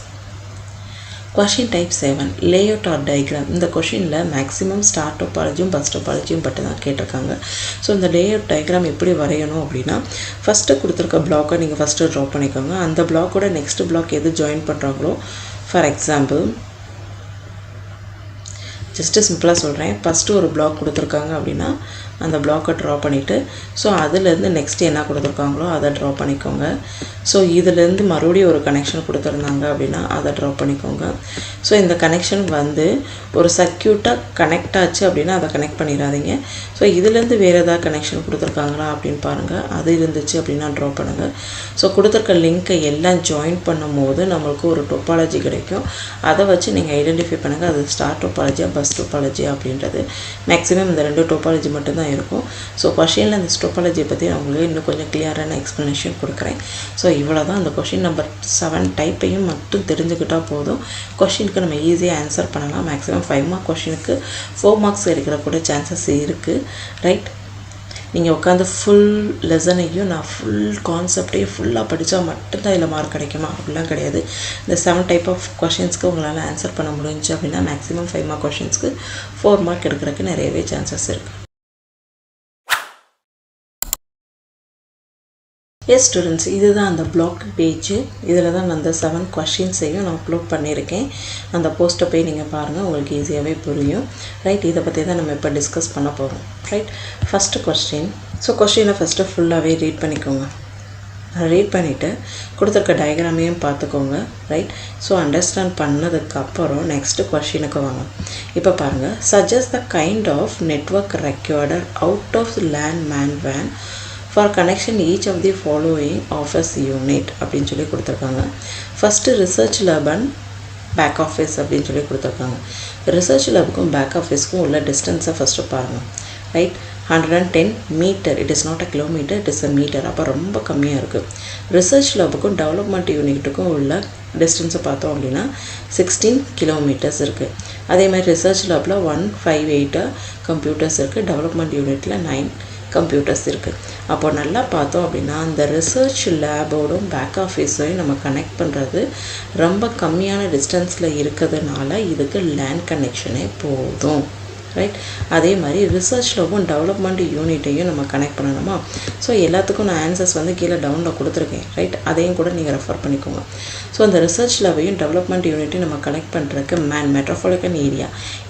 Question type 7. Layout or diagram. இந்த கொஷினில் மேக்ஸிமம் ஸ்டார் டோபாலஜியும் பஸ் டோபாலஜியும் பட்டு தான் கேட்டிருக்காங்க. ஸோ இந்த லேஅவுட் டயக்ராம் எப்படி வரையணும் அப்படின்னா, ஃபஸ்ட்டு கொடுத்துருக்க பிளாக்கை நீங்கள் ஃபஸ்ட்டு ட்ரா பண்ணிக்கோங்க. அந்த பிளாக்கோட நெக்ஸ்ட் பிளாக் எது ஜாயின் பண்ணுறாங்களோ, ஃபார் எக்ஸாம்பிள் ஜஸ்ட்டு சிம்பிளாக சொல்கிறேன், ஃபஸ்ட்டு ஒரு பிளாக் கொடுத்துருக்காங்க அப்படின்னா அந்த பிளாக்கை ட்ரா பண்ணிவிட்டு ஸோ அதுலேருந்து நெக்ஸ்ட் என்ன கொடுத்துருக்காங்களோ அதை ட்ரா பண்ணிக்கோங்க. ஸோ இதுலேருந்து மறுபடியும் ஒரு கனெக்ஷன் கொடுத்துருந்தாங்க அப்படின்னா அதை ட்ரா பண்ணிக்கோங்க. ஸோ இந்த கனெக்ஷன் வந்து ஒரு சர்க்யூட்டாக கனெக்ட் ஆச்சு அப்படின்னா அதை கனெக்ட் பண்ணிடாதீங்க. ஸோ இதுலேருந்து வேறு ஏதாவது கனெக்ஷன் கொடுத்துருக்காங்களா அப்படின்னு பாருங்கள். அது இருந்துச்சு அப்படின்னா ட்ரா பண்ணுங்கள். ஸோ கொடுத்துருக்க லிங்க்கை எல்லாம் ஜாயின் பண்ணும் போது நம்மளுக்கு ஒரு டோபாலஜி கிடைக்கும். அதை வச்சு நீங்கள் ஐடென்டிஃபை பண்ணுங்கள் அது ஸ்டார் டோபாலஜியா பஸ் டோபாலஜியா அப்படின்றது. மேக்ஸிமம் இந்த ரெண்டு டோபாலஜி மட்டும்தான் இருக்கும். ஸோ கொஷினில் இந்த டோபாலஜியை பற்றி நான் உங்களுக்கு இன்னும் கொஞ்சம் கிளியரான எக்ஸ்ப்ளனேஷன் கொடுக்குறேன். ஸோ இவ்வளோ தான். அந்த கொஷின் நம்பர் 7 டைப்பையும் மட்டும் தெரிஞ்சுக்கிட்டால் போதும். கொஷினுக்கு நம்ம ஈஸியாக ஆன்சர் பண்ணலாம். மேக்ஸிமம் 5 மார்க் கொஷினுக்கு 4 மார்க்ஸ் எடுக்கிற கூட சான்சஸ் இருக்குது. ரைட். நீங்கள் உட்காந்து ஃபுல் லெசனையும் நான் ஃபுல் கான்செப்டையும் ஃபுல்லாக படித்தா மட்டும்தான் இதில் மார்க் கிடைக்குமா அப்படிலாம் கிடையாது. இந்த 7 டைப் ஆஃப் கொஷின்ஸ்க்கு உங்களால் ஆன்சர் பண்ண முடிஞ்சு அப்படின்னா மேக்ஸிமம் 5 மார்க் கொஷின்ஸ்க்கு 4 மார்க் எடுக்கிறதுக்கு நிறையவே சான்சஸ் இருக்குது. எஸ் ஸ்டூடெண்ட்ஸ், இதுதான் அந்த பிளாக் பேஜ். இதில் தான் நான் அந்த 7 கொஷின்ஸையும் நான் அப்லோட் பண்ணியிருக்கேன். அந்த போஸ்ட்டை போய் நீங்கள் பாருங்கள், உங்களுக்கு ஈஸியாகவே புரியும். ரைட். இதை பற்றி தான் நம்ம இப்போ டிஸ்கஸ் பண்ண போகிறோம். ரைட். First question. ஸோ கொஸ்டினை ஃபஸ்ட்டு ஃபுல்லாகவே ரீட் பண்ணிக்கோங்க. ரீட் பண்ணிவிட்டு கொடுத்துருக்க டயக்ராமையும் பார்த்துக்கோங்க. ரைட். ஸோ அண்டர்ஸ்டாண்ட் பண்ணதுக்கப்புறம் நெக்ஸ்ட்டு கொஷினுக்கு வாங்க. இப்போ பாருங்கள், suggest the kind of network required out of LAN MAN வேன் for connection each of the following office unit அப்படின்னு சொல்லி கொடுத்துருக்காங்க. First research lab and back office அப்படின்னு சொல்லி கொடுத்துருக்காங்க. ரிசர்ச் லேபுக்கும் பேக் ஆஃபீஸ்க்கும் உள்ள டிஸ்டன்ஸை ஃபஸ்ட்டு பாருங்கள். Right. 110 metre. It is not a kilometre, it is a metre. அப்போ ரொம்ப கம்மியாக இருக்குது. ரிசர்ச் லேபுக்கும் டெவலப்மெண்ட் யூனிட்டுக்கும் உள்ள டிஸ்டன்ஸை பார்த்தோம் அப்படின்னா 16 கிலோமீட்டர்ஸ் இருக்குது. அதே மாதிரி ரிசர்ச் லேபில் 158 கம்ப்யூட்டர்ஸ் இருக்குது. டெவலப்மெண்ட் யூனிட்டில் 9 கம்ப்யூட்டர்ஸ் இருக்குது. அப்போ நல்லா பார்த்தோம் அப்படின்னா அந்த ரிசர்ச் லேபோடும் பேக் ஆஃபீஸையும் நம்ம கனெக்ட் பண்ணுறது ரொம்ப கம்மியான டிஸ்டன்ஸில் இருக்கிறதுனால இதுக்கு லேண்ட் கனெக்ஷனே போதும். ரைட். அதே மாதிரி ரிசர்ச் லேபும் டெவலப்மெண்ட் யூனிட்டையும் நம்ம கனெக்ட் பண்ணணுமா? ஸோ எல்லாத்துக்கும் நான் ஆன்சர்ஸ் வந்து கீழே டவுனில் கொடுத்துருக்கேன். ரைட். அதையும் கூட நீங்கள் ரெஃபர் பண்ணிக்கோங்க. ஸோ அந்த ரிசர்ச் லேபையும் டெவலப்மெண்ட் யூனிட்டையும் நம்ம கனெக்ட் பண்ணுறதுக்கு மெட்ரோபாலிட்டன் ஏரியா,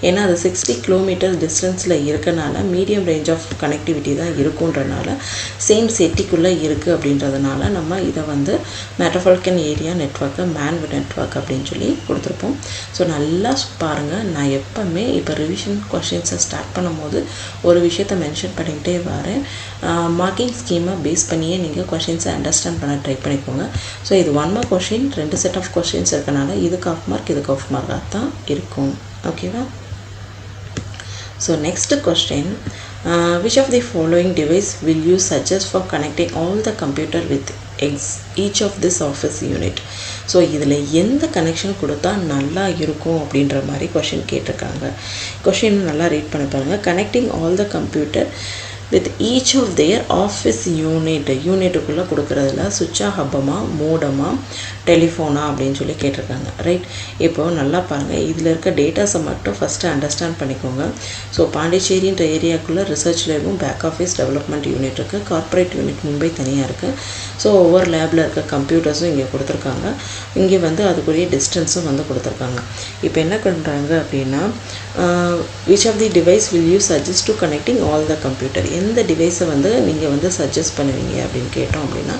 ஏன்னா அது 60 கிலோமீட்டர் டிஸ்டன்ஸில் இருக்கனால மீடியம் ரேஞ்ச் ஆஃப் கனெக்டிவிட்டி தான் இருக்குன்றனால சேம் சிட்டிக்குள்ளே இருக்குது. அப்படின்றதுனால நம்ம இதை வந்து மெட்ரோபாலிட்டன் ஏரியா நெட்வொர்க்கை நெட்வொர்க் அப்படின்னு சொல்லி கொடுத்துருப்போம். ஸோ நல்லா பாருங்கள், நான் எப்போவுமே இப்போ ரிவிஷன் கொஷின்ஸை ஸ்டார்ட் பண்ணும்போது ஒரு விஷயத்தை மென்ஷன் பண்ணிக்கிட்டே வரேன். மார்க்கிங் ஸ்கீமை பேஸ் பண்ணியே நீங்கள் கொஷின்ஸை அண்டர்ஸ்டாண்ட் பண்ண ட்ரை பண்ணிக்கோங்க. ஸோ இது 1 mark question, 2 set of questions இருக்கனால இதுக்கு ஆஃப் மார்க் இதுக்கு ஆஃப் மார்க்காக தான் இருக்கும். ஓகேவா? So next question, which of the following device will you suggest for connecting all the computer with each of this office unit? So இதில் எந்த கனெக்ஷன் கொடுத்தா நல்லா இருக்கும் அப்படின்ற மாதிரி கொஷின் கேட்டிருக்காங்க. கொஷின் நல்லா ரீட் பண்ணி பாருங்கள். Connecting all the computer with each of their office யூனிட்டுக்குள்ளே கொடுக்குறதுல சுவிட்சா, ஹப்பமா, மோடமா, டெலிஃபோனா அப்படின்னு சொல்லி கேட்டிருக்காங்க. ரைட். இப்போது நல்லா பாருங்கள், இதில் இருக்க டேட்டாஸை மட்டும் ஃபஸ்ட்டு அண்டர்ஸ்டாண்ட் பண்ணிக்கோங்க. ஸோ பாண்டிச்சேரின்ற ஏரியாக்குள்ளே ரிசர்ச் லேபும் பேக் ஆஃபீஸ் டெவலப்மெண்ட் யூனிட் இருக்குது. கார்ப்பரேட் யூனிட் மும்பை தனியாக இருக்குது. ஸோ ஒவ்வொரு லேபில் இருக்க கம்ப்யூட்டர்ஸும் இங்கே கொடுத்துருக்காங்க. இங்கே வந்து அதுக்குரிய டிஸ்டன்ஸும் வந்து கொடுத்துருக்காங்க. இப்போ என்ன பண்ணுறாங்க அப்படின்னா, which of the device will you suggest to connecting all the computer? எந்த டிவைஸை வந்து நீங்கள் வந்து சஜஸ்ட் பண்ணுவீங்க அப்படின்னு கேட்டோம் அப்படின்னா,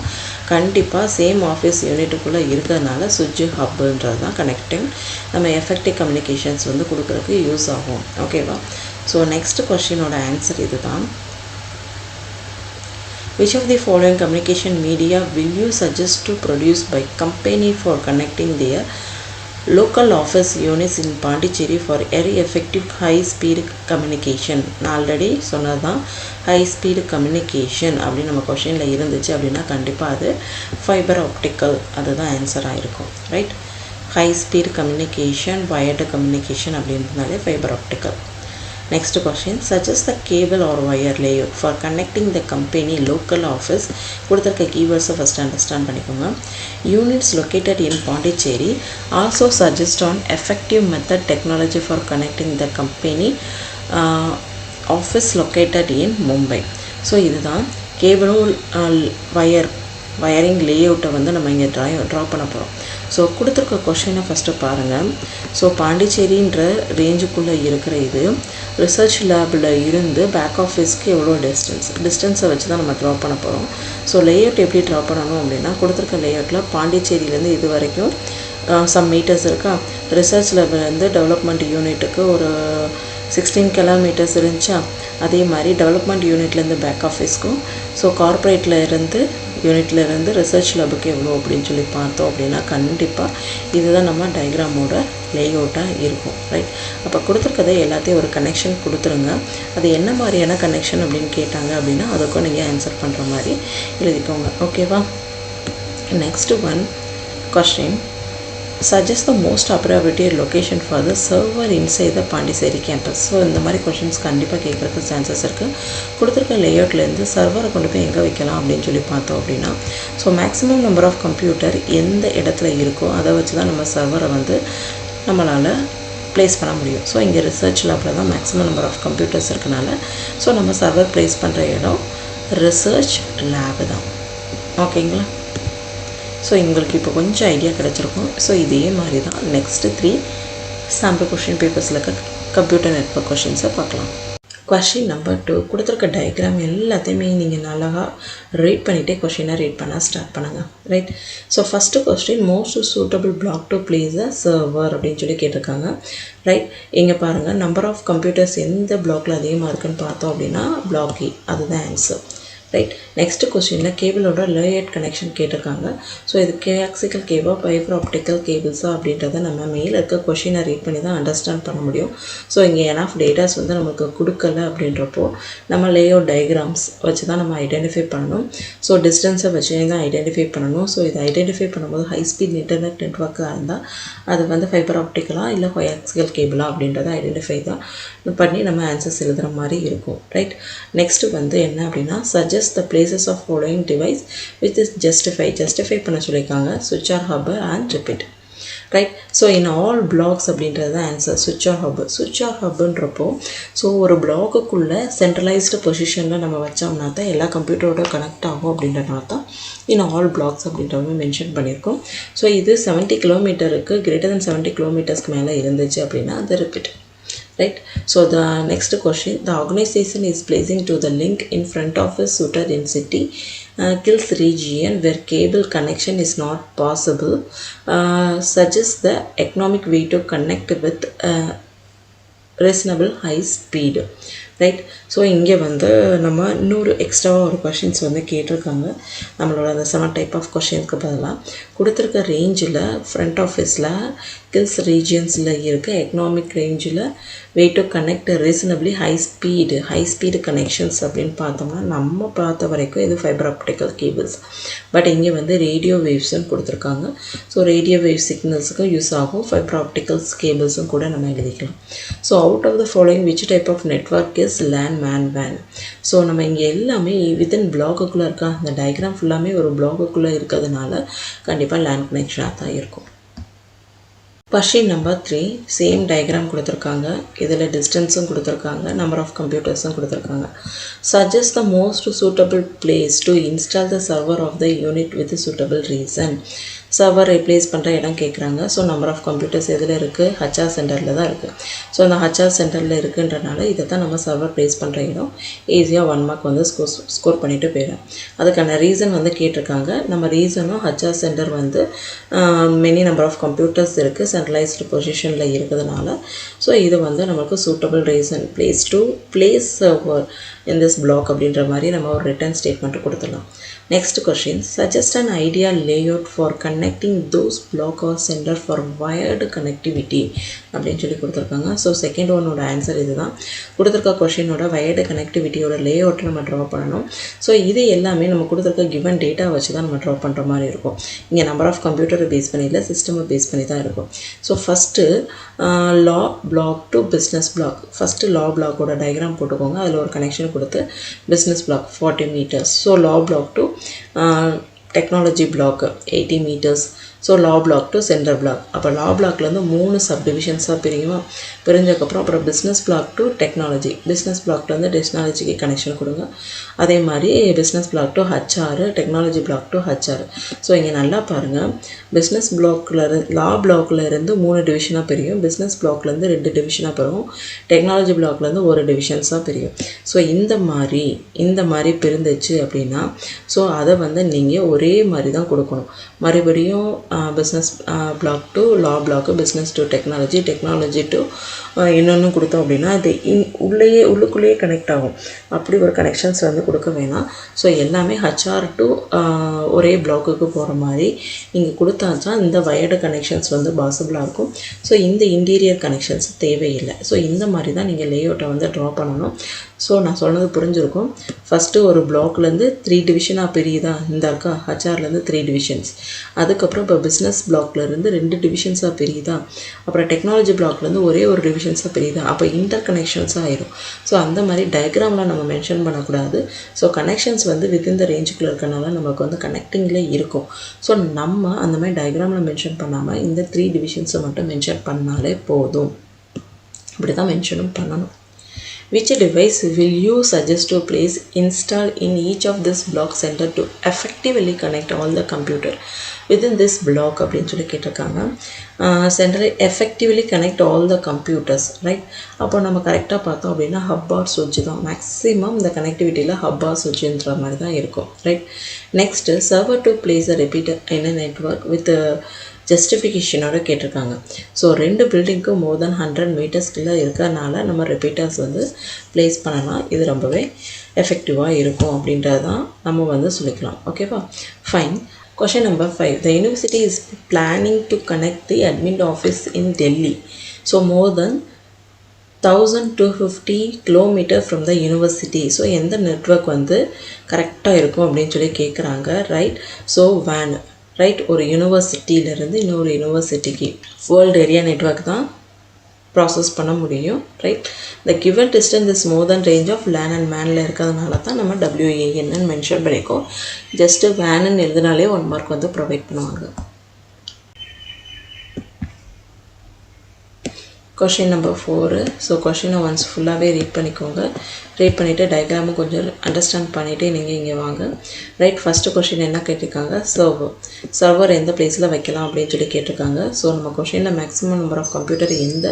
கண்டிப்பாக சேம் ஆஃபீஸ் யூனிட்டுக்குள்ளே இருக்கிறதுனால சுவிட்சு, ஹப்புன்றது தான் கனெக்டிங் நம்ம எஃபெக்டிவ் கம்யூனிகேஷன்ஸ் வந்து கொடுக்குறதுக்கு யூஸ் ஆகும். ஓகேவா? ஸோ நெக்ஸ்ட் கொஸ்டினோட ஆன்சர் இது தான். Which of the following communication media will you suggest to produce by company for connecting their local office units in Pondicherry for very effective high speed communication? நான் ஆல்ரெடி சொன்னதான், ஹை ஸ்பீடு கம்யூனிகேஷன் அப்படின்னு நம்ம கொஷினில் இருந்துச்சு அப்படின்னா கண்டிப்பாக அது ஃபைபர் ஆப்டிக்கல், அதுதான் ஆன்சராக இருக்கும். Right. High speed communication, wired communication அப்படின்றதுனாலே fibre optical. Next question, suggest the cable or wire layout for connecting the company local office. கொடுத்திருக்க keywords first understand பண்ணிக்கோங்க. Units located in Pondicherry also suggest on effective method technology for connecting the company office located in Mumbai. So இதுதான் கேபிளும் வயரிங் லேஅவுட்டை வந்து நம்ம இங்கே ட்ரா பண்ண போகிறோம். ஸோ கொடுத்துருக்க கொஷினை ஃபஸ்ட்டு பாருங்கள். ஸோ பாண்டிச்சேரின்ற ரேஞ்சுக்குள்ளே இருக்கிற இது ரிசர்ச் லேபில் இருந்து பேக் ஆஃபீஸ்க்கு எவ்வளோ டிஸ்டன்ஸை வச்சு தான் நம்ம ட்ரா பண்ண போகிறோம். ஸோ லேஅவுட் எப்படி ட்ரா பண்ணணும் அப்படின்னா, கொடுத்துருக்க லேஅவுட்டில் பாண்டிச்சேரியிலேருந்து இது வரைக்கும் சம் மீட்டர்ஸ் இருக்கா. ரிசர்ச் லேபிலேருந்து டெவலப்மெண்ட் யூனிட்டுக்கு ஒரு 16 கிலோமீட்டர்ஸ் இருந்துச்சா. அதே மாதிரி டெவலப்மெண்ட் யூனிட்லேருந்து பேக் ஆஃபீஸ்க்கும், ஸோ கார்ப்பரேட்டில் இருந்து யூனிட்லேருந்து ரிசர்ச் லேபுக்கு எவ்வளோ அப்படின்னு சொல்லி பார்த்தோம் அப்படின்னா கண்டிப்பாக இதுதான் நம்ம டயக்ராமோட லேஅவுட்டாக இருக்கும். ரைட். அப்போ கொடுத்துருக்கதை எல்லாத்தையும் ஒரு கனெக்ஷன் கொடுத்துருங்க. அது என்ன மாதிரியான கனெக்ஷன் அப்படின்னு கேட்டாங்க அப்படின்னா அதுக்கும் நீங்கள் ஆன்சர் பண்ணுற மாதிரி எழுதிக்கோங்க. ஓகேவா? Next one question, suggest the most appropriate location for the server inside the Pondicherry campus. So இந்த மாதிரி கொஷின்ஸ் கண்டிப்பாக கேட்குறதுக்கு சான்சஸ் இருக்குது. கொடுத்துருக்க லேஅவுட்லேருந்து சர்வரை கொண்டு போய் எங்கே வைக்கலாம் அப்படின்னு சொல்லி பார்த்தோம் அப்படின்னா, so maximum number of computer எந்த இடத்துல இருக்கோ அதை வச்சு தான் நம்ம சர்வரை வந்து நம்மளால் ப்ளேஸ் பண்ண முடியும். ஸோ இங்கே ரிசர்ச் லேபில் தான் மேக்ஸிமம் நம்பர் ஆஃப் கம்ப்யூட்டர்ஸ் இருக்கனால ஸோ நம்ம சர்வர் ப்ளேஸ் பண்ணுற இடம் ரிசர்ச் லேபு தான். ஓகேங்களா? ஸோ உங்களுக்கு இப்போ கொஞ்சம் ஐடியா கிடச்சிருக்கும். ஸோ இதே மாதிரி தான் நெக்ஸ்ட்டு 3 சாம்பிள் கொஷின் பேப்பர்ஸில் இருக்க கம்ப்யூட்டர் நெட்வொர்க் கொஷின்ஸை பார்க்கலாம். கொஷின் நம்பர் 2 கொடுத்துருக்க டயக்ராம் எல்லாத்தையுமே நீங்கள் நல்லா ரீட் பண்ணிகிட்டே கொஷினை ரீட் பண்ண ஸ்டார்ட் பண்ணுங்கள். Right. So first question, most suitable block to place a server அப்படின்னு சொல்லி கேட்டிருக்காங்க. ரைட். இங்கே பாருங்கள், நம்பர் ஆஃப் கம்ப்யூட்டர்ஸ் எந்த பிளாக்ல அதிகமாக இருக்குன்னு பார்த்தோம் அப்படின்னா பிளாக் ஏ, அதுதான் ஆன்சர். ரைட். நெக்ஸ்ட் கொஸ்டினில் கேபிளோட லேயர்ட் கனெக்ஷன் கேட்டிருக்காங்க. ஸோ இது கோஆக்சியல் கேபிளா ஃபைபர் ஆப்டிக்கல் கேபிள்ஸா அப்படின்றத நம்ம மேலே இருக்க கொஸ்டினை ரீட் பண்ணி தான் அண்டர்ஸ்டாண்ட் பண்ண முடியும். ஸோ இங்கே எனஃப் டேட்டாஸ் வந்து நமக்கு கொடுக்கல அப்படின்றப்போ நம்ம லேஅவுட் டயக்ராம்ஸ் வச்சு தான் நம்ம ஐடென்டிஃபை பண்ணணும். ஸோ டிஸ்டன்ஸை வச்சு தான் ஐடென்டிஃபை பண்ணணும். ஸோ இதை ஐடென்டிஃபை பண்ணும்போது ஹை ஸ்பீட் இன்டர்நெட் நெட்ஒர்க்காக இருந்தால் அது வந்து ஃபைபர் ஆப்டிக்கலா இல்லை கோஆக்சியல் கேபிளா அப்படின்றத ஐடென்டிஃபை தான் பண்ணி நம்ம ஆன்சர்ஸ் எழுதுகிற மாதிரி இருக்கும். ரைட். நெக்ஸ்ட் வந்து என்ன அப்படின்னா suggest the places of following device which is justify பண்ண சொல்லியிருக்காங்க. switch or hub and repeat. Right. So in all blocks அப்படின்றது தான் ஆன்சர். சுவிட்ச் ஆர் ஹப்புன்றப்போ ஸோ ஒரு பிளாக்குக்குள்ளே சென்ட்ரலைஸ்டு பொசிஷனில் நம்ம வச்சோம்னா தான் எல்லா கம்ப்யூட்டரோட கனெக்ட் ஆகும் அப்படின்றனால தான் இன் ஆல் பிளாக்ஸ் அப்படின்றவங்க மென்ஷன் பண்ணியிருக்கோம். ஸோ இது 70 கிலோமீட்டருக்கு கிரேட்டர் தென் 70 கிலோமீட்டர்ஸ்க்கு மேலே இருந்துச்சு அப்படின்னா அது repeat. Right. So the next question, the organization is placing to the link in front of a suitor in city kills region where cable connection is not possible, suggests the economic way to connect with reasonable high speed. Right. So இங்கே வந்து நம்ம இன்னொரு எக்ஸ்ட்ராவாக ஒரு கொஷின்ஸ் வந்து கேட்டிருக்காங்க. நம்மளோட அந்த 7 டைப் ஆஃப் கொஷின்ஸ்க்கு பதிலாக கொடுத்துருக்க ரேஞ்சில் ஃப்ரண்ட் ஆஃபீஸில் கில்ஸ் ரீஜியன்ஸில் இருக்க எக்கனாமிக் ரேஞ்சில் way to connect reasonably high speed connections அப்படின்னு பார்த்தோம்னா நம்ம பார்த்த வரைக்கும் இது ஃபைபர் ஆப்டிக்கல் கேபிள்ஸ். பட் இங்கே வந்து ரேடியோ வேவ்ஸ்ன்னு கொடுத்துருக்காங்க. ஸோ ரேடியோ வேவ் சிக்னல்ஸுக்கும் யூஸ் ஆகும், ஃபைபர் ஆப்டிக்கல்ஸ் கேபிள்ஸும் கூட நம்ம எழுதிக்கலாம். So out of the following which type of network is LAN MAN WAN. So நம்ம இங்கே எல்லாமே வித்தின் பிளாக்குக்குள்ளே இருக்கா, அந்த டயக்ராம் ஃபுல்லாமே ஒரு பிளாக்குக்குள்ளே இருக்கிறதுனால கண்டிப்பாக லேன் கனெக்ஷனாக தான் இருக்கும். கொஷின் நம்பர் 3, சேம் டயக்ராம் கொடுத்துருக்காங்க. இதில் டிஸ்டன்ஸும் கொடுத்துருக்காங்க, நம்பர் ஆஃப் கம்ப்யூட்டர்ஸும் கொடுத்துருக்காங்க. Suggest the most suitable place to install the server of the unit with suitable reason. Server replace பண்ணுற இடம் கேட்குறாங்க. ஸோ நம்பர் ஆஃப் கம்ப்யூட்டர்ஸ் எதில் இருக்குது, ஹச்ஆர் சென்டரில் தான் இருக்குது. ஸோ அந்த ஹச்ஆர் சென்டரில் இருக்குன்றனால இதை தான் நம்ம சர்வர் ப்ளேஸ் பண்ணுற இடம். ஈஸியாக 1 மார்க் வந்து ஸ்கோர் பண்ணிவிட்டு போயிடும். அதுக்கான ரீசன் வந்து கேட்டிருக்காங்க. நம்ம ரீசனும் ஹச்ஆர் சென்டர் வந்து மெனி நம்பர் ஆஃப் கம்ப்யூட்டர்ஸ் இருக்குது, சென்ட்ரலைஸ்டு பொசிஷனில் இருக்கிறதுனால ஸோ இது வந்து நமக்கு suitable reason place to place server in this block அப்படின்ற மாதிரி நம்ம ஒரு ரிட்டர்ன் ஸ்டேட்மெண்ட் கொடுத்துடலாம். Next question, suggest an idea layout for connecting those block or centre for wired connectivity அப்படின்னு சொல்லி கொடுத்துருக்காங்க. ஸோ செகண்ட் ஒன்னோட ஆன்சர் இதுதான். கொடுத்துருக்க கொஸ்டினோட வயர்டு கனெக்டிவிட்டியோட லேஅவுட்டை நம்ம ட்ரா பண்ணணும். ஸோ இது எல்லாமே நம்ம கொடுத்துருக்க கிவன் டேட்டா வச்சு தான் நம்ம ட்ரா பண்ணுற மாதிரி இருக்கும். இங்கே நம்பர் ஆஃப் கம்ப்யூட்டரை பேஸ் பண்ணி இல்லை, சிஸ்டமை பேஸ் பண்ணி தான் இருக்கும். So first law block to business block. First law பிளாக்கோட டயக்ராம் போட்டுக்கோங்க. அதில் ஒரு கனெக்ஷன் கொடுத்து business block 40 metres. So law block to technology block 80 metres. So law block to centre block. அப்போ லா பிளாக்லேருந்து 3 சப்டிவிஷன்ஸாக பிரியுமா, பிரிஞ்சதுக்கப்புறம் அப்புறம் business block to technology, business பிளாக்லேருந்து டெக்னாலஜிக்கு கனெக்ஷன் கொடுங்க. அதே மாதிரி business block to HR, technology block to HR. So இங்கே நல்லா பாருங்கள், பிஸ்னஸ் பிளாக்கில் லா பிளாக்கில் இருந்து 3 டிவிஷனாக பிரியும், பிஸ்னஸ் பிளாக்லேருந்து 2 டிவிஷனாக பிரியும், டெக்னாலஜி பிளாக்லேருந்து 1 டிவிஷன்ஸாக பிரியும். ஸோ இந்த மாதிரி பிரிந்துச்சு அப்படின்னா ஸோ அதை வந்து நீங்கள் ஒரே மாதிரி தான் கொடுக்கணும். மறுபடியும் பிஸ்னஸ் பிளாக் டு லா பிளாக்கு, business to technology, technology to இன்னொன்று கொடுத்தோம் அப்படின்னா அது உள்ளுக்குள்ளேயே கனெக்ட் ஆகும். அப்படி ஒரு கனெக்ஷன்ஸ் வந்து கொடுக்க வேணாம். ஸோ எல்லாமே ஹச்ஆர் டு ஒரே பிளாக்குக்கு போகிற மாதிரி நீங்கள் கொடுத்தாச்சா இந்த வயர்டு கனெக்ஷன்ஸ் வந்து பாசிபிளாக இருக்கும். ஸோ இந்த இன்டீரியர் கனெக்ஷன்ஸ் தேவையில்லை. ஸோ இந்த மாதிரி தான் நீங்கள் லேஅவுட்டை வந்து ட்ரா பண்ணணும். ஸோ நான் சொன்னது புரிஞ்சிருக்கும். ஃபஸ்ட்டு ஒரு பிளாக்லேருந்து 3 டிவிஷனாக பிரியுதா, இந்த இருக்கா ஹச்ஆர்லேருந்து 3 டிவிஷன்ஸ். அதுக்கப்புறம் இப்போ பிஸ்னஸ் பிளாக்லேருந்து 2 டிவிஷன்ஸாக பிரியுதா, அப்புறம் டெக்னாலஜி பிளாக்லேருந்து ஒரே ஒரு டிவிஷன்ஸாக பிரியுதா, அப்போ இன்டர் கனெக்ஷன்ஸாக ஆயிடும். ஸோ அந்த மாதிரி டயக்ராமில் நம்ம மென்ஷன் பண்ணக்கூடாது. ஸோ கனெக்ஷன்ஸ் வந்து வித்தின் த ரேஞ்சுக்குள்ளே இருக்கனால நமக்கு வந்து கனெக்டிங்கில் இருக்கும். ஸோ நம்ம அந்த மாதிரி டயக்ராமில் மென்ஷன் பண்ணாமல் இந்த 3 டிவிஷன்ஸை மட்டும் மென்ஷன் பண்ணாலே போதும். இப்படி தான் மென்ஷனும் பண்ணணும். Which device will you suggest to place install in each of this block center to effectively connect all the computer within this block அப்படின்னு சொல்லி கேட்டிருக்காங்க. சென்டரை எஃபெக்டிவ்லி கனெக்ட் ஆல் த கம்ப்யூட்டர்ஸ், ரைட். அப்போ நம்ம கரெக்டாக பார்த்தோம் அப்படின்னா ஹப் ஆர் சுவிட்ச் தான் மேக்ஸிமம் இந்த கனெக்டிவிட்டியில் ஹப் ஆர் சுவிட்சுன்ற மாதிரி தான் இருக்கும், right. Next server to place a repeater in a network with ஜஸ்டிஃபிகேஷனோட கேட்டிருக்காங்க. ஸோ 2 பில்டிங்க்கு மோர் தென் 100 மீட்டர்ஸ்க்குள்ளே இருக்கிறனால நம்ம ரிப்பீட்டர்ஸ் வந்து ப்ளேஸ் பண்ணலாம். இது ரொம்பவே எஃபெக்டிவாக இருக்கும் அப்படின்றது தான் நம்ம வந்து சொல்லிக்கலாம். ஓகேவா? Fine. Question number 5. The university is planning to connect the admin office in Delhi. So more than 1250 km from the university. So எந்த நெட்வொர்க் வந்து கரெக்டாக இருக்கும் அப்படின்னு சொல்லி கேட்குறாங்க. ரைட். ஸோ வேன் ரைட், ஒரு யூனிவர்சிட்டியிலேருந்து இன்னொரு யூனிவர்சிட்டிக்கு வேர்ல்டு ஏரியா நெட்வொர்க் தான் ப்ராசஸ் பண்ண முடியும். Right. The given distance is more than range of LAN and மேனில் இருக்கிறதுனால தான் நம்ம WAN மென்ஷன் பண்ணியிருக்கோம். ஜஸ்ட்டு வேனுன்னு எழுதினாலே 1 மார்க் வந்து ப்ரொவைட் பண்ணுவாங்க. Question number 4. ஸோ கொஷினை ஒன்ஸ் ஃபுல்லாகவே ரீட் பண்ணிக்கோங்க. ரீட் பண்ணிவிட்டு டயக்ராமும் கொஞ்சம் அண்டர்ஸ்டாண்ட் பண்ணிவிட்டு நீங்கள் இங்கே வாங்க. ரைட். ஃபஸ்ட்டு கொஷின் என்ன கேட்டிருக்காங்க? சர்வர் எந்த பிளேஸில் வைக்கலாம் அப்படின்னு சொல்லி கேட்டிருக்காங்க. ஸோ நம்ம கொஷினில் மேக்ஸிமம் நம்பர் ஆஃப் கம்ப்யூட்டர் எந்த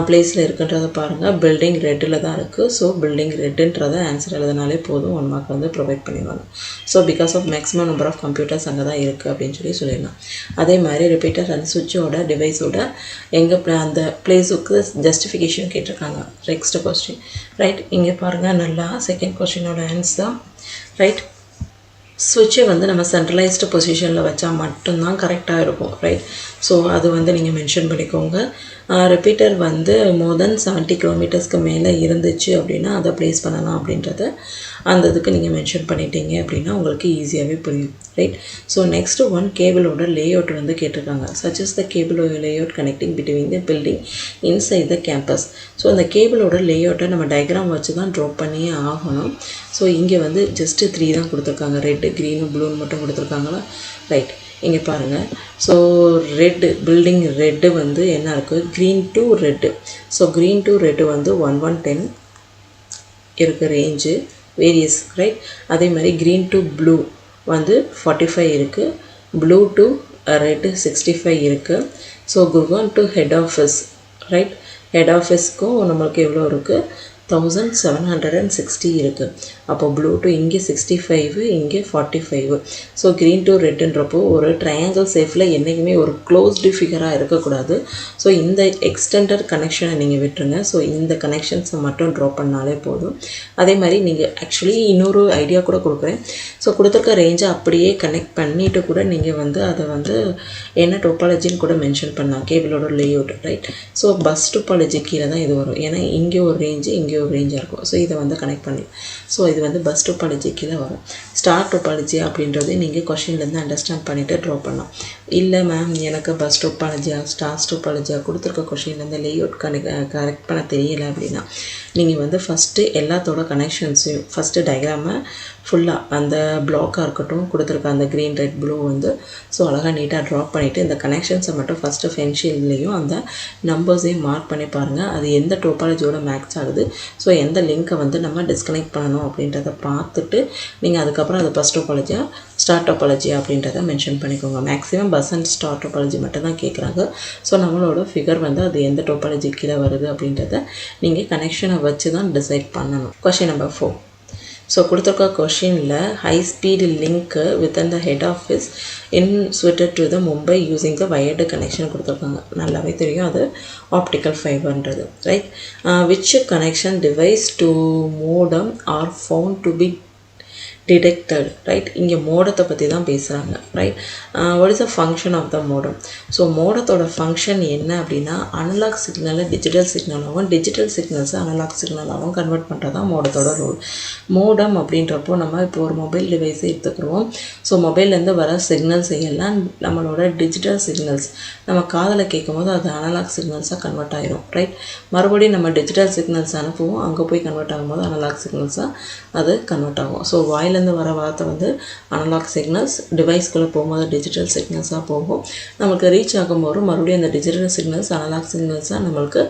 பிளேஸில் இருக்குன்றதை பாருங்கள். பில்டிங் ரெட்டில் தான் இருக்குது. ஸோ பில்டிங் ரெட்டுன்றதை ஆன்சர் எழுதினாலே போதும், 1 மார்க் வந்து ப்ரொவைட் பண்ணிடுவாங்க. So because of maximum number of computers அங்கே தான் இருக்குது அப்படின்னு சொல்லிடலாம். அதே மாதிரி ரிப்பீட்டர் அண்ட் சுவிட்சோட டிவைஸோட எங்கே அந்த பிளேஸுக்கு ஜஸ்டிஃபிகேஷன் கேட்டிருக்காங்க. Next question. ரைட். இங்கே பாருங்கள் நல்லா செகண்ட் கொஸ்டினோட ஆன்சர். ரைட். சுவிட்சை வந்து நம்ம சென்ட்ரலைஸ்டு பொசிஷனில் வச்சா மட்டும்தான் கரெக்டாக இருக்கும். ரைட். ஸோ அது வந்து நீங்கள் மென்ஷன் பண்ணிக்கோங்க. ரிப்பீட்டர் வந்து மோர் தென் 70 கிலோமீட்டர்ஸ்க்கு மேலே இருந்துச்சு அப்படின்னா அதை ப்ளேஸ் பண்ணலாம் அப்படின்றத அந்த இதுக்கு நீங்கள் மென்ஷன் பண்ணிட்டீங்க அப்படின்னா உங்களுக்கு ஈஸியாகவே புரியும். ரைட். ஸோ நெக்ஸ்ட்டு ஒன் கேபிளோட லேஅவுட் வந்து கேட்டிருக்காங்க. Suggest the cable layout connecting between the building inside the campus. So அந்த கேபிளோட லேஅவுட்டை நம்ம டயக்ராம் வச்சு தான் ட்ரா பண்ணியே ஆகணும். ஸோ இங்கே வந்து ஜஸ்ட்டு 3 தான் கொடுத்துருக்காங்க. ரெட்டு, க்ரீனு, ப்ளூன்னு மட்டும் கொடுத்துருக்காங்களா? ரைட். இங்கே பாருங்கள். ஸோ ரெட்டு பில்டிங் ரெட்டு வந்து என்ன இருக்குது? Green to red. So green to red வந்து 1110 இருக்குது ரேஞ்சு வேரியஸ். ரைட். அதே மாதிரி க்ரீன் டு ப்ளூ வந்து 45 இருக்குது. ப்ளூ டு ரெட்டு 65 இருக்குது. So Gurgaon to head office. Right. Head ஆஃபீஸ்க்கும் நம்மளுக்கு எவ்வளோ இருக்குது? 1760 இருக்குது. அப்போ ப்ளூ டு இங்கே 65, இங்கே 45. ஸோ க்ரீன் டு ரெட்டுன்றப்போ ஒரு ட்ரையாங்கிள் ஷேப்பில் என்றைக்குமே ஒரு க்ளோஸ்டு ஃபிகராக இருக்கக்கூடாது. ஸோ இந்த எக்ஸ்டெண்டட் கனெக்ஷனை நீங்கள் விட்டுருங்க. ஸோ இந்த கனெக்ஷன்ஸை மட்டும் ட்ரா பண்ணாலே போதும். அதே மாதிரி நீங்கள் ஆக்சுவலி இன்னொரு ஐடியா கூட கொடுக்குறேன். ஸோ கொடுத்துருக்க ரேஞ்சை அப்படியே கனெக்ட் பண்ணிவிட்டு கூட நீங்கள் வந்து அதை வந்து என்ன டோபாலஜின்னு கூட மென்ஷன் பண்ணலாம். கேபிளோட layout. Right. So bus topology கீழே தான் இது வரும். ஏன்னா இங்கே ஒரு ரேஞ்சு, இங்கே ஒரு ரேஞ்சாக இருக்கும். ஸோ இதை வந்து கனெக்ட் பண்ணி ஸோ இது வந்து பஸ் டோபாலஜி கீழே வரும். ஸ்டார் டோபாலஜி அப்படின்றது நீங்கள் கொஷின்லேருந்து அண்டர்ஸ்டாண்ட் பண்ணிவிட்டு ட்ரா பண்ணலாம். இல்லை மேம் எனக்கு பஸ் டோபாலஜியா ஸ்டார் டோபாலஜியா கொடுத்துருக்க கொஷின்லேருந்து லேஅவுட் கரெக்ட் பண்ண தெரியலை அப்படின்னா நீங்கள் வந்து ஃபஸ்ட்டு எல்லாத்தோட கனெக்ஷன்ஸையும் ஃபஸ்ட்டு டயக்ராமை ஃபுல்லாக அந்த பிளாக்காக இருக்கட்டும் கொடுத்துருக்க அந்த க்ரீன், ரெட், ப்ளூ வந்து ஸோ அழகாக நீட்டாக ட்ரா பண்ணிவிட்டு இந்த கனெக்ஷன்ஸை மட்டும் ஃபஸ்ட்டு ஃபென்ஷியல்லையும் அந்த நம்பர்ஸையும் மார்க் பண்ணி பாருங்கள். அது எந்த டோபாலஜியோட மேட்ச் ஆகுது, ஸோ எந்த லிங்க்கை வந்து நம்ம டிஸ்கனெக்ட் பண்ணணும் அப்படின்றத பார்த்துட்டு நீங்கள் அதுக்கப்புறம் அது பஸ் டோபாலஜியா ஸ்டார் டோபாலஜியா அப்படின்றத மென்ஷன் பண்ணிக்கோங்க. Maximum bus and star topology மட்டும் தான் கேட்குறாங்க. ஸோ நம்மளோட ஃபிகர் வந்து அது எந்த டோபாலஜி கீழே வருது அப்படின்றத நீங்கள் கனெக்ஷனை வச்சு தான் டிசைட் பண்ணணும். Question number 4. ஸோ கொடுத்துருக்க கொஷினில் high speed link within the head office insulated to the Mumbai using the wired connection கொடுத்துருக்காங்க. நல்லாவே தெரியும் அது ஆப்டிக்கல் ஃபைபர்ன்றது. Right. Which connection device to modem are found to be detected. Right. இங்கே மோடத்தை பற்றி தான் பேசுகிறாங்க. Right. What is the function of the modem? So மோடத்தோட ஃபங்க்ஷன் என்ன அப்படின்னா அனலாக் சிக்னலை டிஜிட்டல் சிக்னலாகவும் டிஜிட்டல் சிக்னல்ஸை அனலாக் சிக்னலாகவும் கன்வெர்ட் பண்ணுறது தான் மோடத்தோட ரோல். மோடம் அப்படின்றப்போ நம்ம இப்போ ஒரு மொபைல் டிவைஸை எடுத்துக்கிறோம். ஸோ மொபைல்லேருந்து வர சிக்னல்ஸ் எல்லாம் நம்மளோட டிஜிட்டல் சிக்னல்ஸ் நம்ம காதில் கேட்கும் போது அது அனலாக் சிக்னல்ஸாக கன்வெர்ட் ஆகிரும். ரைட். மறுபடியும் நம்ம டிஜிட்டல் சிக்னல்ஸ் அனுப்புவோம். அங்கே போய் கன்வெர்ட் ஆகும்போது அனலாக் சிக்னல்ஸாக அது கன்வெர்ட் ஆகும். ஸோ வாயிலேருந்து வர வார்த்தை வந்து அனலாக் சிக்னல்ஸ், டிவைஸ்குள்ளே போகும்போது டிஜிட்டல் சிக்னல்ஸாக போகும். நம்மளுக்கு ரீச் ஆகும்போது மறுபடியும் அந்த டிஜிட்டல் சிக்னல்ஸ் அனலாக் சிக்னல்ஸாக நம்மளுக்கு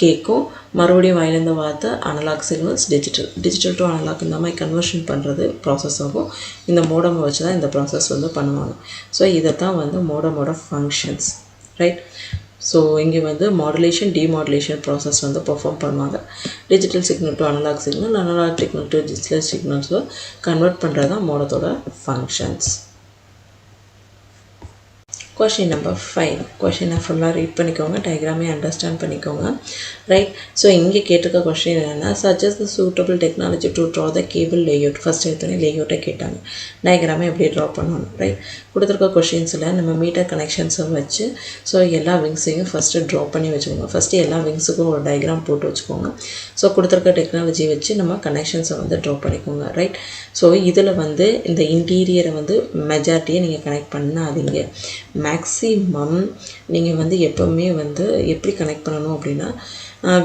கேட்கும். மறுபடியும் வாயிலேருந்து வார்த்தை analog signals digital to analog இந்த மாதிரி கன்வர்ஷன் பண்ணுறது ப்ராசஸ் ஆகும். இந்த மோடமை வச்சு தான் இந்த ப்ராசஸ் வந்து பண்ணுவாங்க. ஸோ இதை தான் வந்து மோடமோட ஃபங்க்ஷன்ஸ். ரைட். ஸோ இங்கே வந்து மாடுலேஷன் டிமாடுலேஷன் ப்ராசஸ் வந்து பெர்ஃபார்ம் பண்ணுவாங்க. Digital signal to analog signal, analog signal to digital சிக்னல்ஸை கன்வெர்ட் பண்ணுறது தான் மோடத்தோட ஃபங்க்ஷன்ஸ். Question number 5. Question ஃபுல்லாக ரீட் பண்ணிக்கோங்க, டயக்ராமே அண்டர்ஸ்டாண்ட் பண்ணிக்கோங்க. ரைட். ஸோ இங்கே கேட்டிருக்க கொஸ்டின் என்னென்னா, suggest the suitable technology to draw the cable layout. First எடுத்தோடனே லேஅவுட்டை கேட்டாங்க, டயக்ராமே எப்படி ட்ரா பண்ணணும். ரைட். கொடுத்துருக்க கொஷின்ஸில் நம்ம மீட்டர் கனெக்ஷன்ஸை வச்சு ஸோ எல்லா விங்ஸையும் ஃபஸ்ட்டு ட்ரா பண்ணி வச்சுக்கோங்க. ஃபஸ்ட்டு எல்லா விங்ஸுக்கும் ஒரு டயக்ராம் போட்டு வச்சுக்கோங்க. ஸோ கொடுத்துருக்க டெக்னாலஜி வச்சு நம்ம கனெக்ஷன்ஸை வந்து ட்ரா பண்ணிக்கோங்க. ரைட். ஸோ இதில் வந்து இந்த இன்டீரியரை வந்து மெஜாரிட்டியை நீங்கள் கனெக்ட் பண்ணாதீங்க. மேக்ஸிமம் நீங்கள் வந்து எப்போவுமே வந்து எப்படி கனெக்ட் பண்ணணும் அப்படின்னா,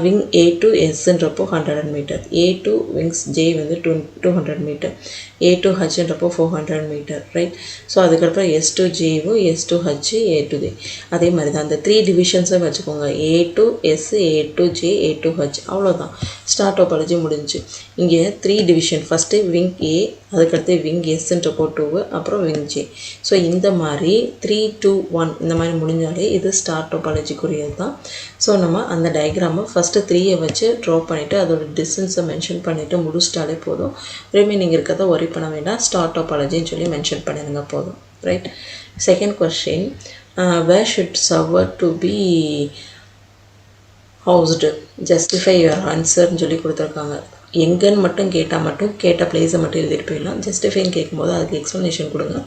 விங் A to Sன்றப்போ 100 metre, A to wings J வந்து 200 மீட்டர், A to Hன்றப்போ 400 மீட்டர். ரைட். ஸோ அதுக்கப்புறம் S to Jவும் S to H, A to J. அதே மாதிரி தான் அந்த 3 டிவிஷன்ஸை வச்சுக்கோங்க. A to S, A to J, A to H. அவ்வளோதான், ஸ்டார் டோபாலஜி முடிஞ்சு. இங்கே 3 டிவிஷன், ஃபஸ்ட்டு விங் A, அதுக்கடுத்து விங் Sன்றப்போ 2, அப்புறம் விங் J. ஸோ இந்த மாதிரி 3, 2, 1 இந்த மாதிரி முடிஞ்சாலே இது ஸ்டார் டோபாலஜிக்குரியது தான். ஸோ நம்ம அந்த டயக்ராமை ஃபஸ்ட்டு 3 வச்சு ட்ரா பண்ணிவிட்டு அதோட டிஸ்டன்ஸை மென்ஷன் பண்ணிவிட்டு முடிச்சிட்டாலே போதும். ரிமைனிங் இருக்கிறத ஒரி பண்ண வேண்டாம், ஸ்டார் டோபாலஜின்னு சொல்லி மென்ஷன் பண்ணிடுங்க போதும். Right. Second question, where should server to be housed, justify your ஆன்சர்னு சொல்லி கொடுத்துருக்காங்க. எங்கன்னு மட்டும் கேட்டால் மட்டும் கேட்ட பிளேஸை மட்டும் எழுதிட்டு போயிடலாம். ஜஸ்டிஃபைன்னு கேட்கும்போது அதுக்கு எக்ஸ்ப்ளனேஷன் கொடுங்க.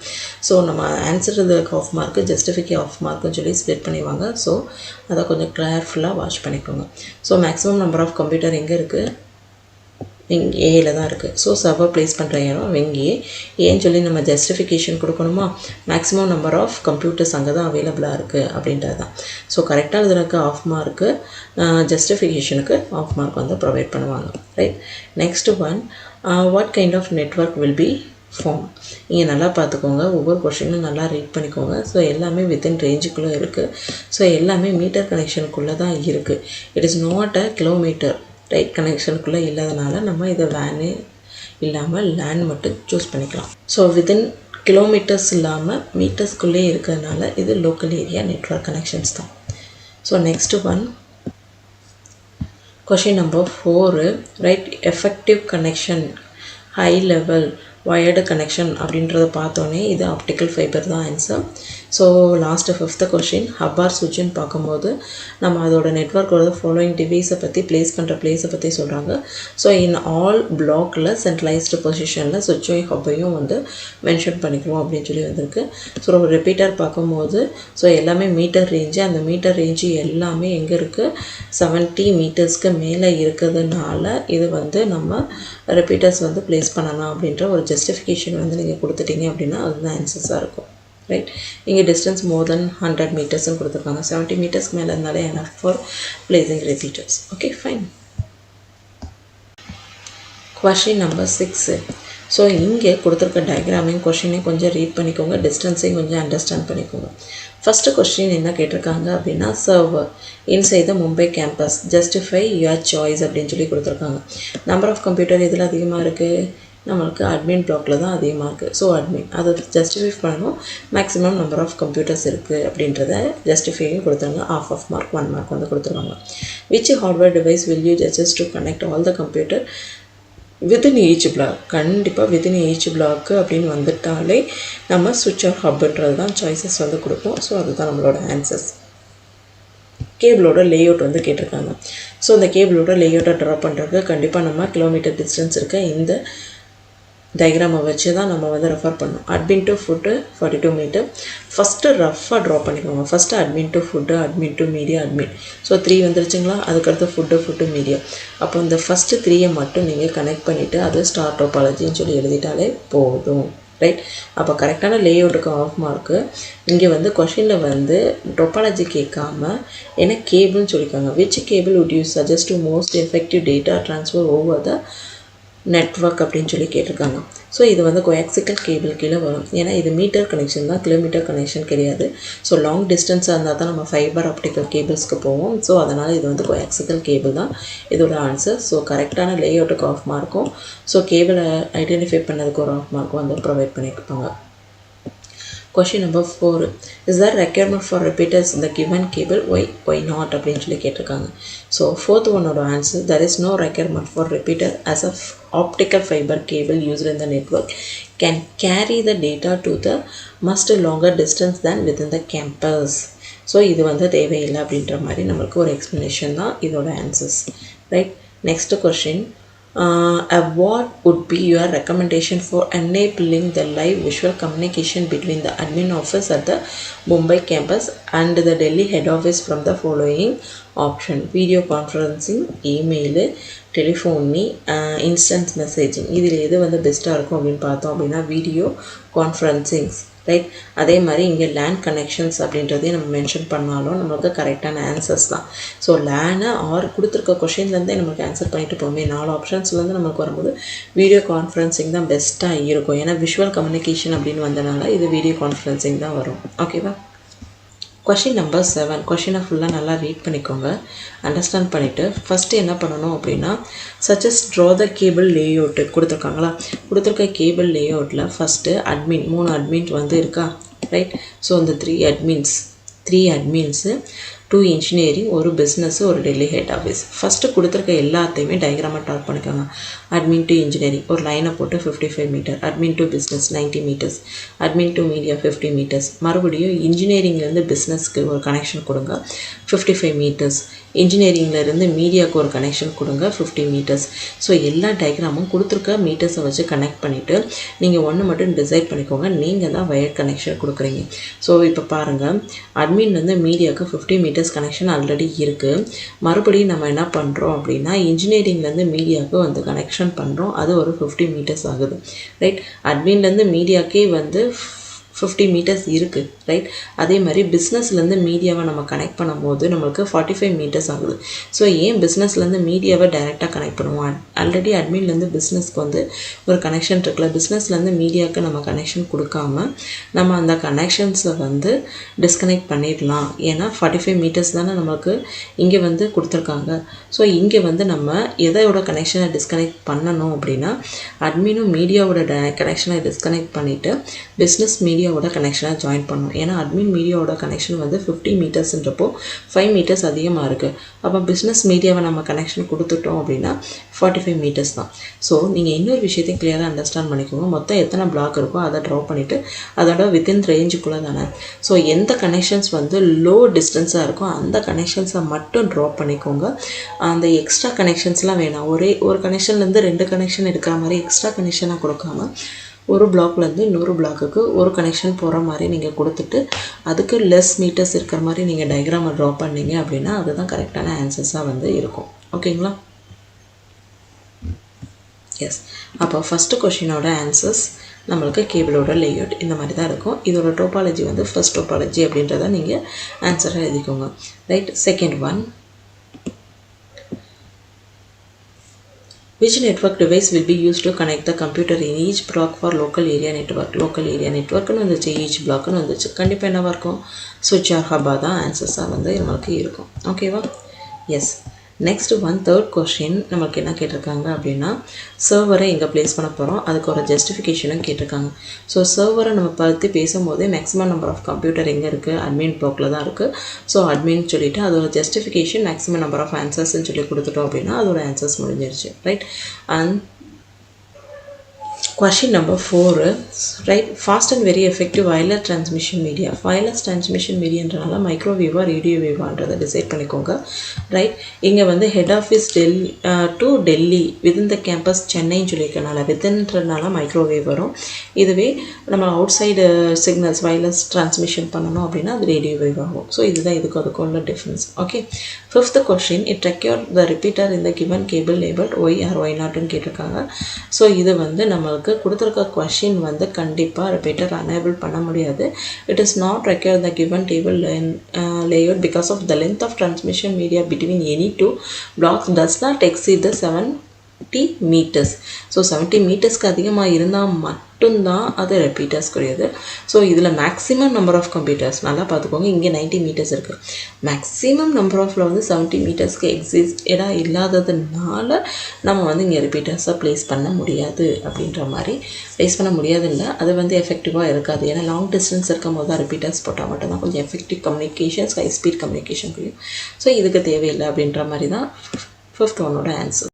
ஸோ நம்ம ஆன்சர் இதுக்கு ஆஃப் மார்க்கு, ஜஸ்டிஃபைக்கு ஆஃப் மார்க்குன்னு சொல்லி ஸ்ப்ளிட் பண்ணிடுவாங்க. ஸோ அதை கொஞ்சம் கேர்ஃபுல்லாக வாட்ச் பண்ணிக்கோங்க. So maximum number of computer எங்கே இருக்குது, விங் ஏல தான் இருக்குது. ஸோ சர்வர் ப்ளேஸ் பண்ணுற இடம் விங் ஏன்னு சொல்லி நம்ம ஜஸ்டிஃபிகேஷன் கொடுக்கணுமா, மேக்ஸிமம் நம்பர் ஆஃப் கம்ப்யூட்டர்ஸ் அங்கே தான் அவைலபிளாக இருக்குது அப்படின்றது தான். ஸோ கரெக்டாக இதற்கு ஆஃப் மார்க்கு, ஜஸ்டிஃபிகேஷனுக்கு ஆஃப் மார்க் வந்து ப்ரொவைட் பண்ணுவாங்க. Right. Next one, what kind of network will be form. நீங்கள் நல்லா பார்த்துக்கோங்க, ஒவ்வொரு கொஷினும் நல்லா ரீட் பண்ணிக்கோங்க. ஸோ எல்லாமே வித்தின் ரேஞ்சுக்குள்ளே இருக்குது. ஸோ எல்லாமே மீட்டர் கனெக்ஷனுக்குள்ளே தான் இருக்குது. It is not a kilometre right கனெக்ஷனுக்குள்ளே இல்லாதனால நம்ம இதை வேனே இல்லாமல் லேண்ட் மட்டும் சூஸ் பண்ணிக்கலாம். ஸோ வித்தின் கிலோமீட்டர்ஸ் இல்லாமல் மீட்டர்ஸ்குள்ளே இருக்கிறதுனால இது லோக்கல் ஏரியா நெட்வொர்க் கனெக்ஷன்ஸ் தான். So next one, question number 4. Right. Effective connection, high level wired connection அப்படின்றத பார்த்தோன்னே இது ஆப்டிக்கல் ஃபைபர் தான் answer. So last 5th question, hub or சுவிட்சுன்னு பார்க்கும்போது நம்ம அதோட நெட்வொர்க்கோட ஃபாலோயிங் டிவைஸை பற்றி ப்ளேஸ் பண்ணுற பிளேஸை பற்றி சொல்கிறாங்க. ஸோ இன் ஆல் பிளாக்கில் சென்ட்ரலைஸ்டு பொசிஷனில் சுவிட்சையும் ஹப்பையும் வந்து மென்ஷன் பண்ணிக்குவோம் அப்படின்னு சொல்லி வந்திருக்கு. ஸோ ரிப்பீட்டர் பார்க்கும்போது ஸோ எல்லாமே மீட்டர் ரேஞ்சு, அந்த மீட்டர் ரேஞ்சு எல்லாமே எங்கே இருக்குது, 70 மீட்டர்ஸ்க்கு மேலே இருக்கிறதுனால இது வந்து நம்ம ரிப்பீட்டர்ஸ் வந்து ப்ளேஸ் பண்ணலாம் அப்படின்ற ஒரு ஜஸ்டிஃபிகேஷன் வந்து நீங்கள் கொடுத்துட்டீங்க அப்படின்னா அதுதான் ஆன்சர்ஸாக இருக்கும். ரைட். இங்கே டிஸ்டன்ஸ் மோர் தென் 100 மீட்டர்ஸ்ன்னு கொடுத்துருக்காங்க. 70 மீட்டர்ஸ்க்கு மேலே இருந்தாலே enough for placing repeaters. Okay fine. Question number 6. So இங்கே கொடுத்துருக்க டயக்ராமையும் கொஷினையும் கொஞ்சம் ரீட் பண்ணிக்கோங்க, டிஸ்டன்ஸையும் கொஞ்சம் அண்டர்ஸ்டாண்ட் பண்ணிக்கோங்க. ஃபஸ்ட்டு கொஸ்டின் என்ன கேட்டிருக்காங்க அப்படின்னா, server inside the Mumbai campus, justify your choice அப்படின்னு சொல்லி கொடுத்துருக்காங்க. நம்பர் ஆஃப் கம்ப்யூட்டர் இதில் அதிகமாக இருக்குது, நம்மளுக்கு அட்மின் பிளாக்கில் தான் அதிகமாக இருக்குது. ஸோ அட்மின் அதை ஜஸ்டிஃபை பண்ணணும். மேக்ஸிமம் நம்பர் ஆஃப் கம்ப்யூட்டர்ஸ் இருக்குது அப்படின்றத ஜஸ்டிஃபையும் கொடுத்துருங்க. ஆஃப் மார்க் 1 மார்க் வந்து கொடுத்துருவாங்க. Which hardware device will you just to connect all the computer within each block. கண்டிப்பாக வித்தின் ஈச் பிளாக்கு அப்படின்னு வந்துட்டாலே நம்ம சுவிட்ச் ஆர் ஹப்ன்றது தான் சாய்ஸஸ் வந்து கொடுப்போம். ஸோ அதுதான் நம்மளோட ஆன்சர்ஸ். கேபிளோட லேஅவுட் வந்து கேட்டிருக்காங்க. ஸோ இந்த கேபிளோட லேஅவுட்டை ட்ரா பண்ணுறதுக்கு கண்டிப்பாக நம்ம கிலோமீட்டர் டிஸ்டன்ஸ் இருக்க இந்த டயக்ராமை வச்சு தான் நம்ம வந்து ரெஃபர் பண்ணோம். Admin to food 42 metre. First ரஃபாக ட்ரா பண்ணிக்கோங்க. First admin to food, admin to media, admin. So 3 வந்துருச்சுங்களா, அதுக்கடுத்து ஃபுட்டு மீடியா. அப்போ இந்த ஃபஸ்ட்டு 3 மட்டும் நீங்கள் கனெக்ட் பண்ணிவிட்டு அது ஸ்டார் டோபாலஜின்னு சொல்லி எழுதிட்டாலே போதும். ரைட். அப்போ கரெக்டான லேஅவுட்டுக்கு ஆஃப் மார்க்கு. இங்கே வந்து கொஷினில் வந்து டோபாலஜி கேட்காம ஏன்னா கேபிள்னு சொல்லியிருக்காங்க. Which cable would you suggest to most effective data transfer over the network அப்படின்னு சொல்லி கேட்டிருக்காங்க. ஸோ இது வந்து கோஆக்சிக்கல் கேபிள் கீழே வரும். ஏன்னா இது மீட்டர் கனெக்ஷன் தான், கிலோமீட்டர் கனெக்ஷன் கிடையாது. ஸோ லாங் டிஸ்டன்ஸாக இருந்தால் தான் நம்ம ஃபைபர் ஆப்டிக்கல் கேபிள்ஸ்க்கு போவோம். ஸோ அதனால் இது வந்து கோஆக்சிக்கல் கேபிள் தான் இதோட ஆன்சர். ஸோ கரெக்டான லேஅவுட்டுக்கு ஆஃப் மார்க்கும், ஸோ கேபிளை ஐடென்டிஃபை பண்ணதுக்கு ஒரு ஆஃப் மார்க்கும் வந்து ப்ரொவைட் பண்ணியிருப்பாங்க. Question number 4. Is there requirement for repeaters in the given cable? Why not அப்படின்னு சொல்லி கேட்டிருக்காங்க. ஸோ 4th ஒன்னோட answer, there is no requirement for repeater as of optical fiber cable used in the network can carry the data to the much longer distance than within the campus. So இது வந்து தேவையில்லை அப்படின்ற மாதிரி நம்மளுக்கு ஒரு எக்ஸ்ப்ளனேஷன் தான் இதோட answers. Right, next question. What would be your recommendation for enabling the live visual communication between the admin office at the Mumbai campus and the Delhi head office from the following option: video conferencing, email, telephony, instant messaging. இதில் எது வந்து பெஸ்ட்டாக இருக்கும் அப்படின்னு பார்த்தோம் அப்படின்னா வீடியோ கான்ஃபரன்சிங்ஸ். ரைட், அதே மாதிரி இங்கே லேண்ட் கனெக்ஷன்ஸ் அப்படின்றதையும் நம்ம மென்ஷன் பண்ணாலும் நம்மளுக்கு கரெக்டான ஆன்சர்ஸ் தான். ஸோ லேனை ஆர் கொடுத்துருக்க கொஷின்லேருந்தே நம்மளுக்கு ஆன்சர் பண்ணிட்டு போமே. 4 ஆப்ஷன்ஸ்லேருந்து நம்மளுக்கு வரும்போது வீடியோ கான்ஃபரன்சிங் தான் பெஸ்ட்டாக இருக்கும். ஏன்னா விஷுவல் கம்யூனிகேஷன் அப்படின்னு வந்தனால இது வீடியோ கான்ஃபரன்சிங் தான் வரும். ஓகேவா? Question number 7. கொஷினை ஃபுல்லாக நல்லா ரீட் பண்ணிக்கோங்க, அண்டர்ஸ்டாண்ட் பண்ணிவிட்டு ஃபஸ்ட்டு என்ன பண்ணணும் அப்படின்னா suggest draw the cable layout கொடுத்துருக்காங்களா. கொடுத்துருக்க கேபிள் லேஅவுட்டில் ஃபஸ்ட்டு அட்மின் 3 அட்மின் வந்து இருக்கா. ரைட், ஸோ இந்த 3 அட்மின்ஸு 2 இன்ஜினியரிங், ஒரு பிஸ்னஸ், ஒரு டெல்லி ஹெட் ஆஃபீஸ். ஃபஸ்ட்டு கொடுத்துருக்க எல்லாத்தையுமே டயக்ராமாக டாக் பண்ணிக்கோங்க. அட்மின் டு இன்ஜினியரிங் ஒரு லைனை போட்டு 55 meter, admin to business 90 meters, admin to media 50 meters. மறுபடியும் இன்ஜினியரிங்லேருந்து பிஸ்னஸ்க்கு ஒரு கனெக்ஷன் கொடுங்க 55 மீட்டர்ஸ், இன்ஜினியரிங்லேருந்து மீடியாவுக்கு ஒரு கனெக்ஷன் கொடுங்க 50 மீட்டர்ஸ். ஸோ எல்லா டயக்ராமும் கொடுத்துருக்க மீட்டர்ஸை வச்சு கனெக்ட் பண்ணிவிட்டு நீங்கள் ஒன்று மட்டும் டிசைட் பண்ணிக்கோங்க, நீங்கள் தான் வயர் கனெக்ஷன் கொடுக்குறீங்க. ஸோ இப்போ பாருங்கள், அட்மின்லேருந்து மீடியாவுக்கு 50 மீட்டர்ஸ் கனெக்ஷன் ஆல்ரெடி இருக்குது. மறுபடியும் நம்ம என்ன பண்ணுறோம் அப்படின்னா இன்ஜினியரிங்லேருந்து மீடியாவுக்கு வந்து கனெக்ஷன் பண்ணுறோம், அது ஒரு 50 மீட்டர்ஸ் ஆகுது. ரைட், அட்மின்லேருந்து மீடியாவுக்கே வந்து 50 மீட்டர்ஸ் இருக்குது. ரைட், அதே மாதிரி பிஸ்னஸ்லேருந்து மீடியாவை நம்ம கனெக்ட் பண்ணும்போது நம்மளுக்கு 45 மீட்டர்ஸ் ஆகுது. ஸோ ஏன் பிஸ்னஸ்லேருந்து மீடியாவை டைரெக்டாக கனெக்ட் பண்ணுவோம்? ஆல்ரெடி அட்மின்லேருந்து பிஸ்னஸ்க்கு வந்து ஒரு கனெக்ஷன் இருக்குல்ல, பிஸ்னஸ்லேருந்து மீடியாவுக்கு நம்ம கனெக்ஷன் கொடுக்காம நம்ம அந்த கனெக்ஷன்ஸை வந்து டிஸ்கனெக்ட் பண்ணிடலாம். ஏன்னா 45 மீட்டர்ஸ் தானே நம்மளுக்கு இங்கே வந்து கொடுத்துருக்காங்க. ஸோ இங்கே வந்து நம்ம எதையோட கனெக்ஷனை டிஸ்கனெக்ட் பண்ணணும் அப்படின்னா அட்மினும் மீடியாவோட கனெக்ஷனை டிஸ்கனெக்ட் பண்ணிவிட்டு பிஸ்னஸ் மீடியாவோட கனெக்ஷனை ஜாயின் பண்ணணும். ஏன்னா அட்மின் மீடியாவோட கனெக்ஷன் வந்து 50 மீட்டர்ஸ்ன்றப்போ 5 மீட்டர்ஸ் அதிகமாக இருக்குது. அப்போ பிஸ்னஸ் மீடியாவை நம்ம கனெக்ஷன் கொடுத்துட்டோம் அப்படின்னா 45 மீட்டர்ஸ் தான். ஸோ நீங்கள் இன்னொரு விஷயத்தையும் கிளியராக அண்டர்ஸ்டாண்ட் பண்ணிக்கோங்க. மொத்தம் எத்தனை பிளாக் இருக்கோ அதை ட்ரா பண்ணிவிட்டு அதோட வித்தின் ரேஞ்சுக்குள்ளே தானே. ஸோ எந்த கனெக்ஷன்ஸ் வந்து லோ டிஸ்டன்ஸாக இருக்கோ அந்த கனெக்ஷன்ஸை மட்டும் ட்ரா பண்ணிக்கோங்க. அந்த எக்ஸ்ட்ரா கனெக்ஷன்ஸ்லாம் வேணாம். ஒரு கனெக்ஷன்லேருந்து 2 கனெக்ஷன் எடுக்கிற மாதிரி எக்ஸ்ட்ரா கனெக்ஷனாக கொடுக்காம ஒரு பிளாக்லேருந்து இன்னொரு பிளாக்குக்கு ஒரு கனெக்ஷன் போகிற மாதிரி நீங்கள் கொடுத்துட்டு அதுக்கு லெஸ் மீட்டர்ஸ் இருக்கிற மாதிரி நீங்கள் டயக்ராமை ட்ரா பண்ணிங்க அப்படின்னா அதுதான் கரெக்டான ஆன்சர்ஸாக வந்து இருக்கும். ஓகேங்களா? எஸ், அப்போ ஃபஸ்ட்டு கொஷினோட ஆன்சர்ஸ் நம்மளுக்கு கேபிளோட லேஅவுட் இந்த மாதிரி தான் இருக்கும். இதோட டோபாலஜி வந்து ஃபர்ஸ்ட் டோபாலஜி அப்படின்றத நீங்கள் ஆன்சராக எழுதிக்கோங்க. Right, second one, which network device will be used to connect the computer in each block for local area network? local area network னு வந்துச்சு, each block னு வந்துச்சு. கண்டிப்பாக என்னவாக இருக்கும்? switch or hub தான் ஆன்சர்ஸாக வந்து நம்மளுக்கு இருக்கும். ஓகேவா? Yes, next one, third question நம்மளுக்கு என்ன கேட்டிருக்காங்க அப்படின்னா சர்வரை எங்கே ப்ளேஸ் பண்ண போகிறோம், அதுக்கு ஒரு ஜஸ்டிஃபிகேஷனும் கேட்டிருக்காங்க. ஸோ சர்வரை நம்ம பற்றி பேசும்போதே மேக்ஸிமம் நம்பர் ஆஃப் கம்ப்யூட்டர் எங்கே இருக்குது? அட்மின் பிளாக்ல தான் இருக்குது. ஸோ அட்மின் சொல்லிவிட்டு அதோட ஜஸ்டிஃபிகேஷன் மேக்ஸிமம் நம்பர் ஆஃப் ஆன்சர்ஸ்ன்னு சொல்லி கொடுத்துட்டோம் அப்படின்னா அதோட ஆன்சர்ஸ் முடிஞ்சிருச்சு. Right, and question number 4, right, fast and very effective wireless transmission media. wireless transmission mediaன்றனால மைக்ரோவேவா ரேடியோவேவான்றதை டிசைட் பண்ணிக்கோங்க. ரைட், இங்கே வந்து head office to Delhi within the campus சென்னைன்னு சொல்லியிருக்கனால வித்தின்றனால மைக்ரோவேவ் வரும். இதுவே நம்ம outside signals wireless transmission பண்ணணும் அப்படின்னா அது ரேடியோவேவ் ஆகும். ஸோ இதுதான் இதுக்கு அதுக்கு உள்ள difference. Okay, fifth question, it require the repeater இந்த given cable label why or why நாட்னு கேட்டிருக்காங்க. ஸோ இது வந்து நம்மளுக்கு கொடுத்துருக்க கொஷின் வந்து கண்டிப்பாக ரிப்பீட்டர் அனேபிள் பண்ண முடியாது. It is not require the given table layout because of the length of transmission media between any two blocks does not exceed the 70 meters. So 70 மீட்டர்ஸ்க்கு அதிகமாக இருந்தால் மட்டும்தான் அது ரிப்பீட்டர்ஸ் கிடையாது. ஸோ இதில் மேக்ஸிமம் நம்பர் ஆஃப் கம்ப்யூட்டர்ஸ் நல்லா பார்த்துக்கோங்க. இங்கே 90 மீட்டர்ஸ் இருக்குது. மேக்ஸிமம் நம்பர் ஆஃபில் வந்து 70 மீட்டர்ஸ்க்கு எக்ஸிஸ்டாக இல்லாததுனால நம்ம வந்து இங்கே ரிப்பீட்டர்ஸை ப்ளேஸ் பண்ண முடியாது அப்படின்ற மாதிரி ப்ளேஸ் பண்ண முடியாது இல்லை, அது வந்து எஃபெக்டிவாக இருக்காது. ஏன்னா லாங் டிஸ்டன்ஸ் இருக்கும் போது தான் ரிப்பீட்டர்ஸ் போட்டால் மட்டும்தான் கொஞ்சம் effective communications, high speed communication புரியும். ஸோ இதுக்கு தேவையில்லை அப்படின்ற மாதிரி தான் ஃபிஃப்த் ஒன்னோட ஆன்சர்.